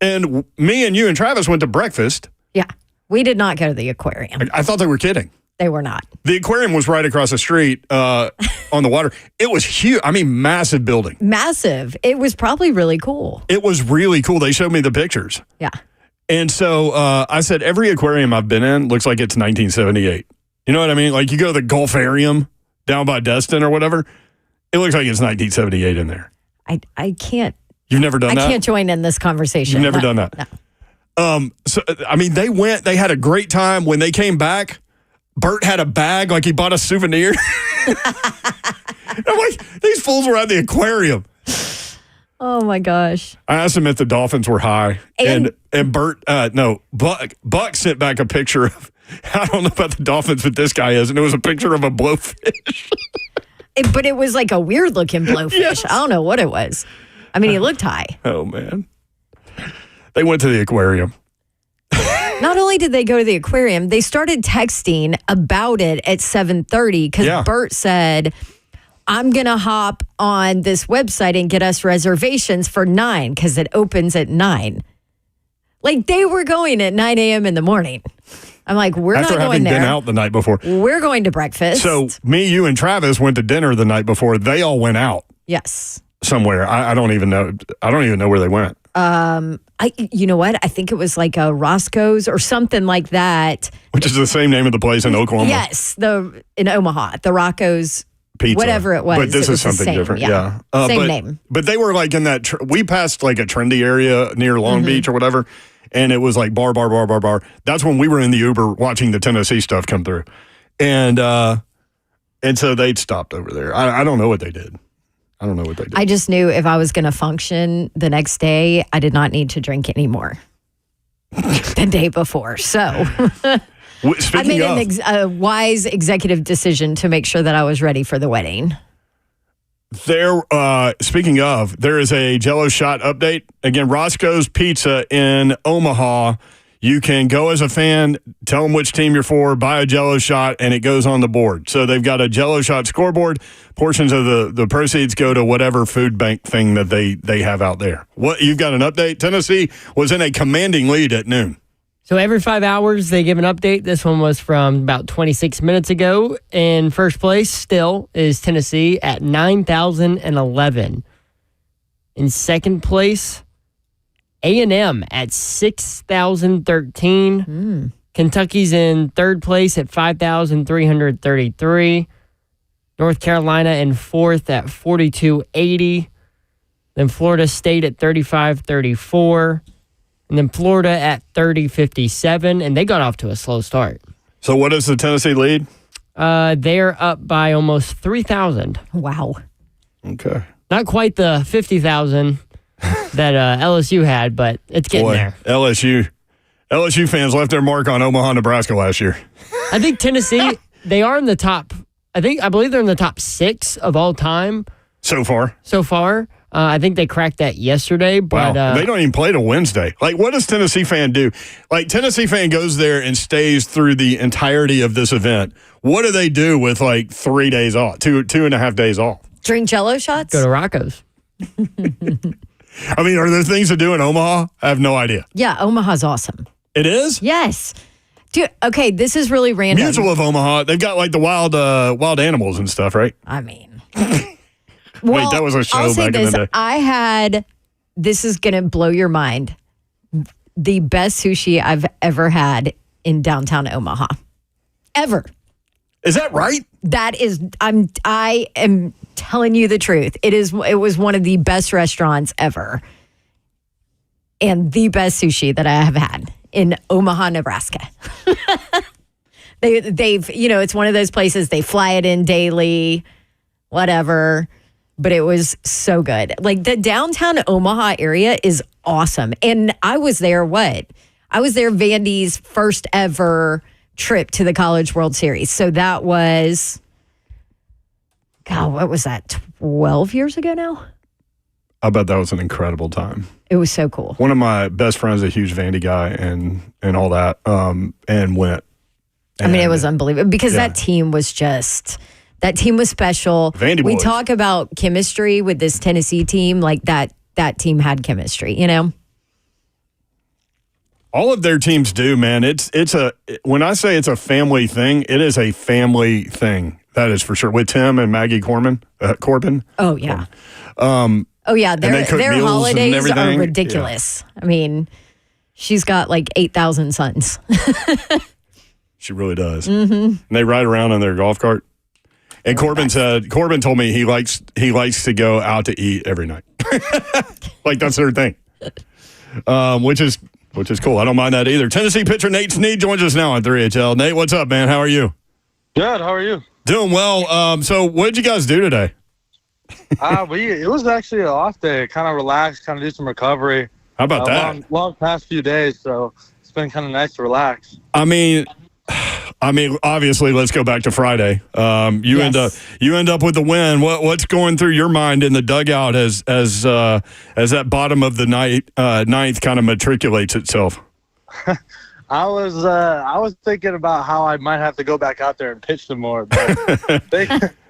And me and you and Travis went to breakfast. Yeah. We did not go to the aquarium. I thought they were kidding. They were not. The aquarium was right across the street on the water. It was huge. I mean, massive building. Massive. It was probably really cool. It was really cool. They showed me the pictures. Yeah. And so I said, every aquarium I've been in looks like it's 1978. You know what I mean? Like you go to the Gulfarium down by Destin or whatever. It looks like it's 1978 in there. I can't. You've never done that? I can't join in this conversation. You've never done that? No. So, I mean, they had a great time. When they came back, Bert had a bag like he bought a souvenir. I'm like, these fools were at the aquarium. Oh, my gosh. I asked him if the dolphins were high. And Bert, Buck sent back a picture of, I don't know about the dolphins, but this guy is. And it was a picture of a blowfish. But it was like a weird looking blowfish. Yes. I don't know what it was. I mean, he looked high. Oh, man. They went to the aquarium. Not only did they go to the aquarium, they started texting about it at 7:30 because Bert said, I'm going to hop on this website and get us reservations for 9 because it opens at 9. Like they were going at 9 a.m. in the morning. I'm like, we're After not going having there. been out the night before. We're going to breakfast. So me, you, and Travis went to dinner the night before. They all went out. Yes. Somewhere. I don't even know. I don't even know where they went. You know what? I think it was like a Roscoe's or something like that. Which is the same name of the place in Oklahoma. Yes, in Omaha, the Rocco's Pizza. Whatever it was. But this is something different. Yeah. Same name. But they were like in that, we passed like a trendy area near Long Beach or whatever. And it was like bar. That's when we were in the Uber watching the Tennessee stuff come through. And so they'd stopped over there. I don't know what they did. I just knew if I was going to function the next day, I did not need to drink anymore the day before. So I made a wise executive decision to make sure that I was ready for the wedding. Speaking of, there is a Jell-O shot update. Again, Roscoe's Pizza in Omaha. You can go as a fan, tell them which team you're for, buy a Jell-O shot, and it goes on the board. So they've got a Jell-O shot scoreboard. Portions of the proceeds go to whatever food bank thing that they have out there. You've got an update? Tennessee was in a commanding lead at noon. So every 5 hours, they give an update. This one was from about 26 minutes ago. In first place still is Tennessee at 9,011. In second place, A&M at 6,013. Kentucky's in third place at 5,333. North Carolina in fourth at 4,280. Then Florida State at 3,534. And then Florida at 30,57. And they got off to a slow start. So what is the Tennessee lead? They're up by almost 3,000. Wow. Okay. Not quite the 50,000 that LSU had, but it's getting there. LSU fans left their mark on Omaha, Nebraska last year. I think Tennessee, they are in the top. I believe they're in the top 6 of all time so far. I think they cracked that yesterday, but they don't even play till Wednesday. Like, what does Tennessee fan do? Like, Tennessee fan goes there and stays through the entirety of this event. What do they do with like 3 days off, 2.5 days off? Drink Jell-O shots? Go to Rocco's. I mean, are there things to do in Omaha? I have no idea. Yeah, Omaha's awesome. It is? Yes. Dude, okay, this is really random. Mutual of Omaha, they've got like the wild animals and stuff, right? I mean. Wait, that was a show I'll say back in the day. This is going to blow your mind, the best sushi I've ever had in downtown Omaha. Ever. Is that right? That is, I am telling you the truth. It was one of the best restaurants ever. And the best sushi that I have had in Omaha, Nebraska. They've, it's one of those places, they fly it in daily, whatever. But it was so good. Like, the downtown Omaha area is awesome. And I was there, I was there Vandy's first ever trip to the College World Series. So that was, God, what was that, 12 years ago now? I bet that was an incredible time. It was so cool. One of my best friends, a huge Vandy guy and all that, and went. And it was unbelievable because that team was just... That team was special. Vandy boys. We talk about chemistry with this Tennessee team, like that team had chemistry, All of their teams do, man. When I say it's a family thing, it is a family thing. That is for sure. With Tim and Maggie Corbin. Oh yeah. Their holidays are ridiculous. Yeah. I mean, she's got like 8,000 sons. She really does. Mm-hmm. And they ride around in their golf cart. And Corbin told me he likes to go out to eat every night. Like, that's their thing. Which is cool. I don't mind that either. Tennessee pitcher Nate Snead joins us now on 3HL. Nate, what's up, man? How are you? Good. How are you? Doing well. So what did you guys do today? It was actually an off day. Kind of relax, kind of do some recovery. How about that? Long past few days, so it's been kind of nice to relax. I mean, obviously, let's go back to Friday. You end up with the win. What's going through your mind in the dugout as that bottom of the ninth kind of matriculates itself? I was thinking about how I might have to go back out there and pitch some more, but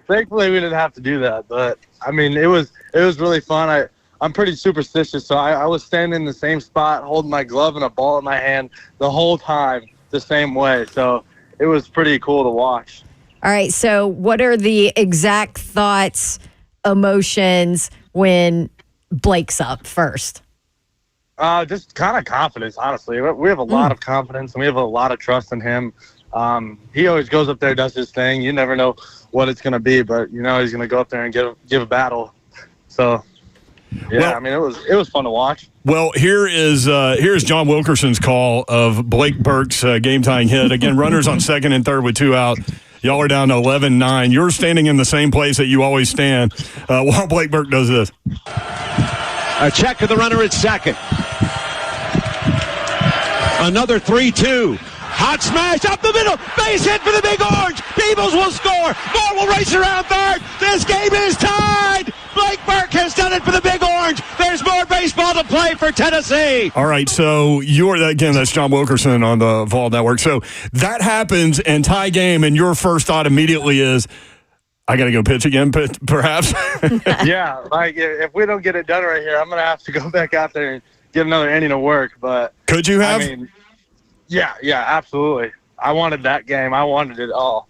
thankfully we didn't have to do that. But I mean, it was really fun. I'm pretty superstitious, so I was standing in the same spot, holding my glove and a ball in my hand the whole time, the same way. So it was pretty cool to watch. All right. So what are the exact thoughts, emotions when Blake's up first? Just kind of confidence, honestly. We have a lot of confidence and we have a lot of trust in him. He always goes up there, does his thing. You never know what it's going to be, but he's going to go up there and give a battle. So yeah, well, it was fun to watch. Well, here's John Wilkerson's call of Blake Burke's game-tying hit. Again, runners on second and third with 2 out. Y'all are down to 11-9. You're standing in the same place that you always stand while Blake Burke does this. A check to the runner at second. Another 3-2. Hot smash up the middle. Base hit for the Big Orange. Peebles will score. Moore will race around third. This game is tied. Blake Burke has done it for the Big Orange. There's more baseball to play for Tennessee. All right, so that's John Wilkerson on the Vol Network. So that happens and tie game, and your first thought immediately is, I got to go pitch again, perhaps? Yeah, like if we don't get it done right here, I'm going to have to go back out there and get another inning of work. But could you have? I mean, yeah, absolutely. I wanted that game. I wanted it all.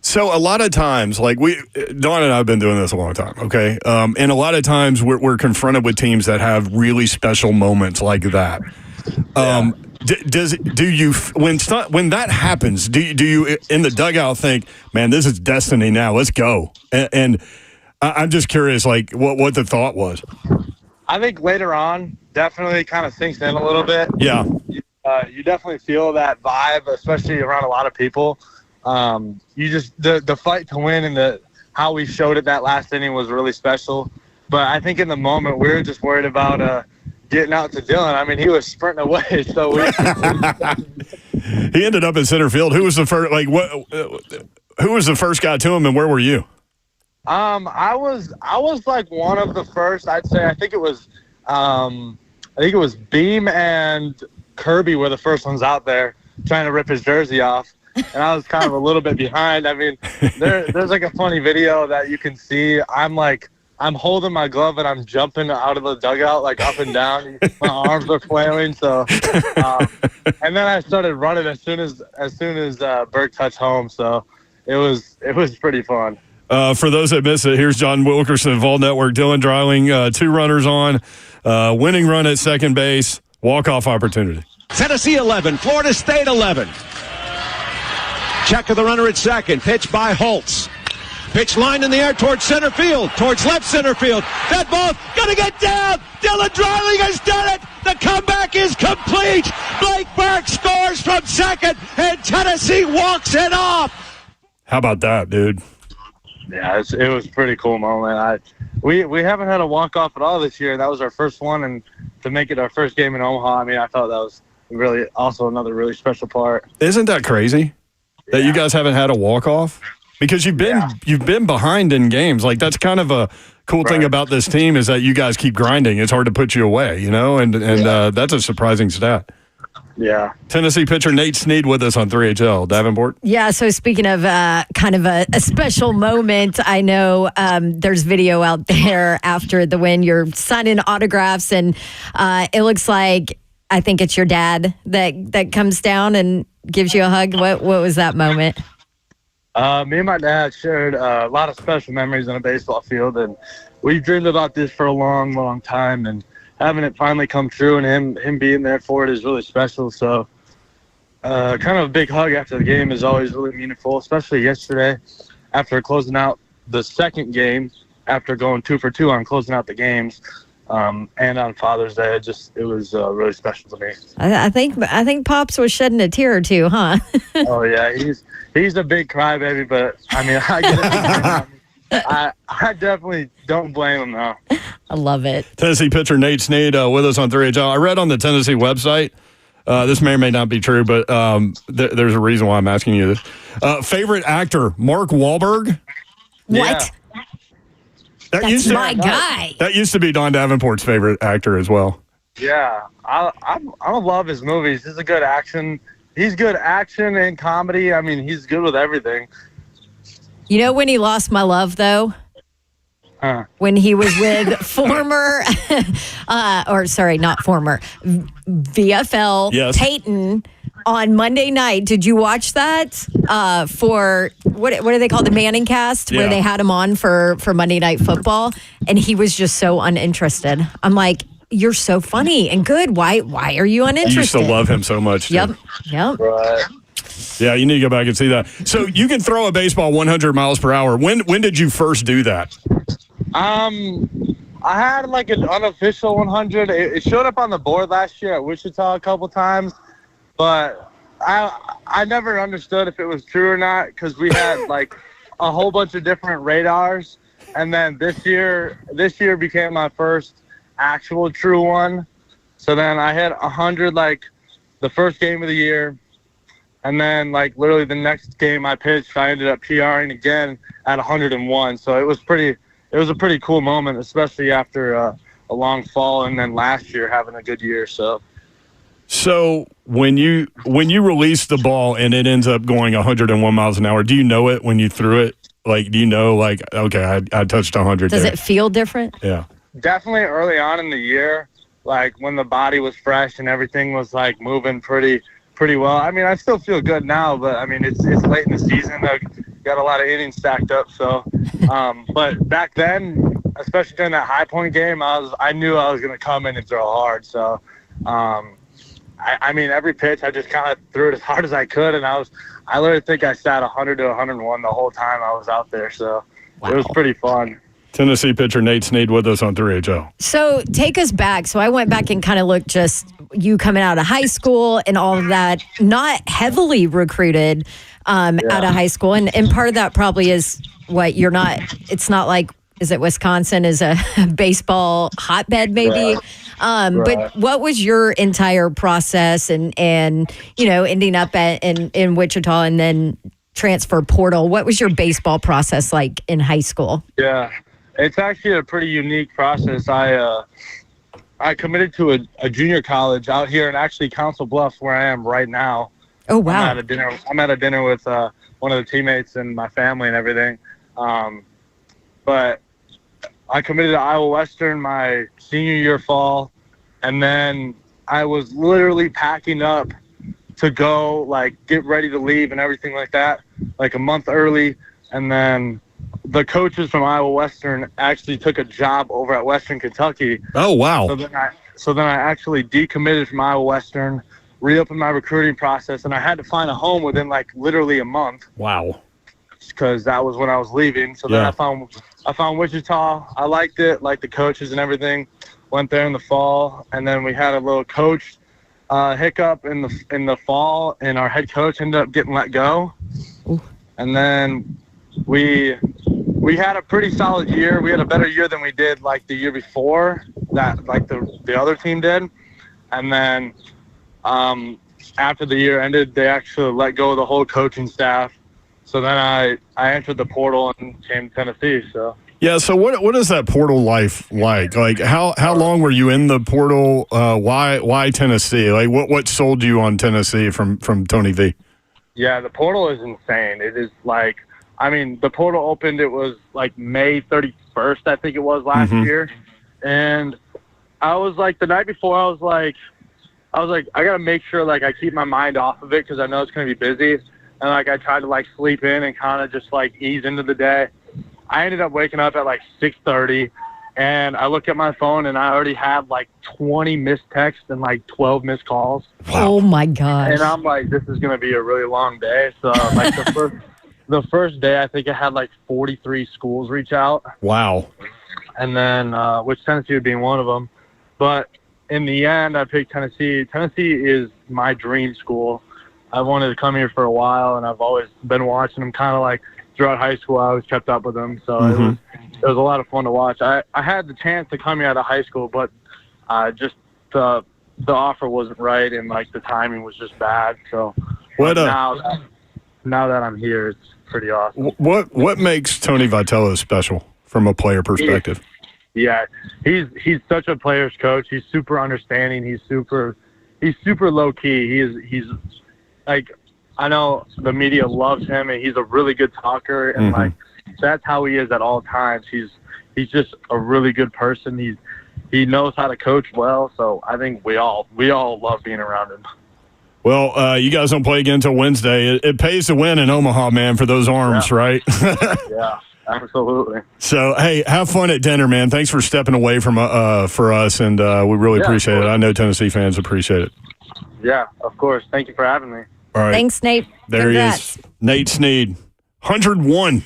So a lot of times, like Dawn and I have been doing this a long time, okay? And a lot of times we're confronted with teams that have really special moments like that. Do you when that happens? Do you in the dugout think, man, this is destiny now? Let's go. And I'm just curious, like what the thought was. I think later on, definitely kind of sinks in a little bit. Yeah. You definitely feel that vibe, especially around a lot of people. You just the fight to win and how we showed it that last inning was really special. But I think in the moment we were just worried about getting out to Dylan. I mean, he was sprinting away, so he ended up in center field. Who was the first? Like who was the first guy to him, and where were you? I was like one of the first. I'd say I think it was Beam and Kirby were the first ones out there trying to rip his jersey off. And I was kind of a little bit behind. I mean, there's like a funny video that you can see. I'm holding my glove and I'm jumping out of the dugout, like up and down. My arms are flailing. So, and then I started running as soon as Burke touched home. So it was pretty fun. For those that missed it, here's John Wilkerson, Vol Network. Dylan Dreiling, 2 runners on, winning run at second base, walk-off opportunity. Tennessee 11, Florida State 11. Check of the runner at second. Pitch by Holtz. Pitch line in the air towards center field, towards left center field. That ball gonna get down. Dylan Dreiling has done it. The comeback is complete. Blake Burke scores from second, and Tennessee walks it off. How about that, dude? Yeah, it was a pretty cool moment. We haven't had a walk-off at all this year. That was our first one, and to make it our first game in Omaha, I mean, I thought that was really also another really special part. Isn't that crazy that you guys haven't had a walk-off? Because you've been behind in games. Like, that's kind of a cool thing about this team is that you guys keep grinding. It's hard to put you away, you know, and that's a surprising stat. Yeah. Tennessee pitcher Nate Snead with us on 3HL. Davenport? Yeah, so speaking of kind of a special moment, I know there's video out there after the win. You're signing autographs, and it looks like, I think it's your dad that comes down and gives you a hug. What was that moment? Me and my dad shared a lot of special memories on a baseball field, and we've dreamed about this for a long, long time, and having it finally come true and him being there for it is really special. So kind of a big hug after the game is always really meaningful, especially yesterday after closing out the second game, after going 2 for 2 on closing out the games. And on Father's Day, it was really special to me. I think Pops was shedding a tear or two, huh? Oh yeah, he's a big crybaby, but I mean, I get it. I definitely don't blame him though. I love it. Tennessee pitcher Nate Snead with us on 3HL. I read on the Tennessee website. This may or may not be true, but there's a reason why I'm asking you this. Favorite actor, Mark Wahlberg? What? That's my guy. That used to be Don Davenport's favorite actor as well. Yeah, I love his movies. He's a good action. He's good action and comedy. I mean, he's good with everything. You know when he lost my love, though? When he was with VFL Peyton on Monday night. Did you watch that? For what do they call the Manning cast, where they had him on for Monday Night Football, and he was just so uninterested. I'm like, you're so funny and good. Why are you uninterested? You used to love him so much. Yep. Right. Yeah, you need to go back and see that. So you can throw a baseball 100 miles per hour. When did you first do that? I had like an unofficial 100. It showed up on the board last year at Wichita a couple times, but I never understood if it was true or not because we had like a whole bunch of different radars, and then this year became my first actual true one. So then I had 100 like the first game of the year, And then, like, literally the next game I pitched, I ended up PRing again at 101. So it was a pretty cool moment, especially after a long fall and then last year having a good year. So when you release the ball and it ends up going 101 miles an hour, do you know it when you threw it? Like, do you know, like, okay, I touched 100 Does there. it feel different? Yeah. Definitely early on in the year, like when the body was fresh and everything was like moving pretty well. I mean, I still feel good now, but I mean, it's late in the season. I got a lot of innings stacked up. So, but back then, especially during that high point game, I knew I was going to come in and throw hard. So, I mean, every pitch I just kind of threw it as hard as I could, and I literally think I sat 100 to 101 the whole time I was out there. So It was pretty fun. Tennessee pitcher Nate Snead with us on 3HO. So take us back. So I went back and kind of looked just you coming out of high school and all of that, not heavily recruited out of high school. And part of that probably is it's not like, is it Wisconsin is a baseball hotbed maybe? But what was your entire process and ending up in Wichita and then transfer portal? What was your baseball process like in high school? Yeah. It's actually a pretty unique process. I committed to a junior college out here in actually Council Bluffs, where I am right now. Oh wow! I'm at a dinner with one of the teammates and my family and everything. But I committed to Iowa Western my senior year fall, and then I was literally packing up to go, like, get ready to leave and everything like that, like a month early, and then the coaches from Iowa Western actually took a job over at Western Kentucky. Oh, wow. So then I actually decommitted from Iowa Western, reopened my recruiting process, and I had to find a home within, like, literally a month. Wow. Because that was when I was leaving. So then I found Wichita. I liked it, liked the coaches and everything. Went there in the fall, and then we had a little coach hiccup in the fall, and our head coach ended up getting let go. Ooh. And then we had a pretty solid year. We had a better year than we did like the year before that, like the other team did. And then after the year ended, they actually let go of the whole coaching staff. So then I entered the portal and came to Tennessee. So yeah. So what is that portal life like? Like how long were you in the portal? Why Tennessee? Like what sold you on Tennessee from Tony V? Yeah, the portal is insane. It is like, I mean, the portal opened, it was like May 31st, I think it was last year. And I was like, the night before, I was like, I got to make sure like I keep my mind off of it because I know it's going to be busy. And like I tried to like sleep in and kind of just like ease into the day. I ended up waking up at like 6:30 and I looked at my phone and I already had like 20 missed texts and like 12 missed calls. Wow. Oh my gosh. And I'm like, this is going to be a really long day. So like the first day, I think I had like 43 schools reach out. Wow. And then, which Tennessee would be one of them. But in the end, I picked Tennessee. Tennessee is my dream school. I wanted to come here for a while, and I've always been watching them kind of like throughout high school. I always kept up with them. So it was a lot of fun to watch. I had the chance to come here out of high school, but just the offer wasn't right, and like the timing was just bad. So now that I'm here, it's pretty awesome. What makes Tony Vitello special from a player perspective? Yeah, he's such a player's coach. He's super understanding. He's super low key. He's like, I know the media loves him, and he's a really good talker, and like that's how he is at all times. He's just a really good person. He knows how to coach well. So I think we all love being around him. Well, you guys don't play again until Wednesday. It pays to win in Omaha, man, for those arms, right? Yeah, absolutely. So, hey, have fun at dinner, man. Thanks for stepping away from for us, and we really appreciate it. I know Tennessee fans appreciate it. Yeah, of course. Thank you for having me. All right. Thanks, Nate. There Congrats. he is, Nate Sneed, 101.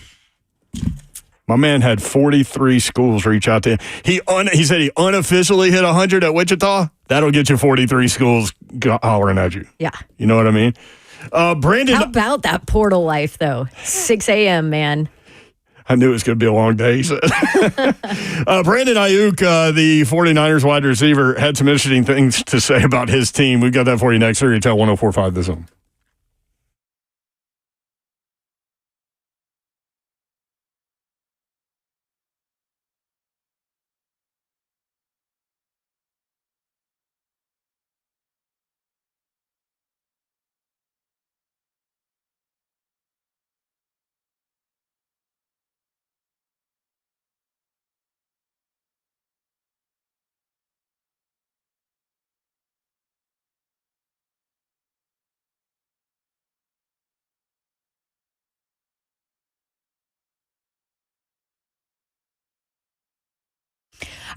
My man had 43 schools reach out to him. He said he unofficially hit 100 at Wichita. That'll get you 43 schools hollering at you. Yeah. You know what I mean? Brandon. How about that portal life, though? 6 a.m., man. I knew it was going to be a long day, he said. Brandon Ayuk, the 49ers wide receiver, had some interesting things to say about his team. We've got that for you next. 3HL 104.5 The Zone.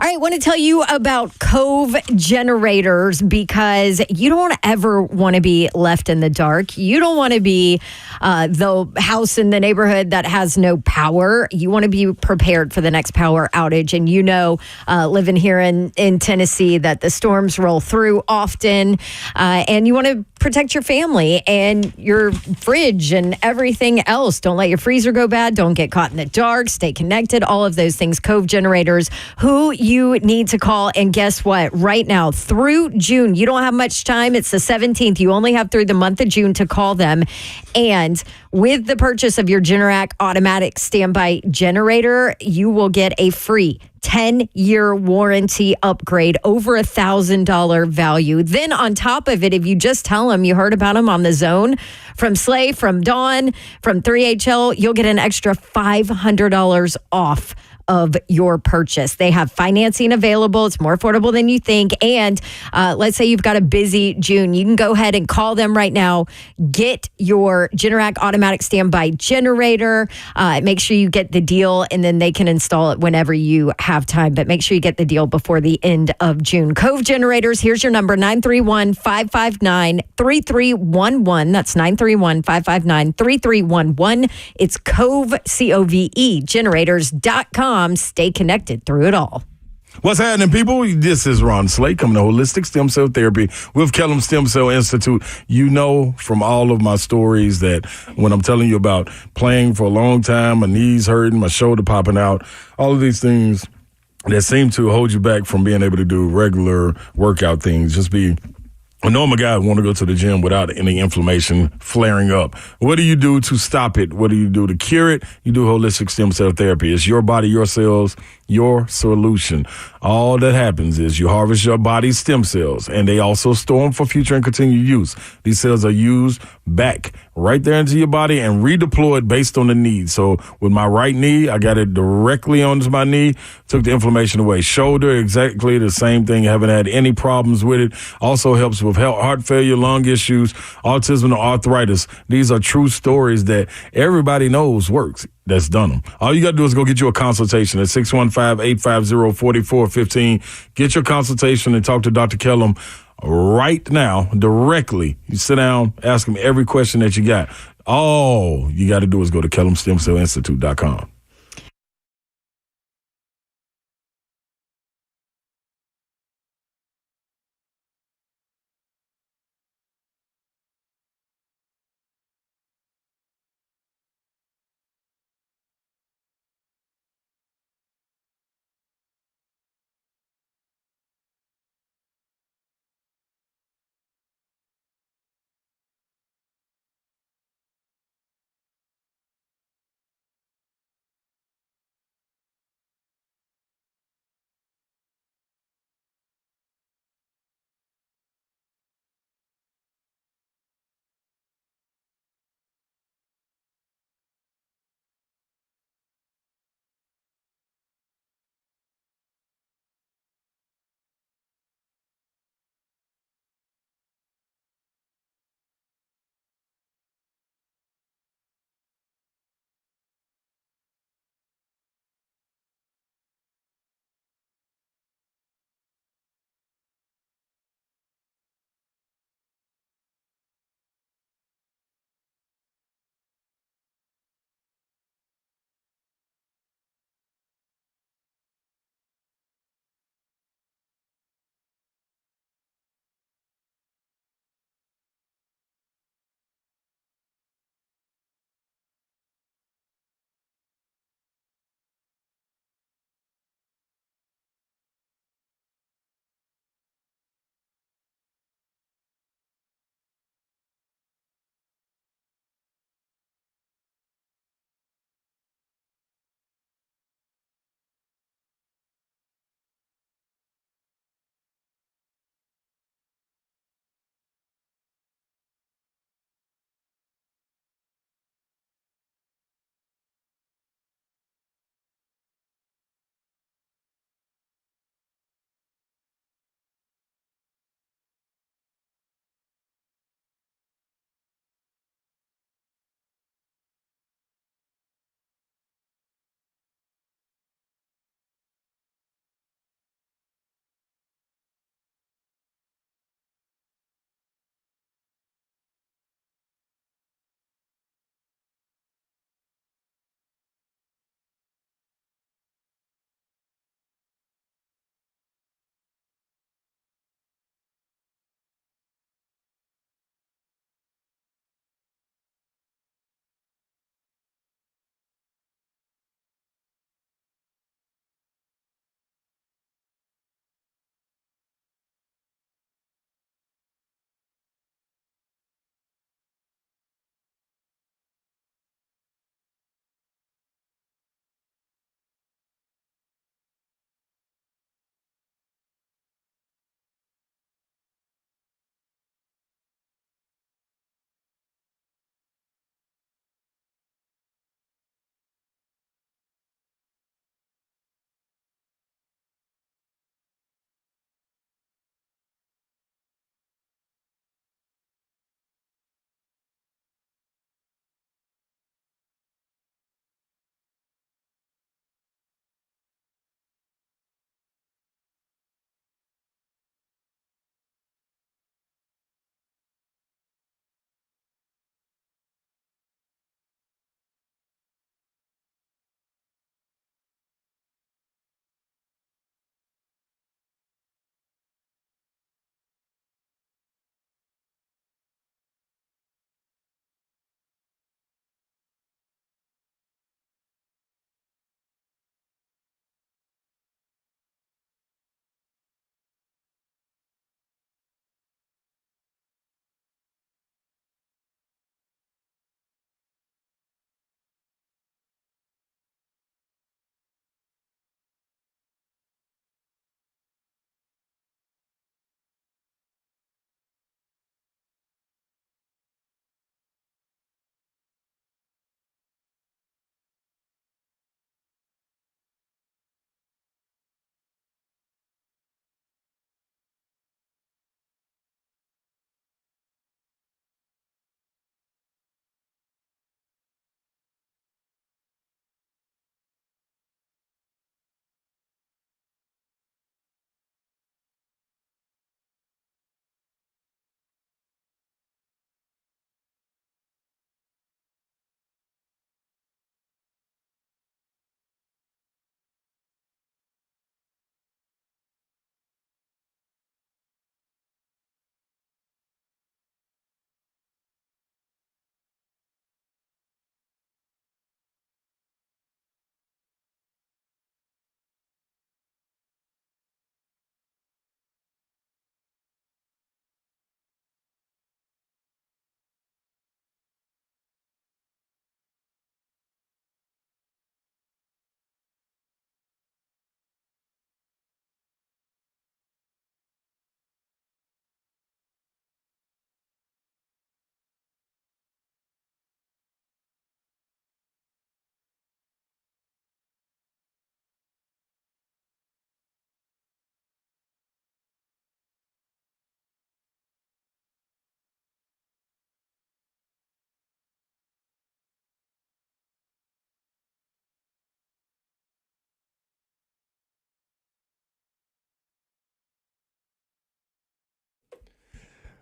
All right, I want to tell you about Cove generators because you don't ever want to be left in the dark. You don't want to be the house in the neighborhood that has no power. You want to be prepared for the next power outage. And living here in Tennessee, that the storms roll through often, and you want to protect your family and your fridge and everything else. Don't let your freezer go bad. Don't get caught in the dark. Stay connected. All of those things. Cove generators, who you need to call. And guess what? Right now, through June, you don't have much time. It's the 17th. You only have through the month of June to call them. And with the purchase of your Generac automatic standby generator, you will get a free 10-year warranty upgrade, over $1,000 value. Then on top of it, if you just tell them you heard about them on The Zone, from Slay, from Dawn, from 3HL, you'll get an extra $500 off of your purchase. They have financing available. It's more affordable than you think. And let's say you've got a busy June. You can go ahead and call them right now. Get your Generac automatic standby generator. Make sure you get the deal, and then they can install it whenever you have time. But make sure you get the deal before the end of June. Cove Generators, here's your number, 931-559-3311. That's 931-559-3311. It's Cove, COVE, generators.com. Stay connected through it all. What's happening, people? This is Ron Slate coming to Holistic Stem Cell Therapy with Kellum Stem Cell Institute. You know from all of my stories that when I'm telling you about playing for a long time, my knees hurting, my shoulder popping out, all of these things that seem to hold you back from being able to do regular workout things. Just be a normal guy want to go to the gym without any inflammation flaring up. What do you do to stop it? What do you do to cure it? You do holistic stem cell therapy. It's your body, your cells, your solution. All that happens is you harvest your body's stem cells, and they also store them for future and continued use. These cells are used back right there into your body and redeployed based on the need. So with my right knee, I got it directly onto my knee, took the inflammation away. Shoulder, exactly the same thing. Haven't had any problems with it. Also helps with heart failure, lung issues, autism, and arthritis. These are true stories that everybody knows works. That's done them. All you got to do is go get you a consultation at 615-850-4415. Get your consultation and talk to Dr. Kellum right now, directly. You sit down, ask him every question that you got. All you got to do is go to KellumStemCellInstitute.com.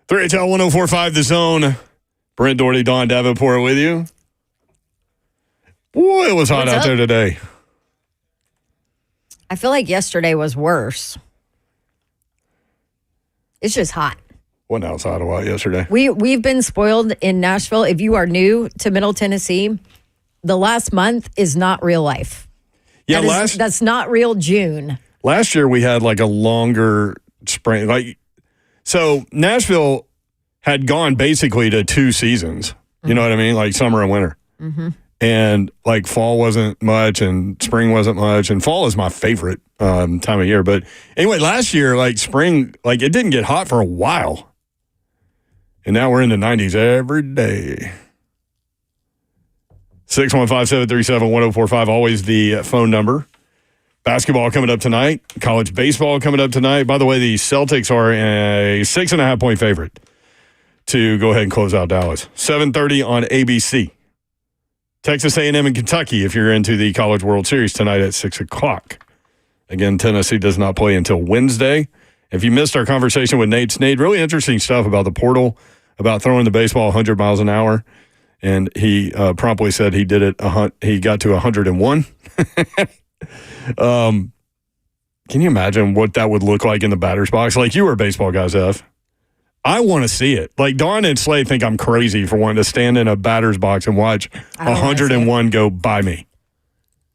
3HL 1045 The Zone. Brent Doherty, Don Davenport with you. Boy, it was hot out there today. I feel like yesterday was worse. It's just hot. Wasn't outside a lot yesterday. We've been spoiled in Nashville. If you are new to Middle Tennessee, the last month is not real life. Yeah, that's not real June. Last year we had like a longer spring. So Nashville had gone basically to 2 seasons. You know what I mean? Like summer and winter. Mm-hmm. And like fall wasn't much and spring wasn't much. And fall is my favorite time of year. But anyway, last year, like spring, like it didn't get hot for a while. And now we're in the 90s every day. 615-737-1045, always the phone number. Basketball coming up tonight. College baseball coming up tonight. By the way, the Celtics are a 6.5-point favorite to go ahead and close out Dallas. 7:30 on ABC. Texas A&M and Kentucky, if you're into the College World Series tonight at 6 o'clock. Again, Tennessee does not play until Wednesday. If you missed our conversation with Nate Snead, really interesting stuff about the portal, about throwing the baseball 100 miles an hour. And he promptly said he did it. He got to 101. Can you imagine what that would look like in the batter's box? Like you were a baseball guy, Zeph. I want to see it. Like Dawn and Slade think I'm crazy for wanting to stand in a batter's box and watch 101 go by me.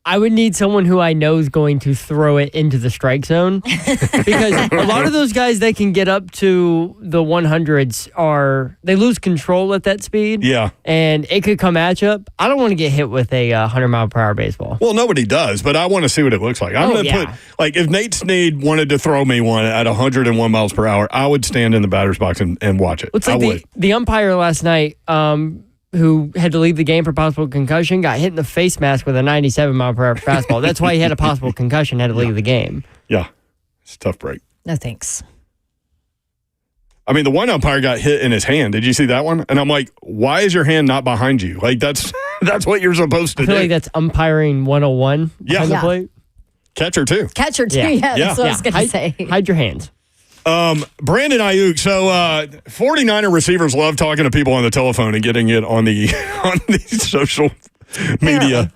I would need someone who I know is going to throw it into the strike zone because a lot of those guys that can get up to the 100s they lose control at that speed. Yeah. And it could come at you. I don't want to get hit with a 100-mile-per-hour baseball. Well, nobody does, but I want to see what it looks like. I'm going to put, like, if Nate Snead wanted to throw me one at 101 miles per hour, I would stand in the batter's box and watch it. It's like the umpire last night, who had to leave the game for possible concussion, got hit in the face mask with a 97-mile-per-hour fastball. That's why he had a possible concussion, had to leave the game. Yeah. It's a tough break. No thanks. I mean, the one umpire got hit in his hand. Did you see that one? And I'm like, why is your hand not behind you? Like, that's what you're supposed to do. I feel like that's umpiring 101 behind the plate. Catcher, too. Catcher, too. Yeah, that's what I was going to say. Hide your hands. Brandon Ayuk. So 49er receivers love talking to people on the telephone and getting it on the social media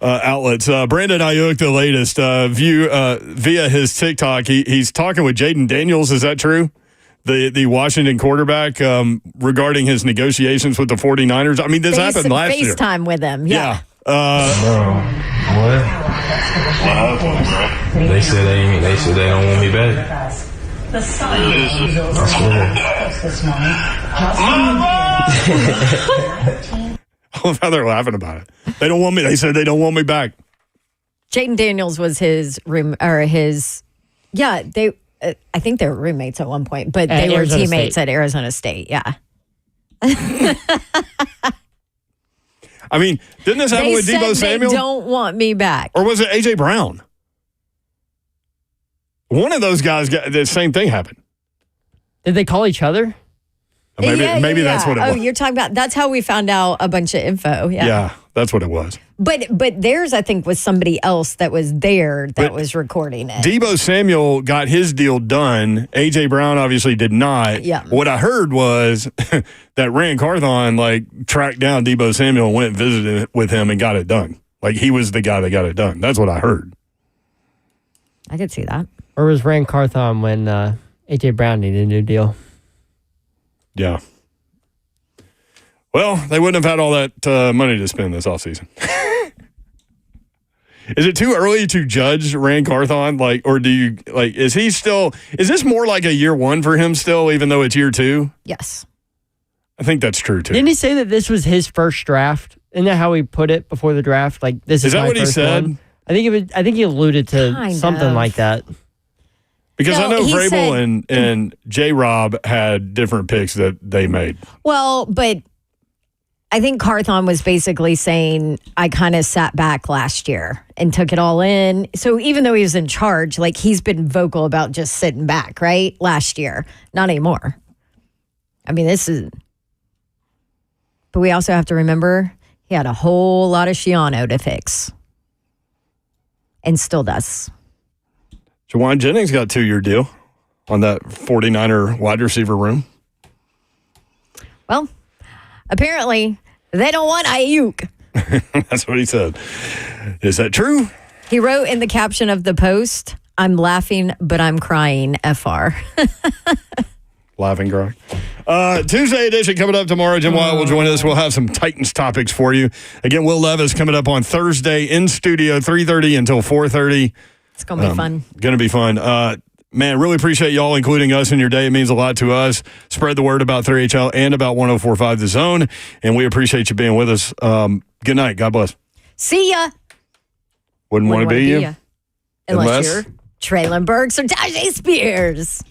outlets. Brandon Ayuk, the latest via his TikTok, he's talking with Jaden Daniels. Is that true? The Washington quarterback regarding his negotiations with the 49ers. I mean, this happened last year. FaceTime with him. Yeah. Bro, what? They said they don't want me back. I swear. I love how they're laughing about it. They don't want me. They said they don't want me back. Jaden Daniels was his room or his. Yeah, they. I think they were roommates at one point, but they were teammates at Arizona State. Yeah. I mean, didn't this happen with Deebo Samuel? They don't want me back. Or was it A.J. Brown? One of those guys got the same thing happen. Did they call each other? Maybe that's what it was. Oh, you're talking about, that's how we found out a bunch of info. Yeah, that's what it was. But theirs, I think, was somebody else that was there that was recording it. Deebo Samuel got his deal done. A.J. Brown obviously did not. Yeah. What I heard was that Rand Carthon tracked down Deebo Samuel and went and visited with him and got it done. Like he was the guy that got it done. That's what I heard. I could see that. Or was Rand Carthon when A.J. Brown needed a new deal? Yeah. Well, they wouldn't have had all that money to spend this offseason. Is it too early to judge Rand Carthon? Or do you, is this more like a year one for him still, even though it's year two? Yes. I think that's true, too. Didn't he say that this was his first draft? Isn't that how he put it before the draft? Like, this is that my what he first said? one? I think he alluded to something like that. Because I know Vrabel and J-Rob had different picks that they made. Well, but I think Carthon was basically saying, I kind of sat back last year and took it all in. So even though he was in charge, he's been vocal about just sitting back, right? Last year. Not anymore. I mean, but we also have to remember he had a whole lot of Shiano to fix. And still does. Jawan Jennings got a 2-year deal on that 49er wide receiver room. Well, apparently they don't want Ayuk. That's what he said. Is that true? He wrote in the caption of the post, "I'm laughing, but I'm crying, FR." Laughing, crying. Tuesday edition coming up tomorrow. Jim Wyatt will join us. We'll have some Titans topics for you. Again, Will Levis coming up on Thursday in studio, 3:30 until 4:30. It's going to be fun. Going to be fun. Man, really appreciate y'all including us in your day. It means a lot to us. Spread the word about 3HL and about 104.5 The Zone, and we appreciate you being with us. Good night. God bless. See ya. Wouldn't want to be you. Unless you're Traylon Burks or Tajay Spears.